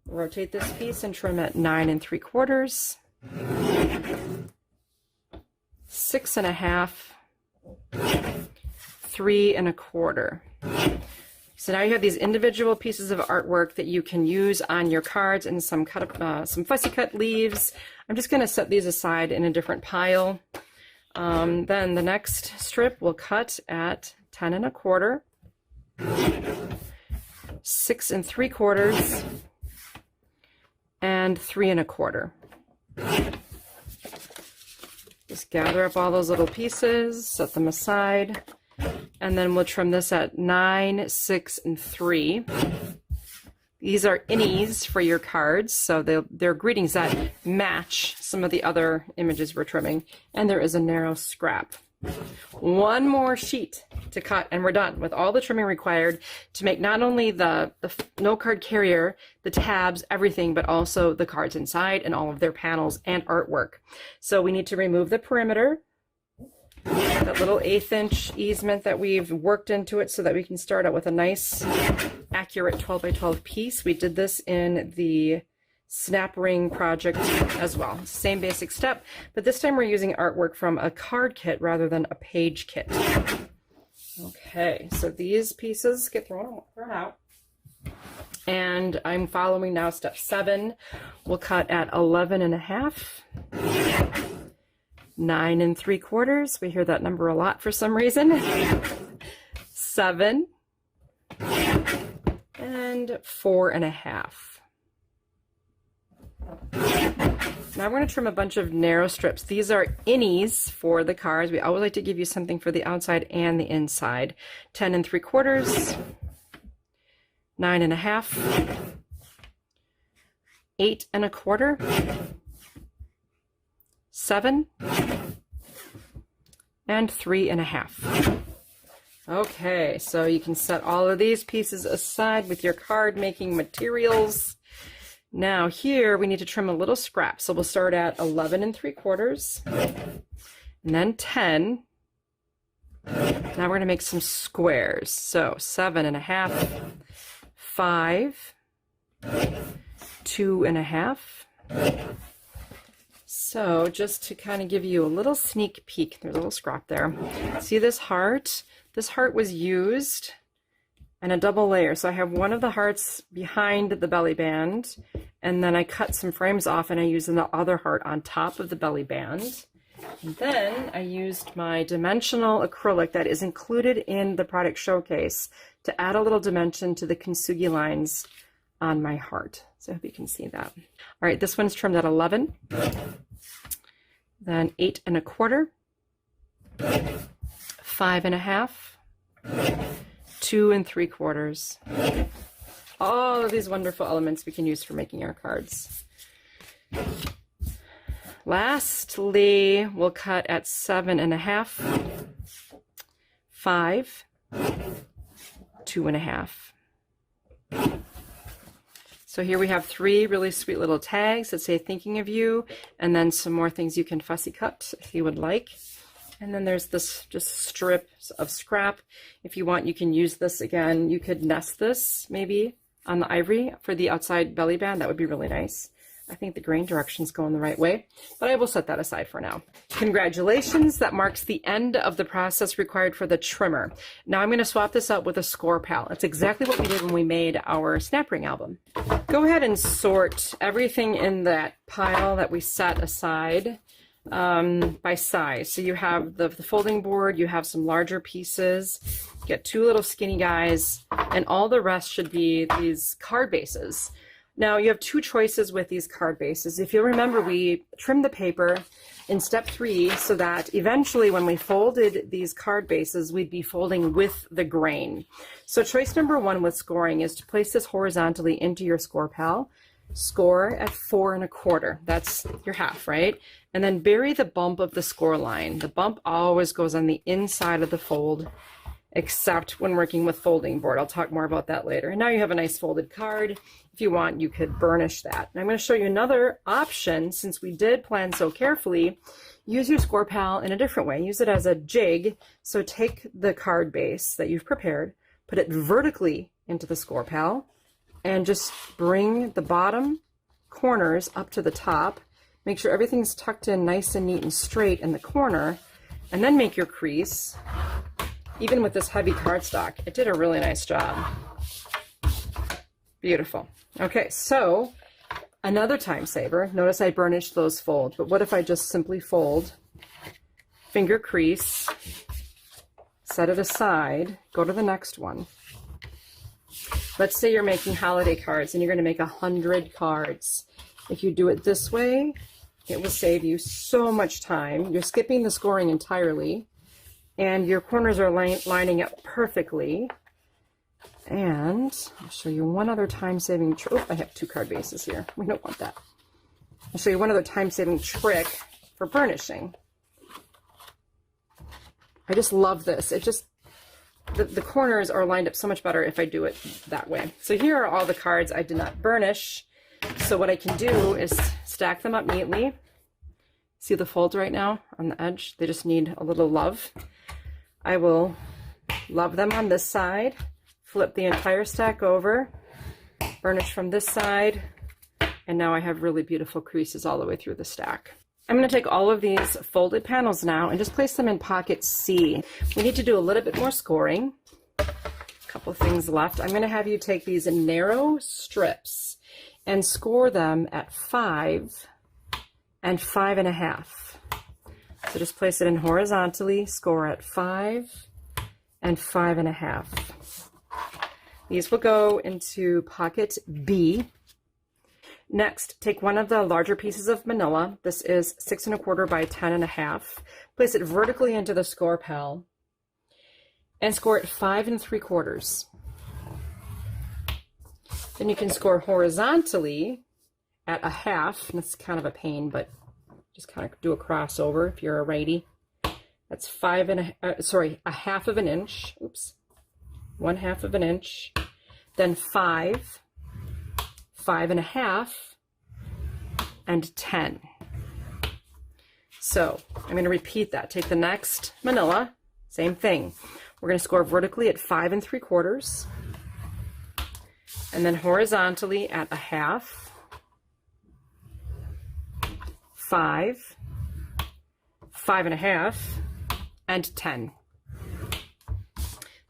Rotate this piece and trim at 9 3/4, 6 1/2, 3 1/4. So now you have these individual pieces of artwork that you can use on your cards and some fussy cut leaves. I'm just going to set these aside in a different pile. Then the next strip will cut at 10 1/4, 6 3/4, and 3 1/4. Just gather up all those little pieces, set them aside, and then we'll trim this at 9 6 3. These are innies for your cards, so they're greetings that match some of the other images we're trimming, and there is a narrow scrap. One more sheet to cut and we're done with all the trimming required to make not only the note card carrier, the tabs, everything, but also the cards inside and all of their panels and artwork. So we need to remove the perimeter, that little 1/8 inch easement that we've worked into it so that we can start out with a nice accurate 12 by 12 piece. We did this in the snap ring project as well. Same basic step, but this time we're using artwork from a card kit rather than a page kit. Okay, so these pieces get thrown out. And I'm following now step 7. We'll cut at 11.5, 9 3/4. We hear that number a lot for some reason. 7 and 4.5. Now we're going to trim a bunch of narrow strips. These are innies for the cards. We always like to give you something for the outside and the inside. 10 3/4, 9.5, 8 1/4, 7 and 3.5. Okay, so you can set all of these pieces aside with your card making materials. Now here we need to trim a little scrap. So we'll start at 11 3/4 and then 10. Now we're going to make some squares. So 7.5, 5, 2.5. So just to kind of give you a little sneak peek, there's a little scrap there. See this heart? This heart was used in a double layer. So I have one of the hearts behind the belly band, and then I cut some frames off and I used the other heart on top of the belly band. And then I used my dimensional acrylic that is included in the product showcase to add a little dimension to the kintsugi lines on my heart. So I hope you can see that. All right, this one's trimmed at 11, then 8 1/4, 5.5, 2 3/4. All of these wonderful elements we can use for making our cards. Lastly, we'll cut at 7.5, 5, 2.5. So here we have 3 really sweet little tags that say thinking of you, and then some more things you can fussy cut if you would like. And then there's this just strip of scrap. If you want, you can use this again. You could nest this maybe on the ivory for the outside belly band. That would be really nice. I think the grain direction's going the right way, but I will set that aside for now. Congratulations, that marks the end of the process required for the trimmer. Now I'm going to swap this out with a score pal. It's exactly what we did when we made our snap ring album. Go ahead and sort everything in that pile that we set aside by size. So you have the folding board, you have some larger pieces, get 2 little skinny guys, and all the rest should be these card bases. Now you have 2 choices with these card bases. If you'll remember, we trimmed the paper in step 3 so that eventually when we folded these card bases, we'd be folding with the grain. So choice number 1 with scoring is to place this horizontally into your score pal. Score at 4 1/4. That's your half, right? And then bury the bump of the score line. The bump always goes on the inside of the fold, except when working with folding board. I'll talk more about that later. And now you have a nice folded card. If you want, you could burnish that. And I'm going to show you another option. Since we did plan so carefully, use your score pal in a different way. Use it as a jig. So take the card base that you've prepared, put it vertically into the score pal, and just bring the bottom corners up to the top. Make sure everything's tucked in nice and neat and straight in the corner, and then make your crease. Even with this heavy cardstock, it did a really nice job. Beautiful. Okay, so another time saver. Notice I burnished those folds, but what if I just simply fold, finger crease, set it aside, go to the next one. Let's say you're making holiday cards and you're going to make 100 cards. If you do it this way, it will save you so much time. You're skipping the scoring entirely, and your corners are lining up perfectly. And I'll show you one other time-saving trick. Oh, I have 2 card bases here. We don't want that. I'll show you one other time-saving trick for burnishing. I just love this. It just, the corners are lined up so much better if I do it that way. So here are all the cards I did not burnish. So what I can do is stack them up neatly. See the folds right now on the edge? They just need a little love. I will love them on this side, flip the entire stack over, burnish from this side, and now I have really beautiful creases all the way through the stack. I'm going to take all of these folded panels now and just place them in pocket C. We need to do a little bit more scoring. A couple things left. I'm going to have you take these narrow strips and score them at 5 and 5.5. So just place it in horizontally, score at 5 and 5.5. These will go into pocket B. Next, take one of the larger pieces of manila. This is 6 1/4 by 10 1/2. Place it vertically into the score pal and score it 5 3/4. Then you can score horizontally at 1/2, and it's kind of a pain, but just kind of do a crossover if you're a righty. That's 1/2 of an inch. Oops, 1/2 of an inch. Then 5, 5.5, and 10. So I'm going to repeat that. Take the next manila, same thing. We're going to score vertically at 5 3/4, and then horizontally at 1/2, 5, 5.5, and 10.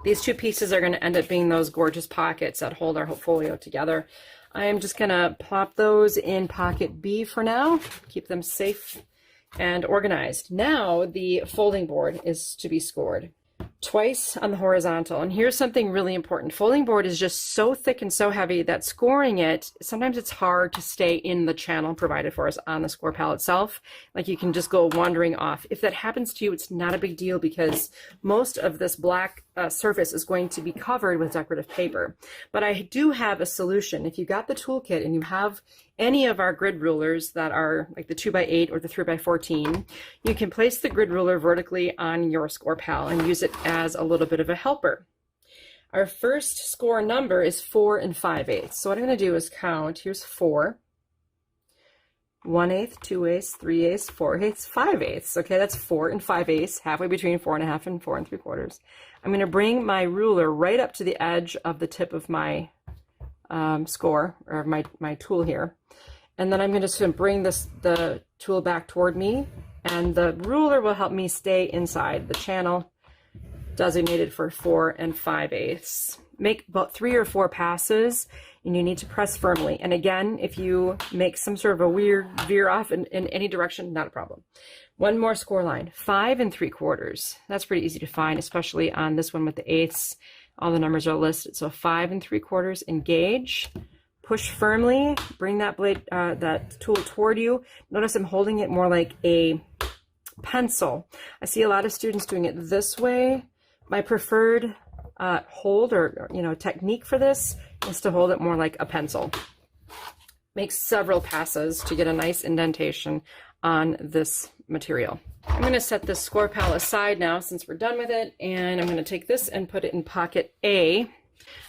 These two pieces are going to end up being those gorgeous pockets that hold our whole folio together. I am just going to plop those in pocket B for now, keep them safe and organized. Now the folding board is to be scored twice on the horizontal. And here's something really important. Folding board is just so thick and so heavy that scoring it, sometimes it's hard to stay in the channel provided for us on the score pal itself. Like you can just go wandering off. If that happens to you, it's not a big deal because most of this black surface is going to be covered with decorative paper. But I do have a solution. If you got the toolkit and you have any of our grid rulers that are like the 2x8 or the 3x14, you can place the grid ruler vertically on your score pal and use it as a little bit of a helper. Our first score number is 4 5/8. So what I'm going to do is count. Here's 4, 1/8, 2/8, 3/8, 4/8, 5/8. Okay, that's 4 5/8, halfway between 4.5 and 4 3/4. I'm going to bring my ruler right up to the edge of the tip of my score, or my tool here. And then I'm going to bring the tool back toward me, and the ruler will help me stay inside the channel designated for 4 5/8. Make about 3 or 4 passes, and you need to press firmly. And again, if you make some sort of a weird veer off in any direction, not a problem. One more score line, 5 3/4. That's pretty easy to find, especially on this one with the eighths. All the numbers are listed. So 5 3/4, engage, push firmly, bring that blade, that tool toward you. Notice I'm holding it more like a pencil. I see a lot of students doing it this way. My preferred hold or technique for this is to hold it more like a pencil. Make several passes to get a nice indentation on this material. I'm going to set this score pal aside now since we're done with it, and I'm going to take this and put it in pocket A.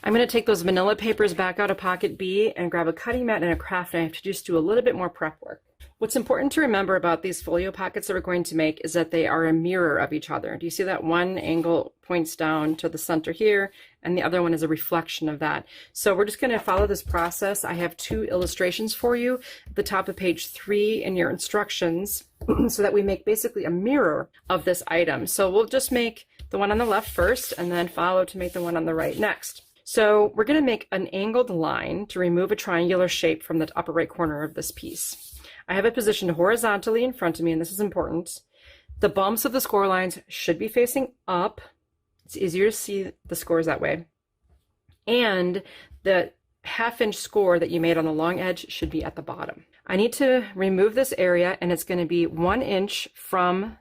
I'm going to take those manila papers back out of pocket B and grab a cutting mat and a craft knife to just do a little bit more prep work. What's important to remember about these folio pockets that we're going to make is that they are a mirror of each other. Do you see that one angle points down to the center here, and the other one is a reflection of that? So we're just going to follow this process. I have 2 illustrations for you at the top of page 3 in your instructions so that we make basically a mirror of this item. So we'll just make the one on the left first and then follow to make the one on the right next. So we're going to make an angled line to remove a triangular shape from the upper right corner of this piece. I have it positioned horizontally in front of me, and this is important. The bumps of the score lines should be facing up. It's easier to see the scores that way. And the 1/2 inch score that you made on the long edge should be at the bottom. I need to remove this area, and it's going to be 1 inch from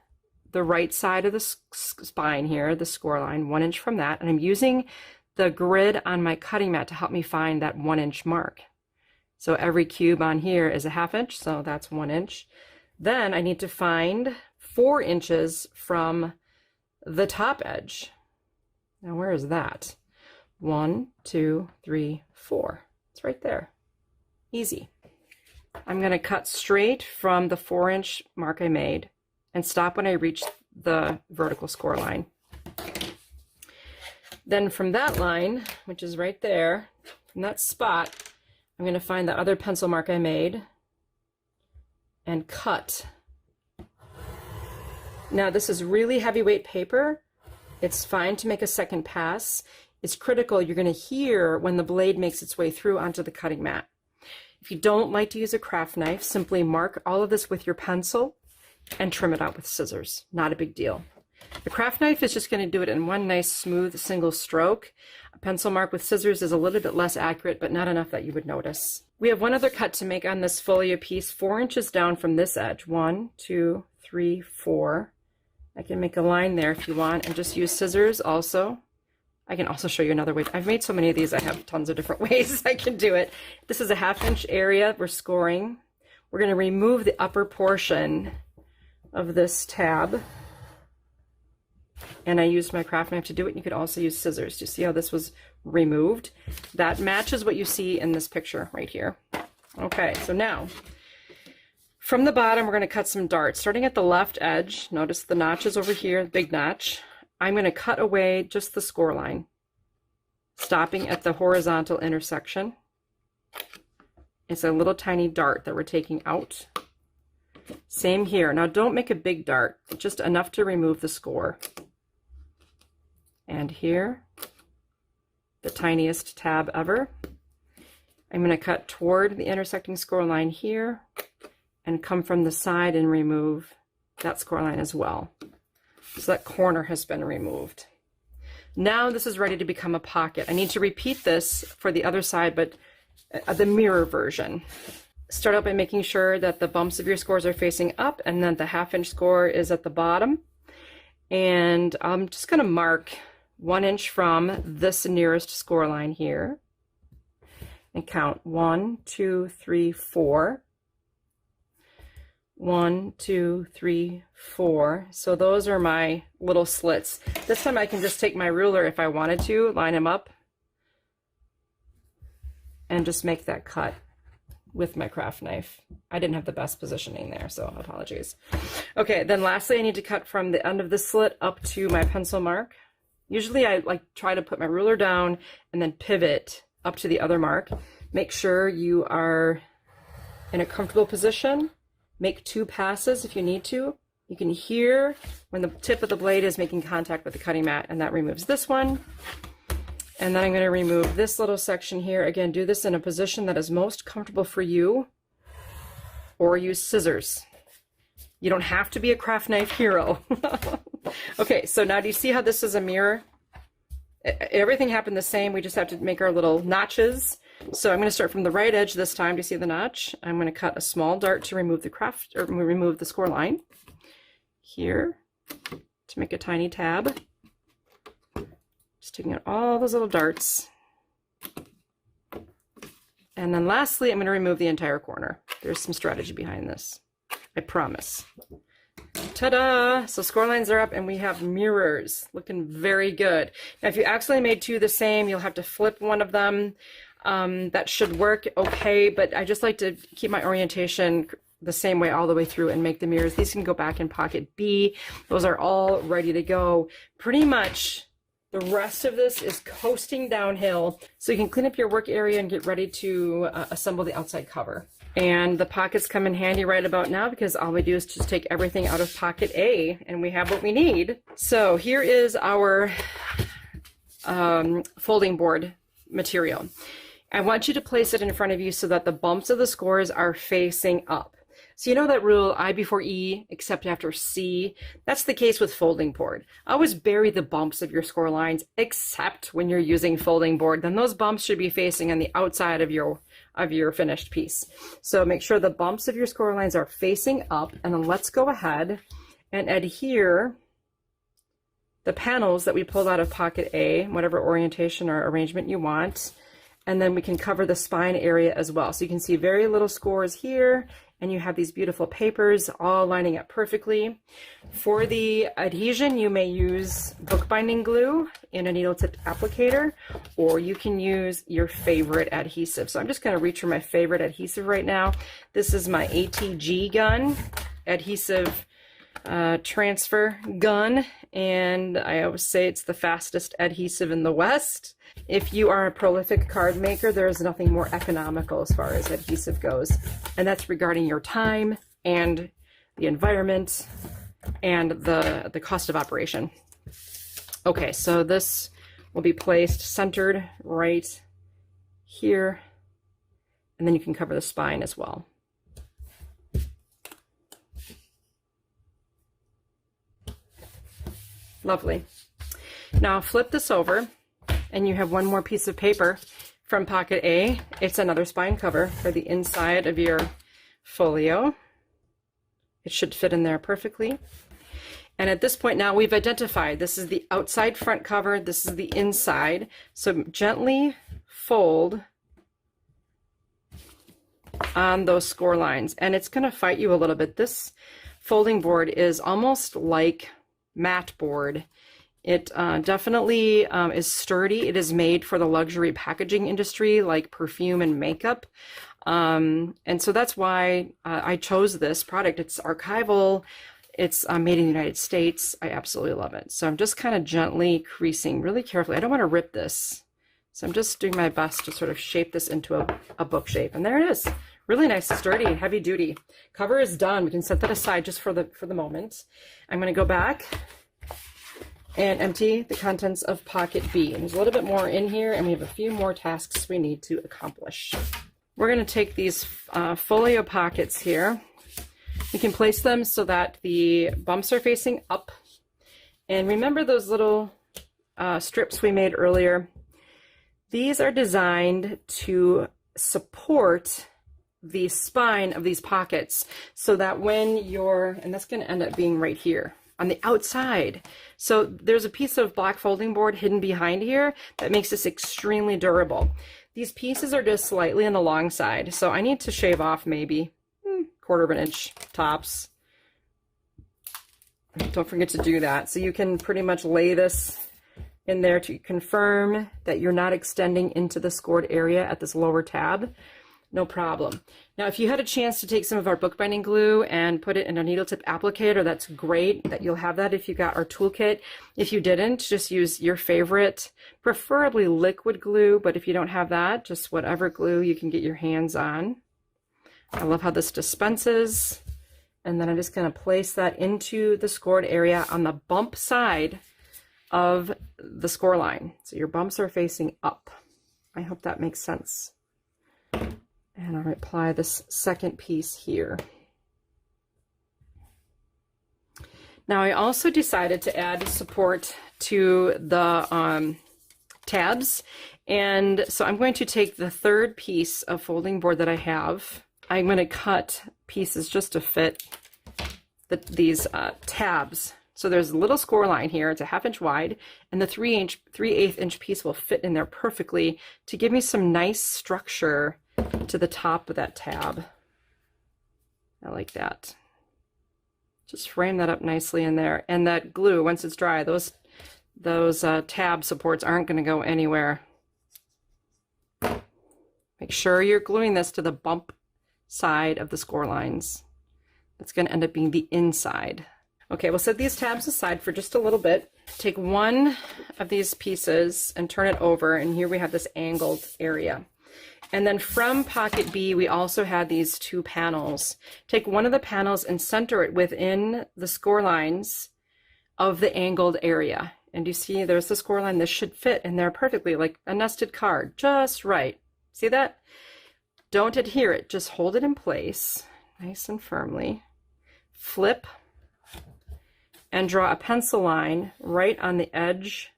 the right side of the spine here, the score line, 1 inch from that. And I'm using the grid on my cutting mat to help me find that 1 inch mark. So every cube on here is a 1/2 inch, so that's 1 inch. Then I need to find 4 inches from the top edge. Now where is that? 1, 2, 3, 4. It's right there. Easy. I'm going to cut straight from the 4 inch mark I made and stop when I reach the vertical score line. Then from that line, which is right there, from that spot, I'm going to find the other pencil mark I made and cut. Now this is really heavyweight paper. It's fine to make a second pass. it's critical. You're going to hear when the blade makes its way through onto the cutting mat. If you don't like to use a craft knife, simply mark all of this with your pencil and trim it out with scissors. Not a big deal. The craft knife is just going to do it in one nice smooth single stroke. A pencil mark with scissors is a little bit less accurate, but not enough that you would notice. We have one other cut to make on this folio piece, 4 inches down from this edge. 1, 2, 3, 4. I can make a line there if you want and just use scissors also. I can also show you another way. I've made so many of these, I have tons of different ways I can do it. This is a 1/2 inch area we're scoring. We're going to remove the upper portion of this tab. And I used my craft knife to do it. You could also use scissors. Do you see how this was removed? That matches what you see in this picture right here. Okay, so now from the bottom, we're going to cut some darts. Starting at the left edge, notice the notches over here, big notch. I'm going to cut away just the score line, stopping at the horizontal intersection. It's a little tiny dart that we're taking out. Same here. Now don't make a big dart, just enough to remove the score. And here, the tiniest tab ever. I'm going to cut toward the intersecting score line here and come from the side and remove that score line as well. So that corner has been removed. Now this is ready to become a pocket. I need to repeat this for the other side, but the mirror version. Start out by making sure that the bumps of your scores are facing up and then the 1/2 inch score is at the bottom. And I'm just going to mark 1 inch from this nearest score line here and count 1, 2, 3, 4. 1, 2, 3, 4. So those are my little slits. This time I can just take my ruler if I wanted to, line them up, and just make that cut with my craft knife. I didn't have the best positioning there, so apologies. Okay, then lastly, I need to cut from the end of the slit up to my pencil mark. Usually I try to put my ruler down and then pivot up to the other mark. Make sure you are in a comfortable position. Make 2 passes if you need to. You can hear when the tip of the blade is making contact with the cutting mat, and that removes this one. And then I'm going to remove this little section here. Again, do this in a position that is most comfortable for you, or use scissors. You don't have to be a craft knife hero. Okay, so now do you see how this is a mirror? Everything happened the same. We just have to make our little notches. So I'm going to start from the right edge this time. Do you see the notch? I'm going to cut a small dart to remove the remove the score line here to make a tiny tab. Just taking out all those little darts. And then lastly, I'm going to remove the entire corner. There's some strategy behind this, I promise. Ta-da! So score lines are up and we have mirrors looking very good. Now, if you accidentally made 2 the same, you'll have to flip one of them. That should work okay, but I just like to keep my orientation the same way all the way through and make the mirrors. These can go back in pocket B. Those are all ready to go. Pretty much the rest of this is coasting downhill, so you can clean up your work area and get ready to assemble the outside cover. And the pockets come in handy right about now because all we do is just take everything out of pocket A and we have what we need. So here is our folding board material. I want you to place it in front of you so that the bumps of the scores are facing up. So you know that rule, I before E, except after C? That's the case with folding board. Always bury the bumps of your score lines, except when you're using folding board. Then those bumps should be facing on the outside of your finished piece. So make sure the bumps of your score lines are facing up, and then let's go ahead and adhere the panels that we pulled out of pocket A, whatever orientation or arrangement you want. And then we can cover the spine area as well. So you can see very little scores here, and you have these beautiful papers all lining up perfectly. For the adhesion, you may use bookbinding glue in a needle tip applicator, or you can use your favorite adhesive. So I'm just gonna reach for my favorite adhesive right now. This is my ATG gun, adhesive transfer gun, and I always say it's the fastest adhesive in the West. If you are a prolific card maker, there is nothing more economical as far as adhesive goes, and that's regarding your time and the environment and the cost of operation. Okay, so this will be placed centered right here, and then you can cover the spine as well. Lovely. Now flip this over, and you have one more piece of paper from pocket A. It's another spine cover for the inside of your folio. It should fit in there perfectly. And at this point now we've identified this is the outside front cover, this is the inside. So gently fold on those score lines, and it's going to fight you a little bit. This folding board is almost like mat board. It definitely is sturdy. It is made for the luxury packaging industry like perfume and makeup. And so that's why I chose this product. It's archival. It's made in the United States. I absolutely love it. So I'm just kind of gently creasing really carefully. I don't want to rip this. So I'm just doing my best to sort of shape this into a book shape. And there it is. Really nice, sturdy, heavy duty. Cover is done. We can set that aside just for the moment. I'm going to go back and empty the contents of pocket B. And there's a little bit more in here, and we have a few more tasks we need to accomplish. We're going to take these folio pockets here. We can place them so that the bumps are facing up. And remember those little strips we made earlier? These are designed to support the spine of these pockets so that when you're, and that's going to end up being right here on the outside. So there's a piece of black folding board hidden behind here that makes this extremely durable. These pieces are just slightly on the long side, so I need to shave off maybe 1/4 of an inch tops. Don't forget to do that. So you can pretty much lay this in there to confirm that you're not extending into the scored area at this lower tab. No problem. Now, if you had a chance to take some of our bookbinding glue and put it in a needle tip applicator, that's great. That you'll have that if you got our toolkit. If you didn't, just use your favorite, preferably liquid glue, but if you don't have that, just whatever glue you can get your hands on. I love how this dispenses. And then I'm just going to place that into the scored area on the bump side of the score line. So your bumps are facing up. I hope that makes sense. And I'll apply this second piece here. Now I also decided to add support to the tabs. And so I'm going to take the third piece of folding board that I have. I'm going to cut pieces just to fit these tabs. So there's a little score line here. It's a 1/2 inch wide, and the 3/8 inch piece will fit in there perfectly to give me some nice structure to the top of that tab. I like that. Just frame that up nicely in there. And that glue, once it's dry, those tab supports aren't going to go anywhere. Make sure you're gluing this to the bump side of the score lines. That's going to end up being the inside. Okay, we'll set these tabs aside for just a little bit. Take one of these pieces and turn it over, and here we have this angled area. And then from pocket B, we also had these 2 panels. Take one of the panels and center it within the score lines of the angled area. And you see there's the score line. This should fit in there perfectly, like a nested card, just right. See that? Don't adhere it, just hold it in place, nice and firmly. Flip and draw a pencil line right on the edge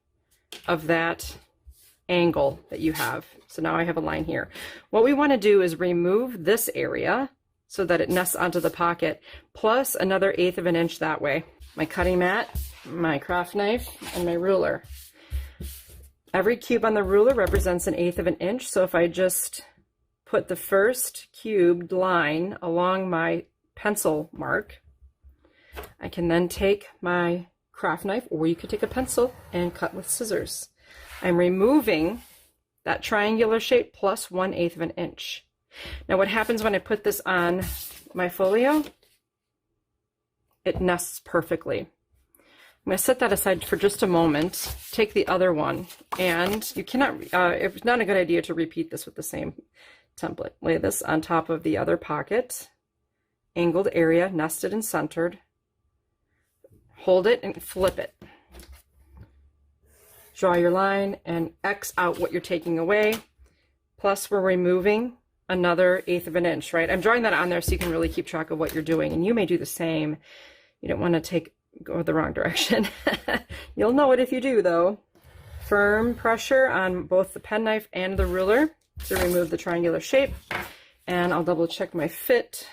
of that angle that you have. So now I have a line here. What we want to do is remove this area so that it nests onto the pocket, plus another 1/8 of an inch that way. My cutting mat, my craft knife, and my ruler. Every cube on the ruler represents an 1/8 of an inch, so if I just put the first cubed line along my pencil mark, I can then take my craft knife, or you could take a pencil and cut with scissors. I'm removing that triangular shape plus 1/8 of an inch. Now what happens when I put this on my folio? It nests perfectly. I'm going to set that aside for just a moment. Take the other one, and you cannot, it's not a good idea to repeat this with the same template. Lay this on top of the other pocket, angled area, nested and centered. Hold it and flip it. draw your line and X out what you're taking away. Plus we're removing another 1/8 of an inch, right? I'm drawing that on there so you can really keep track of what you're doing, and you may do the same. You don't want to go the wrong direction. You'll know it if you do, though. Firm pressure on both the penknife and the ruler to remove the triangular shape. And I'll double check my fit.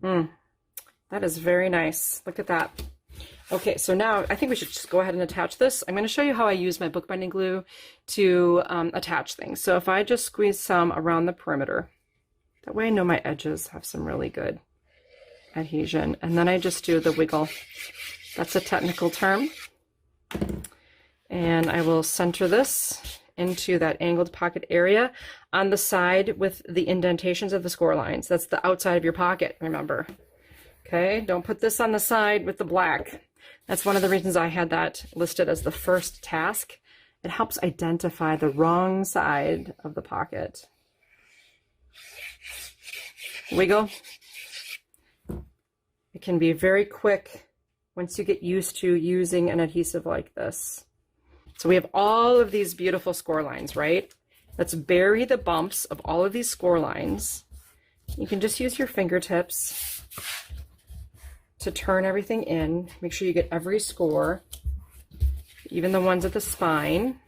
That is very nice. Look at that. Okay, so now I think we should just go ahead and attach this. I'm going to show you how I use my bookbinding glue to attach things. So if I just squeeze some around the perimeter, that way I know my edges have some really good adhesion. And then I just do the wiggle. That's a technical term. And I will center this into that angled pocket area on the side with the indentations of the score lines. That's the outside of your pocket, remember. Okay, don't put this on the side with the black. That's one of the reasons I had that listed as the first task. It helps identify the wrong side of the pocket. Wiggle. It can be very quick once you get used to using an adhesive like this. So we have all of these beautiful score lines, right? Let's bury the bumps of all of these score lines. You can just use your fingertips to turn everything in. Make sure you get every score, even the ones at the spine.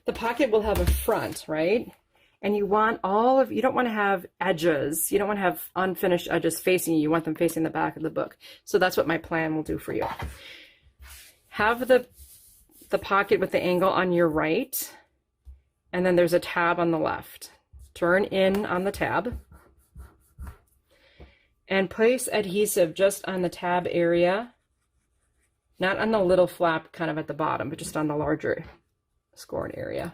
The pocket will have a front, right? And you want you don't want to have edges. You don't want to have unfinished edges facing you. You want them facing the back of the book. So that's what my plan will do for you. Have the pocket with the angle on your right, and then there's a tab on the left. Turn in on the tab and place adhesive just on the tab area, not on the little flap kind of at the bottom, but just on the larger scored area.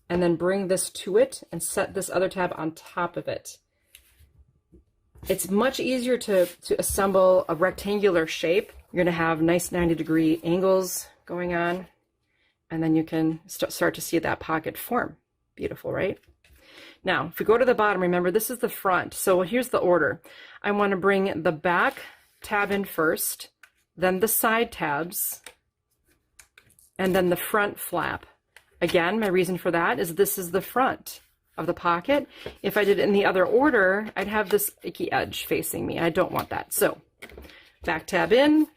And then bring this to it and set this other tab on top of it. It's much easier to assemble a rectangular shape. You're going to have nice 90-degree angles going on, and then you can start to see that pocket form. Beautiful, right? Now, if we go to the bottom, remember this is the front. So here's the order. I want to bring the back tab in first, then the side tabs, and then the front flap. Again, my reason for that is this is the front of the pocket. If I did it in the other order, I'd have this icky edge facing me. I don't want that. So back tab in.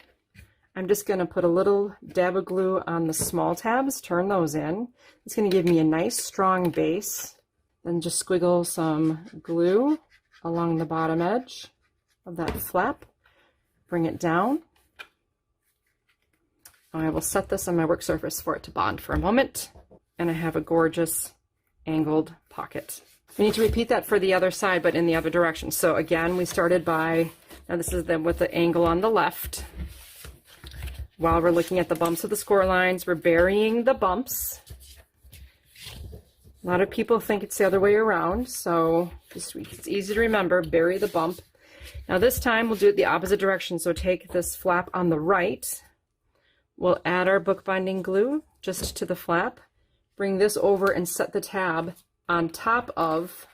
I'm just going to put a little dab of glue on the small tabs, turn those in. It's going to give me a nice strong base. Then just squiggle some glue along the bottom edge of that flap. Bring it down. I will set this on my work surface for it to bond for a moment. And I have a gorgeous angled pocket. We need to repeat that for the other side, but in the other direction. So again, we started by, now this is with the angle on the left. While we're looking at the bumps of the score lines, we're burying the bumps. A lot of people think it's the other way around, so it's easy to remember, bury the bump. Now this time we'll do it the opposite direction, so take this flap on the right. We'll add our bookbinding glue just to the flap. Bring this over and set the tab on top of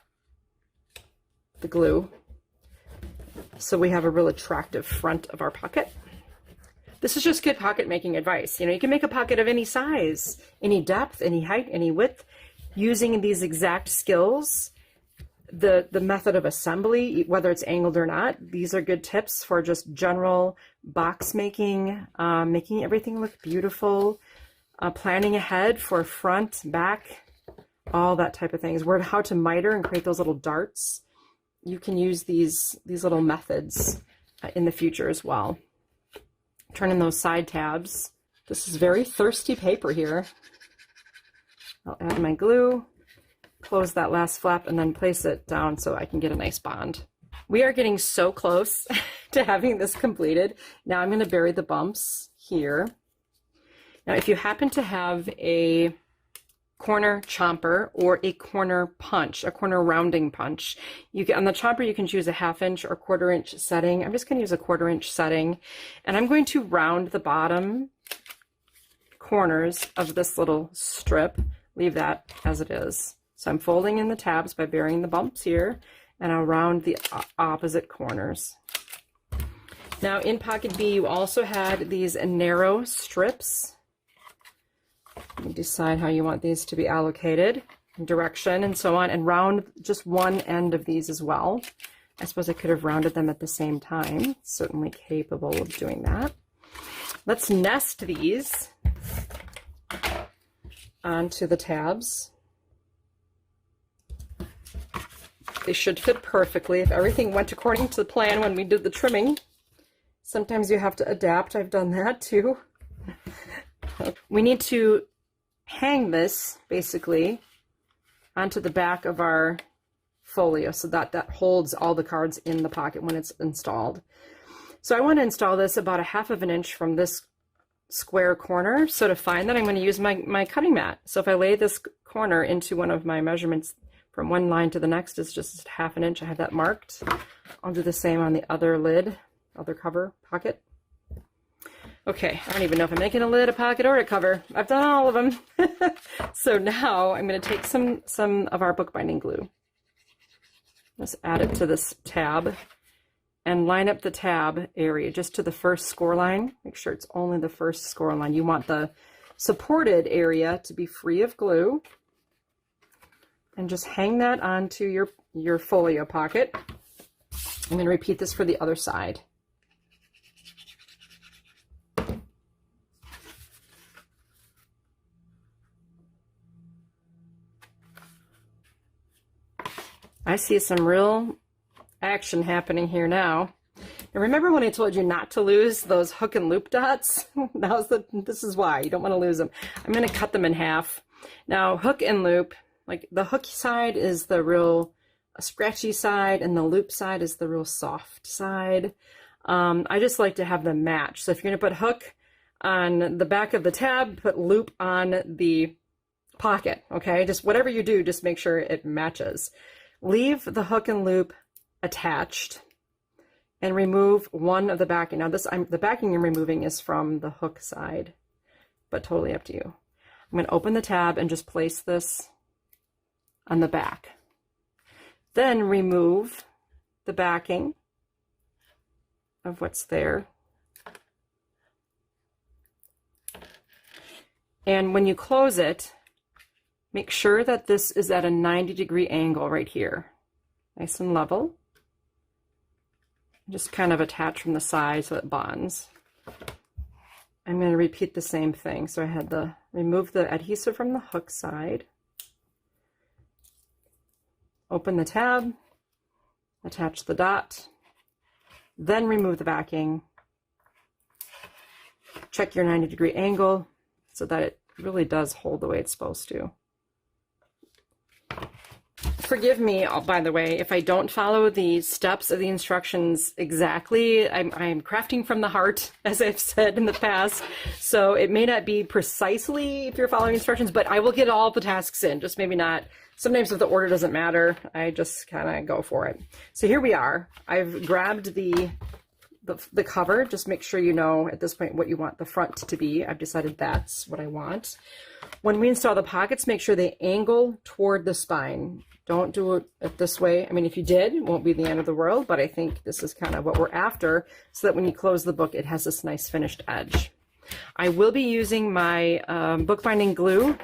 the glue, so we have a real attractive front of our pocket. This is just good pocket making advice. You know, you can make a pocket of any size, any depth, any height, any width, using these exact skills. The method of assembly, whether it's angled or not, these are good tips for just general box making, making everything look beautiful, planning ahead for front, back, all that type of things. How to miter and create those little darts. You can use these little methods in the future as well. Turn in those side tabs. This is very thirsty paper here. I'll add my glue, close that last flap, and then place it down so I can get a nice bond. We are getting so close to having this completed. Now I'm going to bury the bumps here. Now if you happen to have a corner chomper or a corner punch, a corner rounding punch, on the chomper you can choose a 1/2 inch or 1/4 inch setting. I'm just going to use a 1/4 inch setting, and I'm going to round the bottom corners of this little strip. Leave that as it is. So I'm folding in the tabs by burying the bumps here, and I'll round the opposite corners. Now in pocket B, you also had these narrow strips. You decide how you want these to be allocated, direction and so on, and round just one end of these as well. I suppose I could have rounded them at the same time. Certainly capable of doing that. Let's nest these onto the tabs. They should fit perfectly if everything went according to the plan when we did the trimming. Sometimes you have to adapt. I've done that too. We need to hang this basically onto the back of our folio so that holds all the cards in the pocket when it's installed. So I want to install this about 1/2 inch from this square corner. So to find that, I'm going to use my cutting mat. So if I lay this corner into one of my measurements from one line to the next, is just 1/2 inch. I have that marked. I'll do the same on the other lid, other cover pocket. Okay, I don't even know if I'm making a lid, a pocket, or a cover. I've done all of them. So now I'm going to take some of our bookbinding glue. Let's add it to this tab and line up the tab area just to the first score line. Make sure it's only the first score line. You want the supported area to be free of glue. And just hang that onto your folio pocket. I'm going to repeat this for the other side. I see some real action happening here now. And remember when I told you not to lose those hook and loop dots? This is why. You don't want to lose them. I'm going to cut them in half. Now, hook and loop, like the hook side is the real scratchy side and the loop side is the real soft side. I just like to have them match. So if you're going to put hook on the back of the tab, put loop on the pocket, okay? Just whatever you do, just make sure it matches. Leave the hook and loop attached and remove one of the backing. Now the backing I'm removing is from the hook side, but totally up to you. I'm going to open the tab and just place this on the back. Then remove the backing of what's there. And when you close it, make sure that this is at a 90-degree angle right here. Nice and level. Just kind of attach from the side so it bonds. I'm going to repeat the same thing. So I had remove the adhesive from the hook side. Open the tab, attach the dot, then remove the backing. Check your 90-degree angle so that it really does hold the way it's supposed to. Forgive me, by the way, if I don't follow the steps of the instructions exactly. I'm crafting from the heart, as I've said in the past, so it may not be precisely if you're following instructions, but I will get all the tasks in, just maybe not. Sometimes if the order doesn't matter, I just kind of go for it. So here we are. I've grabbed the cover. Just make sure you know at this point what you want the front to be. I've decided that's what I want. When we install the pockets, make sure they angle toward the spine. Don't do it this way. I mean, if you did, it won't be the end of the world, but I think this is kind of what we're after, so that when you close the book, it has this nice finished edge. I will be using my bookbinding glue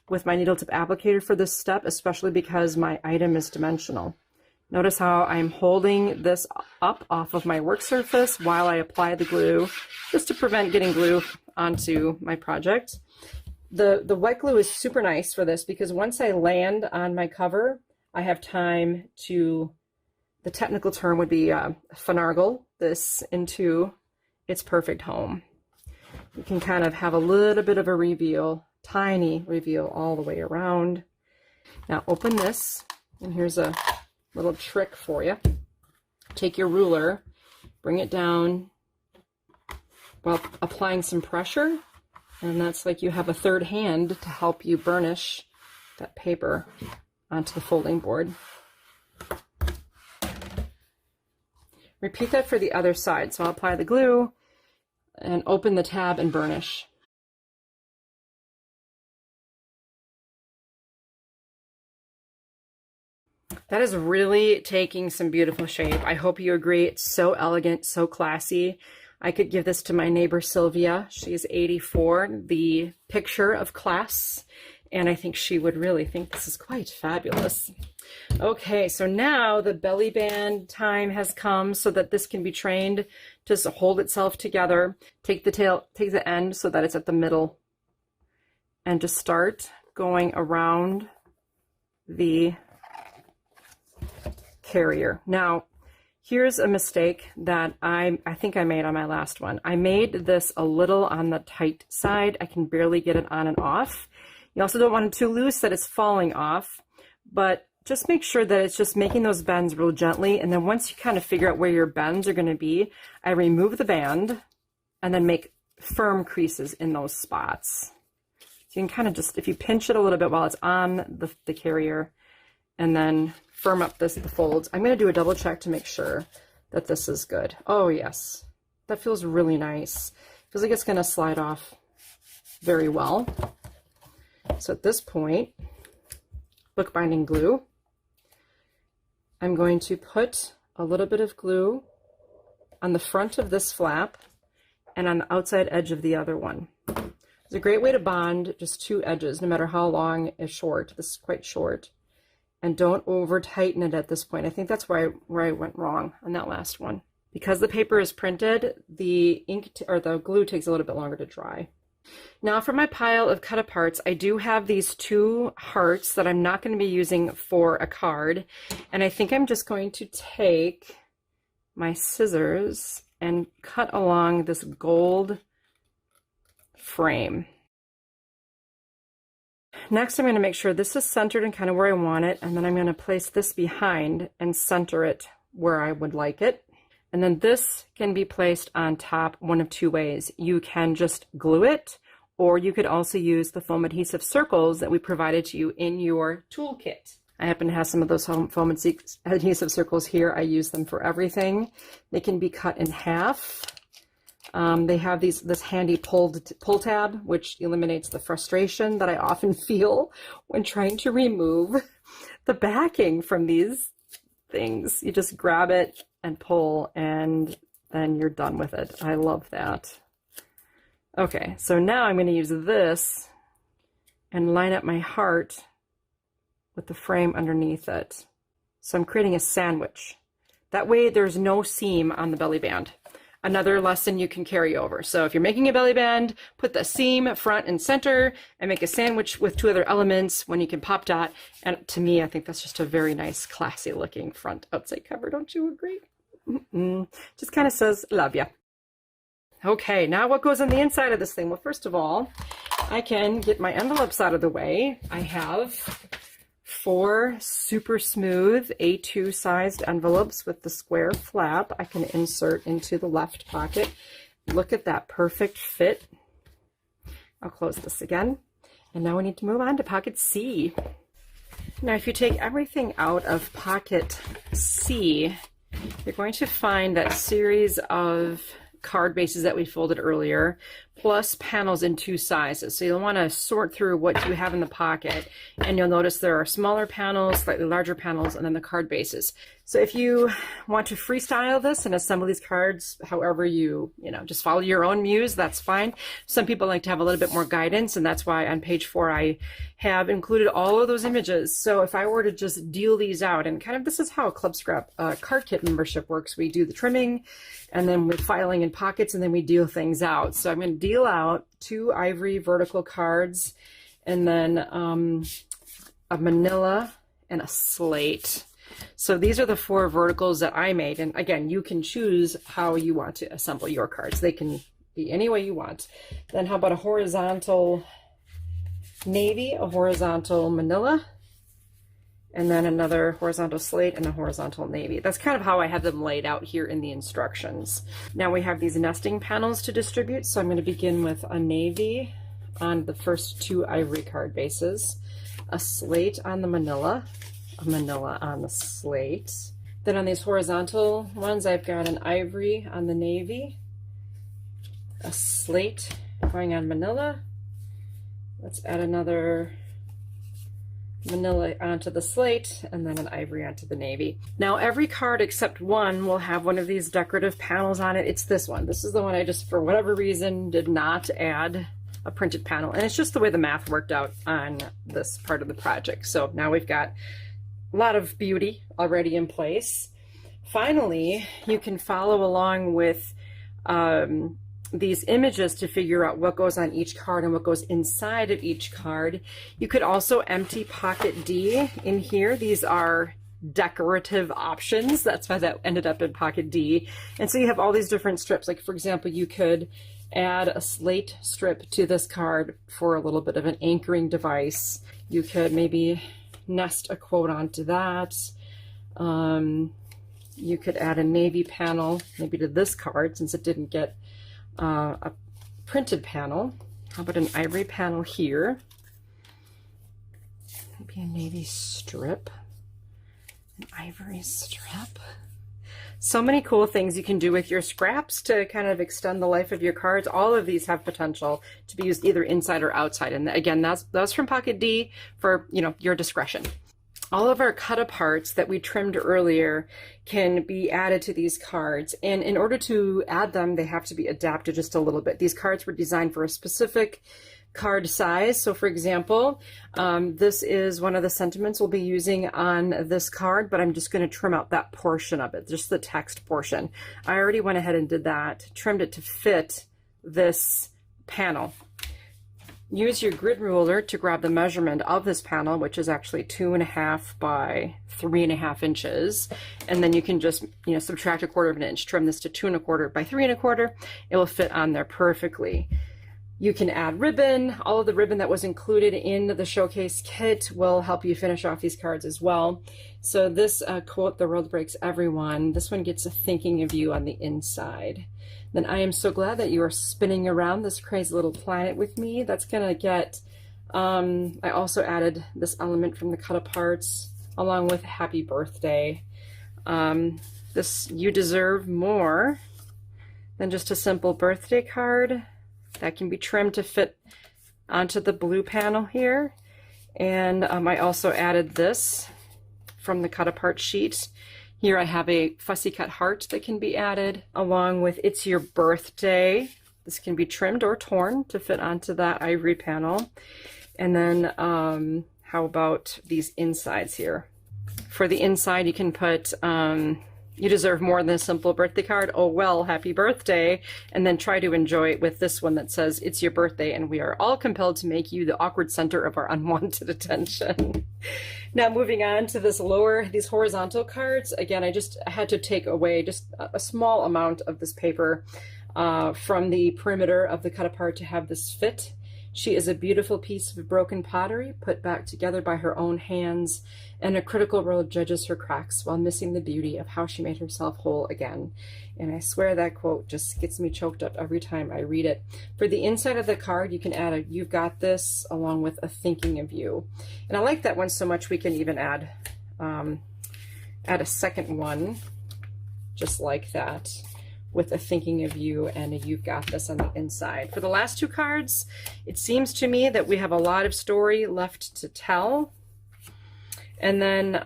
with my needle tip applicator for this step, especially because my item is dimensional. Notice how I'm holding this up off of my work surface while I apply the glue, just to prevent getting glue onto my project. The wet glue is super nice for this because once I land on my cover, I have time to, the technical term would be finagle this into its perfect home. You can kind of have a little bit of a reveal, tiny reveal all the way around. Now open this, and here's a little trick for you. Take your ruler, bring it down while applying some pressure. And that's like you have a third hand to help you burnish that paper onto the folding board. Repeat that for the other side. So I'll apply the glue and open the tab and burnish. That is really taking some beautiful shape. I hope you agree. It's so elegant, so classy. I could give this to my neighbor Sylvia. She's 84, the picture of class, and I think she would really think this is quite fabulous. Okay, so now the belly band time has come so that this can be trained to hold itself together. Take the end so that it's at the middle, and just start going around the carrier. Now, here's a mistake that I think I made on my last one. I made this a little on the tight side. I can barely get it on and off. You also don't want it too loose that it's falling off, but just make sure that it's just making those bends real gently. And then once you kind of figure out where your bends are going to be, I remove the band and then make firm creases in those spots. So you can kind of just, if you pinch it a little bit while it's on the carrier, and then firm up the folds. I'm going to do a double check to make sure that this is good. Oh yes, that feels really nice. Feels like it's going to slide off very well. So at this point, bookbinding glue. I'm going to put a little bit of glue on the front of this flap and on the outside edge of the other one. It's a great way to bond just two edges, no matter how long is short. This is quite short. And don't over tighten it at this point. I think that's where I went wrong on that last one. Because the paper is printed, the ink or the glue takes a little bit longer to dry. Now for my pile of cut aparts, I do have these two hearts that I'm not going to be using for a card. And I think I'm just going to take my scissors and cut along this gold frame. Next, I'm going to make sure this is centered and kind of where I want it, and then I'm going to place this behind and center it where I would like it. And then this can be placed on top one of two ways. You can just glue it, or you could also use the foam adhesive circles that we provided to you in your toolkit. I happen to have some of those foam adhesive circles here. I use them for everything. They can be cut in half. They have this handy pull tab, which eliminates the frustration that I often feel when trying to remove the backing from these things. You just grab it and pull, and then you're done with it. I love that. Okay, so now I'm going to use this and line up my heart with the frame underneath it. So I'm creating a sandwich. That way there's no seam on the belly band. Another lesson you can carry over. So if you're making a belly band, put the seam front and center and make a sandwich with two other elements when you can pop dot. And to me, I think that's just a very nice, classy looking front outside cover. Don't you agree? Just kind of says, love ya. Okay, now what goes on the inside of this thing? Well, first of all, I can get my envelopes out of the way. I have 4 super smooth A2 sized envelopes with the square flap I can insert into the left pocket. Look at that perfect fit. I'll close this again. And now we need to move on to pocket C. Now, if you take everything out of pocket C, you're going to find that series of card bases that we folded earlier, plus panels in 2 sizes. So you'll want to sort through what you have in the pocket, and you'll notice there are smaller panels, slightly larger panels, and then the card bases. So if you want to freestyle this and assemble these cards however you just follow your own muse, that's fine. Some people like to have a little bit more guidance, and that's why on page 4 I have included all of those images. So if I were to just deal these out, and kind of this is how a Club Scrap card kit membership works. We do the trimming, and then we're filing in pockets, and then we deal things out. So I'm going to deal out 2 ivory vertical cards, and then a manila and a slate. So these are the 4 verticals that I made. And again, you can choose how you want to assemble your cards. They can be any way you want. Then how about a horizontal navy, a horizontal manila, and then another horizontal slate and a horizontal navy. That's kind of how I have them laid out here in the instructions. Now we have these nesting panels to distribute. So I'm going to begin with a navy on the first 2 ivory card bases, a slate on the manila, a manila on the slate. Then on these horizontal ones, I've got an ivory on the navy, a slate going on manila. Let's add another vanilla onto the slate, and then an ivory onto the navy. Now every card except one will have one of these decorative panels on it. It's this one. This is the one I just, for whatever reason, did not add a printed panel. And it's just the way the math worked out on this part of the project. So now we've got a lot of beauty already in place. Finally, you can follow along with these images to figure out what goes on each card and what goes inside of each card. You could also empty pocket D in here. These are decorative options. That's why that ended up in pocket D. And so you have all these different strips. Like for example, you could add a slate strip to this card for a little bit of an anchoring device. You could maybe nest a quote onto that. You could add a navy panel maybe to this card since it didn't get a printed panel. How about an ivory panel here? Maybe a navy strip, an ivory strip. So many cool things you can do with your scraps to kind of extend the life of your cards. All of these have potential to be used either inside or outside. And again, that's from Pocket D for, you know, your discretion. All of our cut aparts that we trimmed earlier can be added to these cards. And in order to add them, they have to be adapted just a little bit. These cards were designed for a specific card size. So for example, this is one of the sentiments we'll be using on this card, but I'm just going to trim out that portion of it, just the text portion. I already went ahead and did that, trimmed it to fit this panel. Use your grid ruler to grab the measurement of this panel, which is actually 2.5 by 3.5 inches. And then you can just, you know, subtract 1/4 of an inch, trim this to 2.25 by 3.25. It will fit on there perfectly. You can add ribbon. All of the ribbon that was included in the showcase kit will help you finish off these cards as well. So this quote, "The world breaks everyone," this one gets a thinking of you on the inside. Then I am so glad that you are spinning around this crazy little planet with me. That's gonna get, I also added this element from the cut aparts along with happy birthday. This, you deserve more than just a simple birthday card. That can be trimmed to fit onto the blue panel here. And I also added this from the cut apart sheet. Here I have a fussy cut heart that can be added along with "It's Your Birthday." This can be trimmed or torn to fit onto that ivory panel. And then how about these insides here? For the inside, you can put "You deserve more than a simple birthday card. Oh well, happy birthday." And then try to enjoy it with this one that says "It's your birthday and we are all compelled to make you the awkward center of our unwanted attention." Now moving on to these horizontal cards. Again, I just had to take away just a small amount of this paper from the perimeter of the cut apart to have this fit. She is a beautiful piece of broken pottery put back together by her own hands, and a critical world judges her cracks while missing the beauty of how she made herself whole again. And I swear that quote just gets me choked up every time I read it. For the inside of the card, you can add a "You've got this" along with a "Thinking of You." And I like that one so much we can even add a second one just like that, with a "Thinking of You" and a "You've got this" on the inside. For the last two cards, it seems to me that we have a lot of story left to tell. And then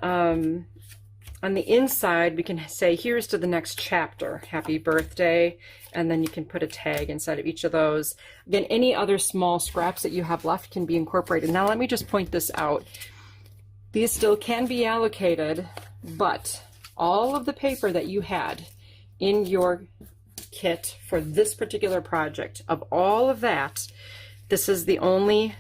on the inside, we can say, "Here's to the next chapter, happy birthday." And then you can put a tag inside of each of those. Again, any other small scraps that you have left can be incorporated. Now let me just point this out. These still can be allocated, but all of the paper that you had in your kit for this particular project, of all of that, this is the only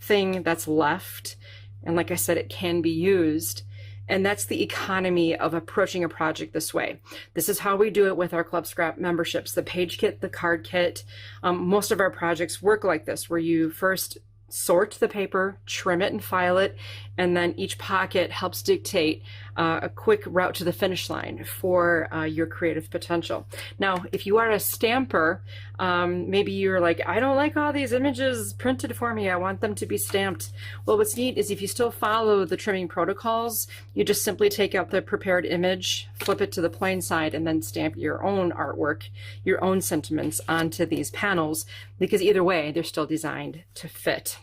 thing that's left. And like I said, it can be used. And that's the economy of approaching a project this way. This is how we do it with our Club Scrap memberships, the page kit, the card kit. Most of our projects work like this, where you first sort the paper, trim it and file it, and then each pocket helps dictate a quick route to the finish line for your creative potential. Now, if you are a stamper, maybe you're like, "I don't like all these images printed for me, I want them to be stamped." Well, what's neat is if you still follow the trimming protocols, you just simply take out the prepared image, flip it to the plain side, and then stamp your own artwork, your own sentiments onto these panels, because either way, they're still designed to fit.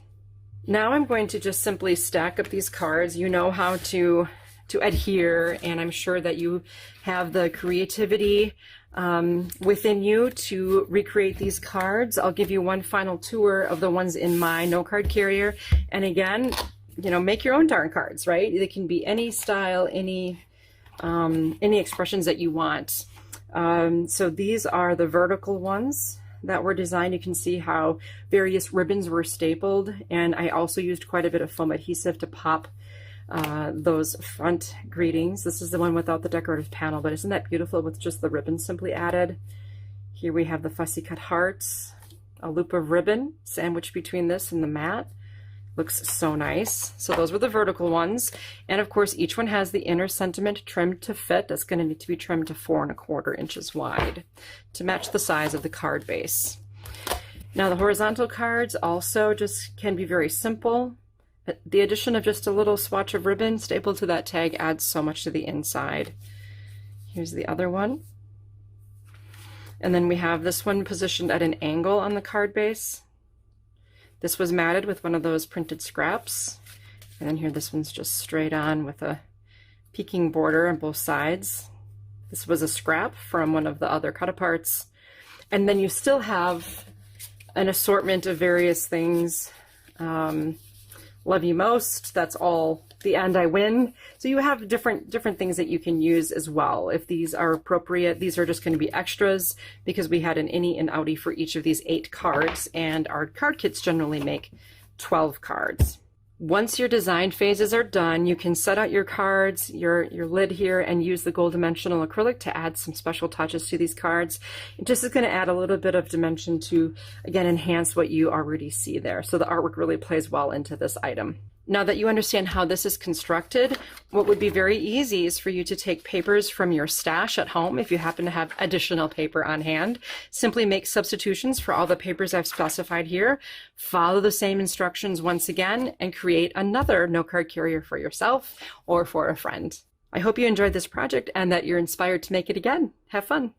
Now I'm going to just simply stack up these cards. You know how to adhere, and I'm sure that you have the creativity within you to recreate these cards. I'll give you one final tour of the ones in my note card carrier. And again, you know, make your own darn cards, right? They can be any style, any expressions that you want. So these are the vertical ones that were designed. You can see how various ribbons were stapled, and I also used quite a bit of foam adhesive to pop those front greetings. This is the one without the decorative panel, but isn't that beautiful with just the ribbon simply added? Here we have the fussy cut hearts, a loop of ribbon sandwiched between this and the mat. Looks so nice. So those were the vertical ones. And of course, each one has the inner sentiment trimmed to fit. That's going to need to be trimmed to 4 1/4 inches wide to match the size of the card base. Now the horizontal cards also just can be very simple. The addition of just a little swatch of ribbon stapled to that tag adds so much to the inside. Here's the other one. And then we have this one positioned at an angle on the card base. This was matted with one of those printed scraps. And then here, this one's just straight on with a peaking border on both sides. This was a scrap from one of the other cut-aparts. And then you still have an assortment of various things. Love you most, that's all, the end I win. So you have different things that you can use as well. If these are appropriate, these are just going to be extras because we had an innie and outie for each of these 8 cards, and our card kits generally make 12 cards. Once your design phases are done, you can set out your cards, your lid here, and use the gold dimensional acrylic to add some special touches to these cards. It just is going to add a little bit of dimension to, again, enhance what you already see there. So the artwork really plays well into this item. Now that you understand how this is constructed, what would be very easy is for you to take papers from your stash at home, if you happen to have additional paper on hand. Simply make substitutions for all the papers I've specified here, follow the same instructions once again, and create another note card carrier for yourself or for a friend. I hope you enjoyed this project and that you're inspired to make it again. Have fun.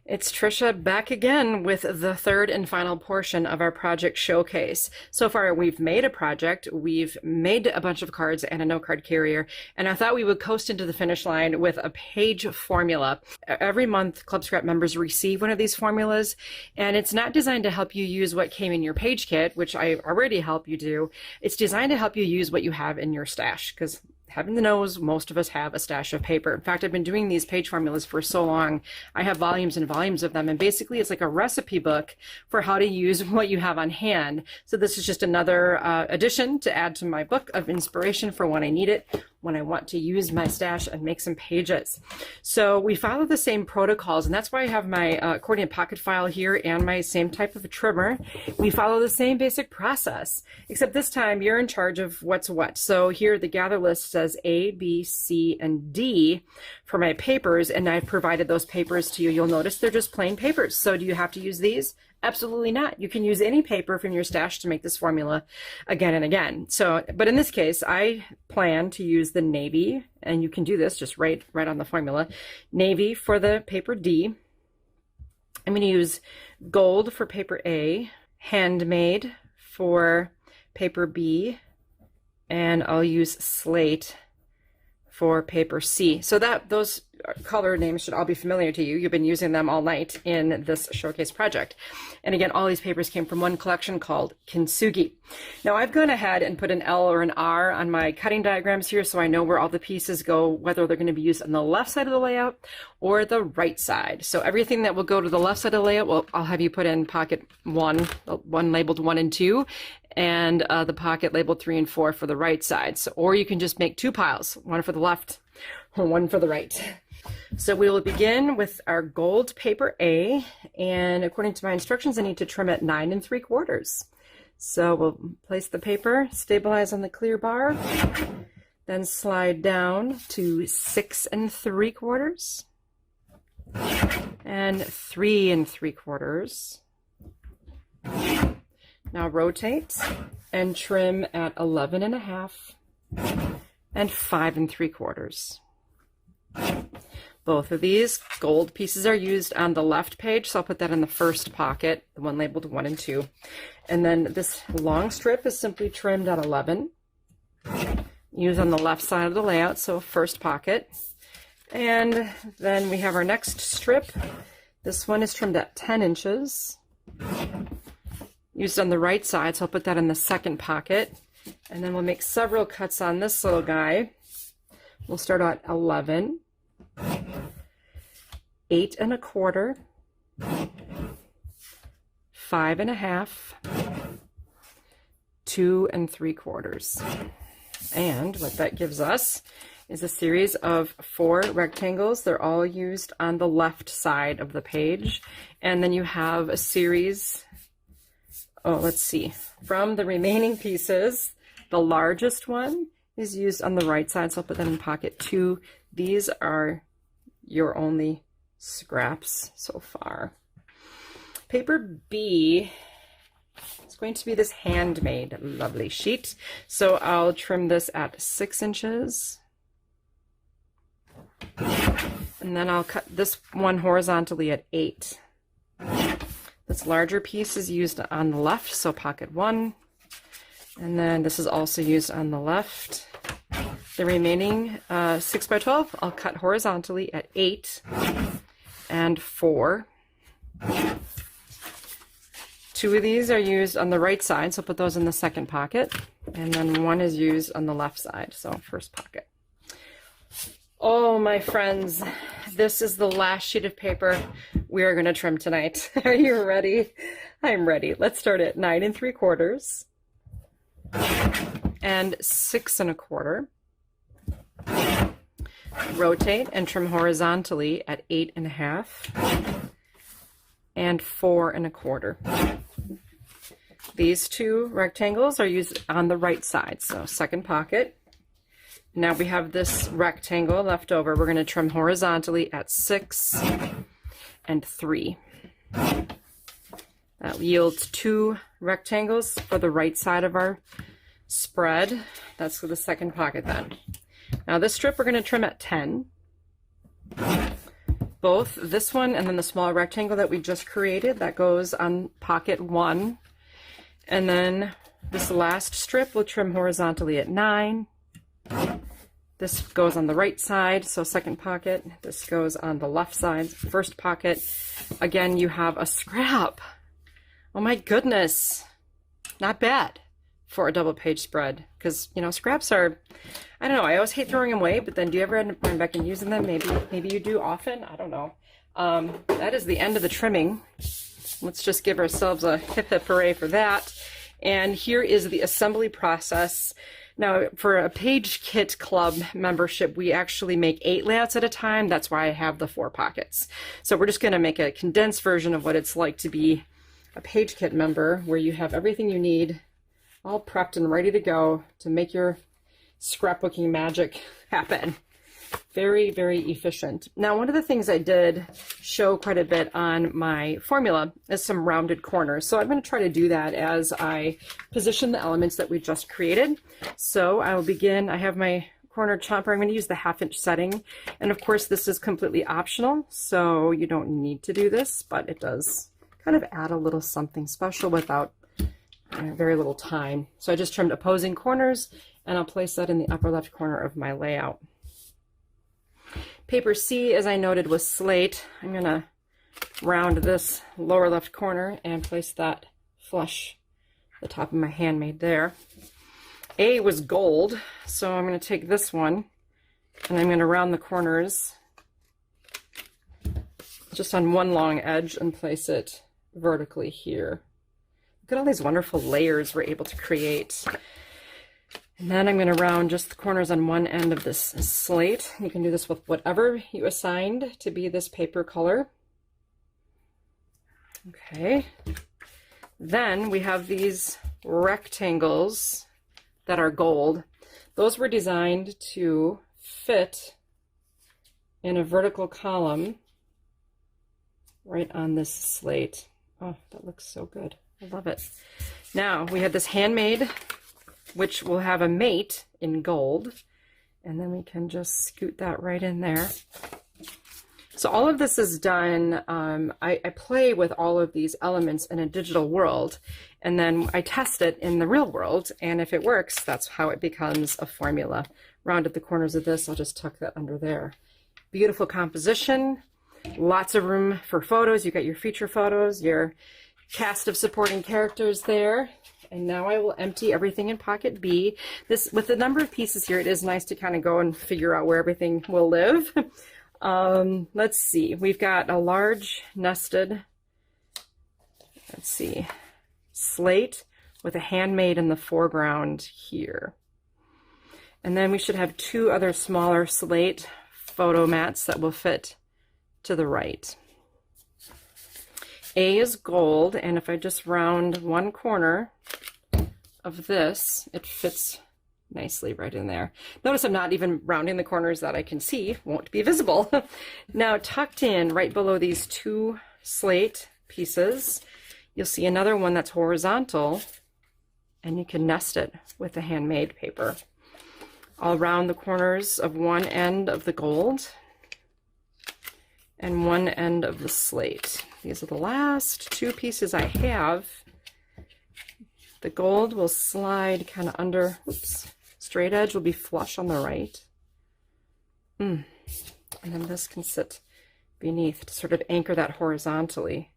It's Tricia back again with the third and final portion of our project showcase. So far, we've made a project, we've made a bunch of cards and a note card carrier, and I thought we would coast into the finish line with a page formula. Every month, Club Scrap members receive one of these formulas, and it's not designed to help you use what came in your page kit, which I already help you do. It's designed to help you use what you have in your stash, because heaven knows most of us have a stash of paper. In fact, I've been doing these page formulas for so long. I have volumes and volumes of them, and basically it's like a recipe book for how to use what you have on hand. So this is just another addition to add to my book of inspiration for when I need it, when I want to use my stash and make some pages. So we follow the same protocols, and that's why I have my accordion pocket file here and my same type of a trimmer. We follow the same basic process, except this time you're in charge of what's what. So here the gather list says A, B, C, and D for my papers, and I've provided those papers to you. You'll notice they're just plain papers. So do you have to use these? Absolutely not. You can use any paper from your stash to make this formula again and again. So, but in this case, I plan to use the navy, and you can do this just right on the formula. Navy for the paper D. I'm going to use gold for paper A, handmade for paper B, and I'll use slate for paper C. So those color names should all be familiar to you. You've been using them all night in this showcase project. And again, all these papers came from one collection called Kintsugi. Now I've gone ahead and put an L or an R on my cutting diagrams here so I know where all the pieces go, whether they're going to be used on the left side of the layout or the right side. So everything that will go to the left side of the layout, well, I'll have you put in pocket 1, one labeled 1 and 2, and the pocket labeled 3 and 4 for the right side. So, or you can just make 2 piles, one for the left and one for the right. So we will begin with our gold paper A, and according to my instructions, I need to trim it 9 3/4. So we'll place the paper, stabilize on the clear bar, then slide down to 6 3/4 and 3 3/4. Now rotate and trim at 11 1/2 and 5 3/4. Both of these gold pieces are used on the left page, so I'll put that in the first pocket, the one labeled 1 and 2. And then this long strip is simply trimmed at 11, used on the left side of the layout, so first pocket. And then we have our next strip. This one is trimmed at 10 inches, used on the right side, so I'll put that in the second pocket. And then we'll make several cuts on this little guy. We'll start at 11, 8 1/4, 5 1/2, 2 3/4. And what that gives us is a series of 4 rectangles. They're all used on the left side of the page. And then you have a series, let's see, from the remaining pieces, the largest one is used on the right side, so I'll put that in pocket 2. These are your only scraps so far. Paper B is going to be this handmade lovely sheet. So I'll trim this at 6 inches. And then I'll cut this one horizontally at 8. This larger piece is used on the left, so pocket 1. And then this is also used on the left. The remaining 6 by 12, I'll cut horizontally at 8 and 4. 2 of these are used on the right side, so put those in the second pocket. And then 1 is used on the left side, so first pocket. Oh, my friends, this is the last sheet of paper we are going to trim tonight. Are you ready? I'm ready. Let's start at 9 3/4 and 6 1/4. Rotate and trim horizontally at 8 1/2 and 4 1/4. These 2 rectangles are used on the right side, so second pocket. Now we have this rectangle left over. We're going to trim horizontally at 6 and 3. That yields 2 rectangles for the right side of our spread. That's for the second pocket then. Now this strip we're going to trim at 10. Both this one and then the small rectangle that we just created, that goes on pocket 1. And then this last strip we'll trim horizontally at 9. This goes on the right side, so second pocket. This goes on the left side, first pocket. Again, you have a scrap. Oh my goodness. Not bad for a double page spread, because, you know, scraps are, I don't know, I always hate throwing them away, but then do you ever end up going back and using them? Maybe you do often. I don't know. That is the end of the trimming. Let's just give ourselves a hip hip hooray for that. And here is the assembly process. Now, for a Page Kit Club membership, we actually make 8 layouts at a time. That's why I have the 4 pockets. So we're just going to make a condensed version of what it's like to be a Page Kit member, where you have everything you need all prepped and ready to go to make your scrapbooking magic happen. Very, very efficient. Now, one of the things I did show quite a bit on my formula is some rounded corners. So I'm going to try to do that as I position the elements that we just created. So I will begin, I have my corner chomper. I'm going to use the 1/2 inch setting. And of course, this is completely optional, so you don't need to do this, but it does kind of add a little something special without very little time. So I just trimmed opposing corners, and I'll place that in the upper left corner of my layout. Paper C, as I noted, was slate. I'm going to round this lower left corner and place that flush the top of my handmade there. A was gold, so I'm going to take this one and I'm going to round the corners just on one long edge and place it vertically here. Look at all these wonderful layers we're able to create. And then I'm going to round just the corners on one end of this slate. You can do this with whatever you assigned to be this paper color. Okay. Then we have these rectangles that are gold. Those were designed to fit in a vertical column right on this slate. Oh, that looks so good. I love it. Now we have this handmade, which will have a mate in gold, and then we can just scoot that right in there. So all of this is done, I play with all of these elements in a digital world, and then I test it in the real world, and if it works, that's how it becomes a formula. Rounded the corners of this, I'll just tuck that under there. Beautiful composition, lots of room for photos. You got your feature photos, your cast of supporting characters there. And now I will empty everything in pocket B. This, with the number of pieces here, it is nice to kind of go and figure out where everything will live. Let's see, we've got a large nested, let's see, slate with a handmade in the foreground here. And then we should have two other smaller slate photo mats that will fit to the right. A is gold, and if I just round one corner of this, it fits nicely right in there. Notice I'm not even rounding the corners that I can see, won't be visible. Now tucked in right below these two slate pieces, you'll see another one that's horizontal, and you can nest it with the handmade paper. I'll round the corners of one end of the gold and one end of the slate. These are the last two pieces I have. The gold will slide kind of under, oops, straight edge will be flush on the right. And then this can sit beneath to sort of anchor that horizontally.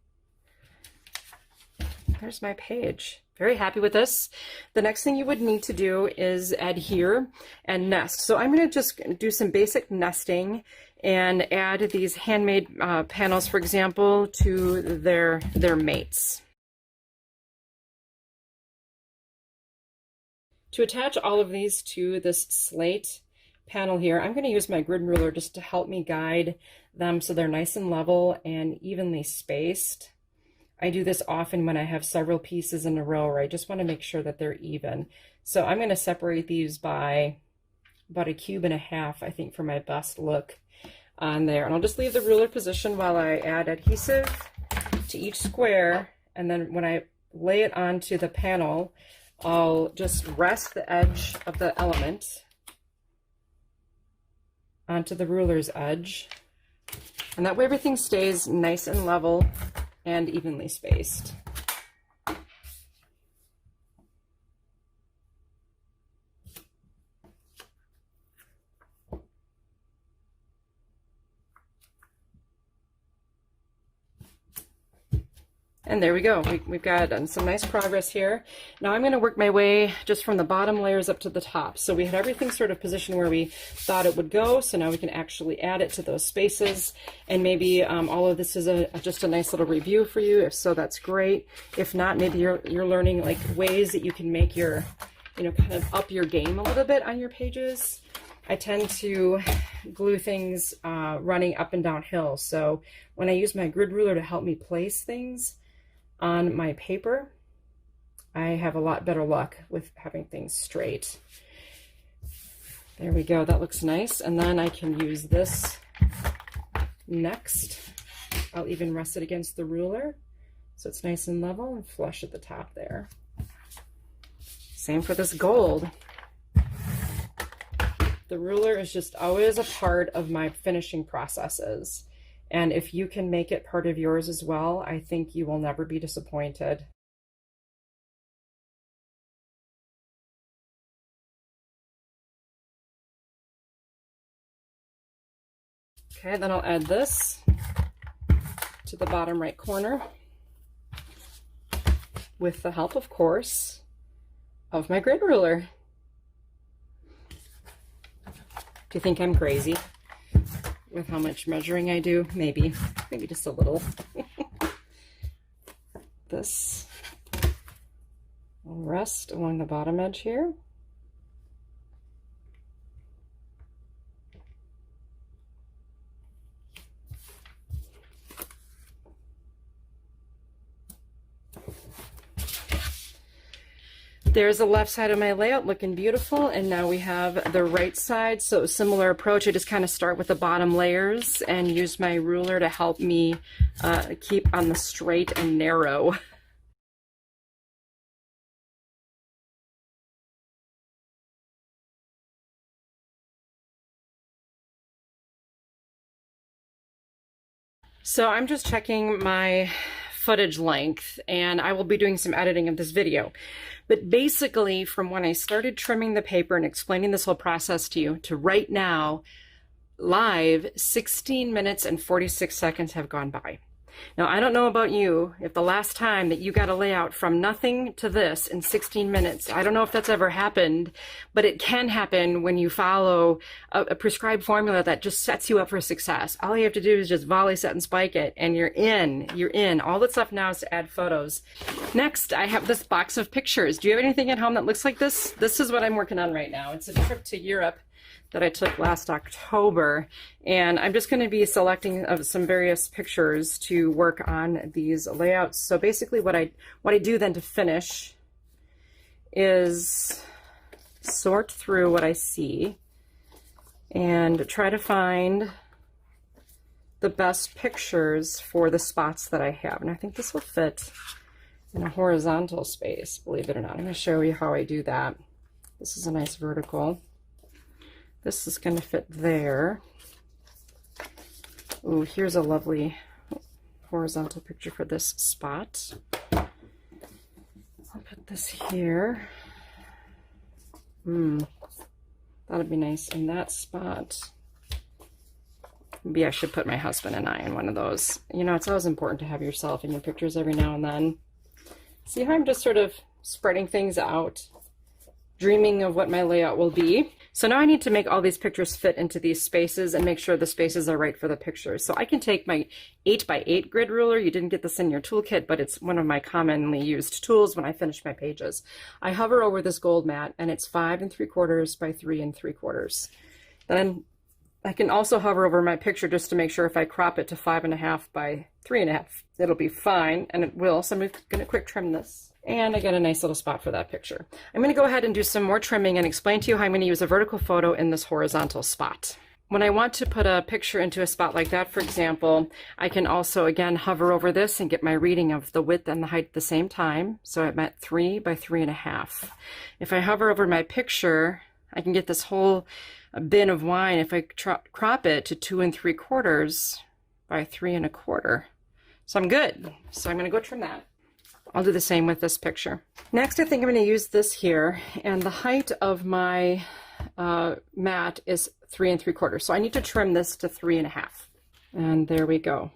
There's my page. Very happy with this. The next thing you would need to do is adhere and nest. So I'm going to just do some basic nesting and add these handmade panels, for example, to their mates. To attach all of these to this slate panel here, I'm going to use my grid ruler just to help me guide them so they're nice and level and evenly spaced. I do this often when I have several pieces in a row where I just want to make sure that they're even. So I'm going to separate these by about 1.5 cubes, I think, for my best look on there. And I'll just leave the ruler position while I add adhesive to each square. And then when I lay it onto the panel, I'll just rest the edge of the element onto the ruler's edge. And that way everything stays nice and level and evenly spaced. And there we go. We've got some nice progress here. Now I'm going to work my way just from the bottom layers up to the top. So we had everything sort of positioned where we thought it would go. So now we can actually add it to those spaces. And maybe all of this is just a nice little review for you. If so, that's great. If not, maybe you're learning like ways that you can make your, kind of up your game a little bit on your pages. I tend to glue things running up and down hill. So when I use my grid ruler to help me place things on my paper, I have a lot better luck with having things straight. There we go, that looks nice. And then I can use this next. I'll even rest it against the ruler so it's nice and level and flush at the top there. Same for this gold. The ruler is just always a part of my finishing processes. And if you can make it part of yours as well, I think you will never be disappointed. Okay, then I'll add this to the bottom right corner with the help, of course, of my grid ruler. Do you think I'm crazy with how much measuring I do? Maybe just a little. This will rest along the bottom edge here. There's the left side of my layout looking beautiful, and now we have the right side. So similar approach, I just kind of start with the bottom layers and use my ruler to help me keep on the straight and narrow. So I'm just checking my footage length, and I will be doing some editing of this video. But basically, from when I started trimming the paper and explaining this whole process to you to right now, live, 16 minutes and 46 seconds have gone by. Now, I don't know about you, if the last time that you got a layout from nothing to this in 16 minutes, I don't know if that's ever happened, but it can happen when you follow a prescribed formula that just sets you up for success. All you have to do is just volley, set, and spike it, and you're in. All that's left now is to add photos. Next, I have this box of pictures. Do you have anything at home that looks like this? This is what I'm working on right now. It's a trip to Europe that I took last October, and I'm just going to be selecting some various pictures to work on these layouts. So basically what I do then to finish is sort through what I see and try to find the best pictures for the spots that I have. And I think this will fit in a horizontal space, believe it or not. I'm going to show you how I do that. This is a nice vertical. This is going to fit there. Ooh, here's a lovely horizontal picture for this spot. I'll put this here. That'd be nice in that spot. Maybe I should put my husband and I in one of those. You know, it's always important to have yourself in your pictures every now and then. See how I'm just sort of spreading things out, dreaming of what my layout will be. So now I need to make all these pictures fit into these spaces and make sure the spaces are right for the pictures. So I can take my 8x8 grid ruler. You didn't get this in your toolkit, but it's one of my commonly used tools when I finish my pages. I hover over this gold mat, and it's 5 3/4 by 3 3/4. Then I can also hover over my picture just to make sure if I crop it to 5.5 by 3.5, it'll be fine, and it will. So I'm going to quick trim this. And I got a nice little spot for that picture. I'm going to go ahead and do some more trimming and explain to you how I'm going to use a vertical photo in this horizontal spot. When I want to put a picture into a spot like that, for example, I can also, again, hover over this and get my reading of the width and the height at the same time. So I'm at 3 by 3.5. If I hover over my picture, I can get this whole bin of wine if I crop it to 2 3/4 by 3 1/4. So I'm good. So I'm going to go trim that. I'll do the same with this picture. Next, I think I'm going to use this here, and the height of my mat is 3 3/4. So I need to trim this to 3.5. And there we go.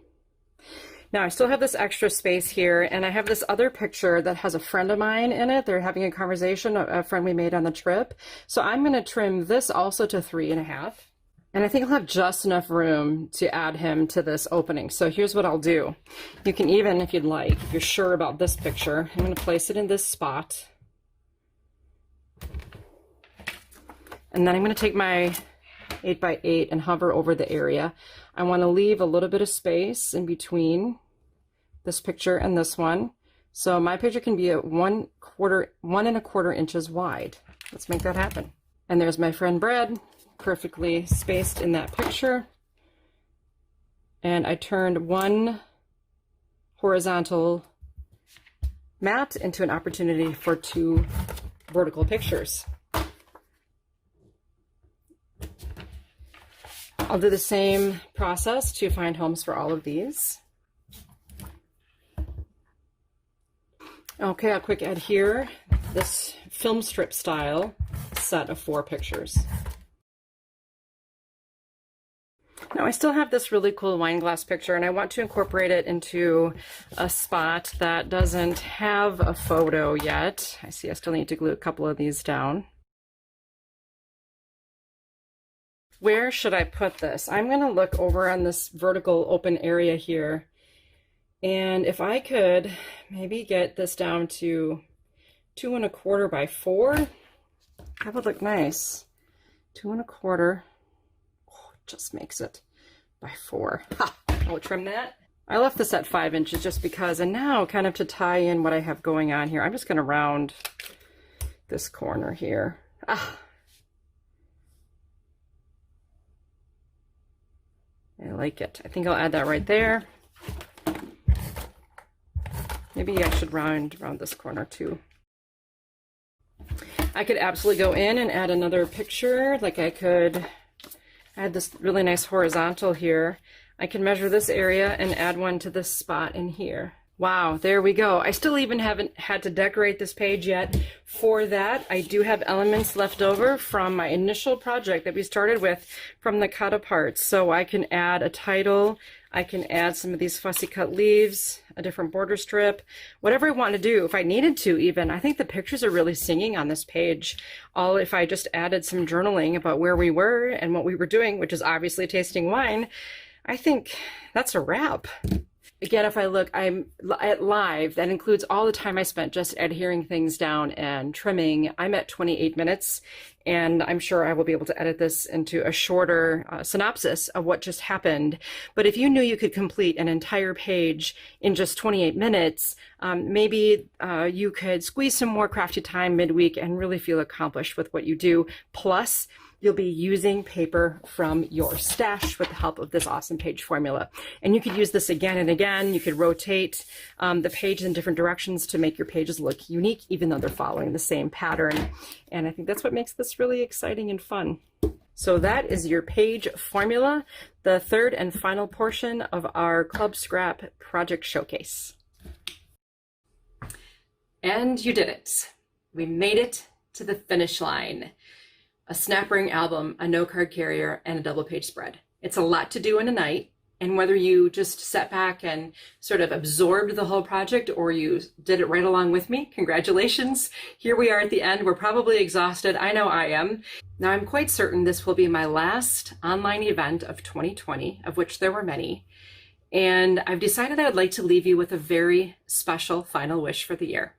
Now I still have this extra space here, and I have this other picture that has a friend of mine in it. They're having a conversation, a friend we made on the trip. So I'm going to trim this also to 3.5. And I think I'll have just enough room to add him to this opening. So here's what I'll do. You can even, if you'd like, if you're sure about this picture, I'm going to place it in this spot. And then I'm going to take my 8x8 and hover over the area. I want to leave a little bit of space in between this picture and this one. So my picture can be at 1 1/4 inches wide. Let's make that happen. And there's my friend Brad, perfectly spaced in that picture. And I turned one horizontal mat into an opportunity for 2 vertical pictures. I'll do the same process to find homes for all of these. Okay, I'll quick add here this film strip style set of 4 pictures. Now I still have this really cool wine glass picture, and I want to incorporate it into a spot that doesn't have a photo yet. I see I still need to glue a couple of these down. Where should I put this? I'm going to look over on this vertical open area here, and if I could maybe get this down to 2 1/4 by 4, that would look nice. 2 1/4. Just makes it by 4. Ha! I'll trim that. I left this at 5 inches just because, and now kind of to tie in what I have going on here, I'm just going to round this corner here. Ah! I like it. I think I'll add that right there. Maybe I should round this corner too. I could absolutely go in and add another picture, like I could add this really nice horizontal here. I can measure this area and add one to this spot in here. Wow, there we go. I still even haven't had to decorate this page yet. For that, I do have elements left over from my initial project that we started with from the cut apart. So I can add a title, I can add some of these fussy cut leaves, a different border strip, whatever I want to do, if I needed to even. I think the pictures are really singing on this page. All if I just added some journaling about where we were and what we were doing, which is obviously tasting wine, I think that's a wrap. Again, if I look, I'm at live, that includes all the time I spent just adhering things down and trimming. I'm at 28 minutes, and I'm sure I will be able to edit this into a shorter synopsis of what just happened. But if you knew you could complete an entire page in just 28 minutes, maybe you could squeeze some more crafty time midweek and really feel accomplished with what you do. Plus, you'll be using paper from your stash with the help of this awesome page formula. And you could use this again and again. You could rotate the page in different directions to make your pages look unique, even though they're following the same pattern. And I think that's what makes this really exciting and fun. So that is your page formula, the third and final portion of our Club Scrap project showcase. And you did it. We made it to the finish line. A snap ring album, a no card carrier, and a double page spread. It's a lot to do in a night, and whether you just sat back and sort of absorbed the whole project or you did it right along with me, congratulations. Here we are at the end. We're probably exhausted. I know I am. Now I'm quite certain this will be my last online event of 2020, of which there were many. And I've decided I'd like to leave you with a very special final wish for the year.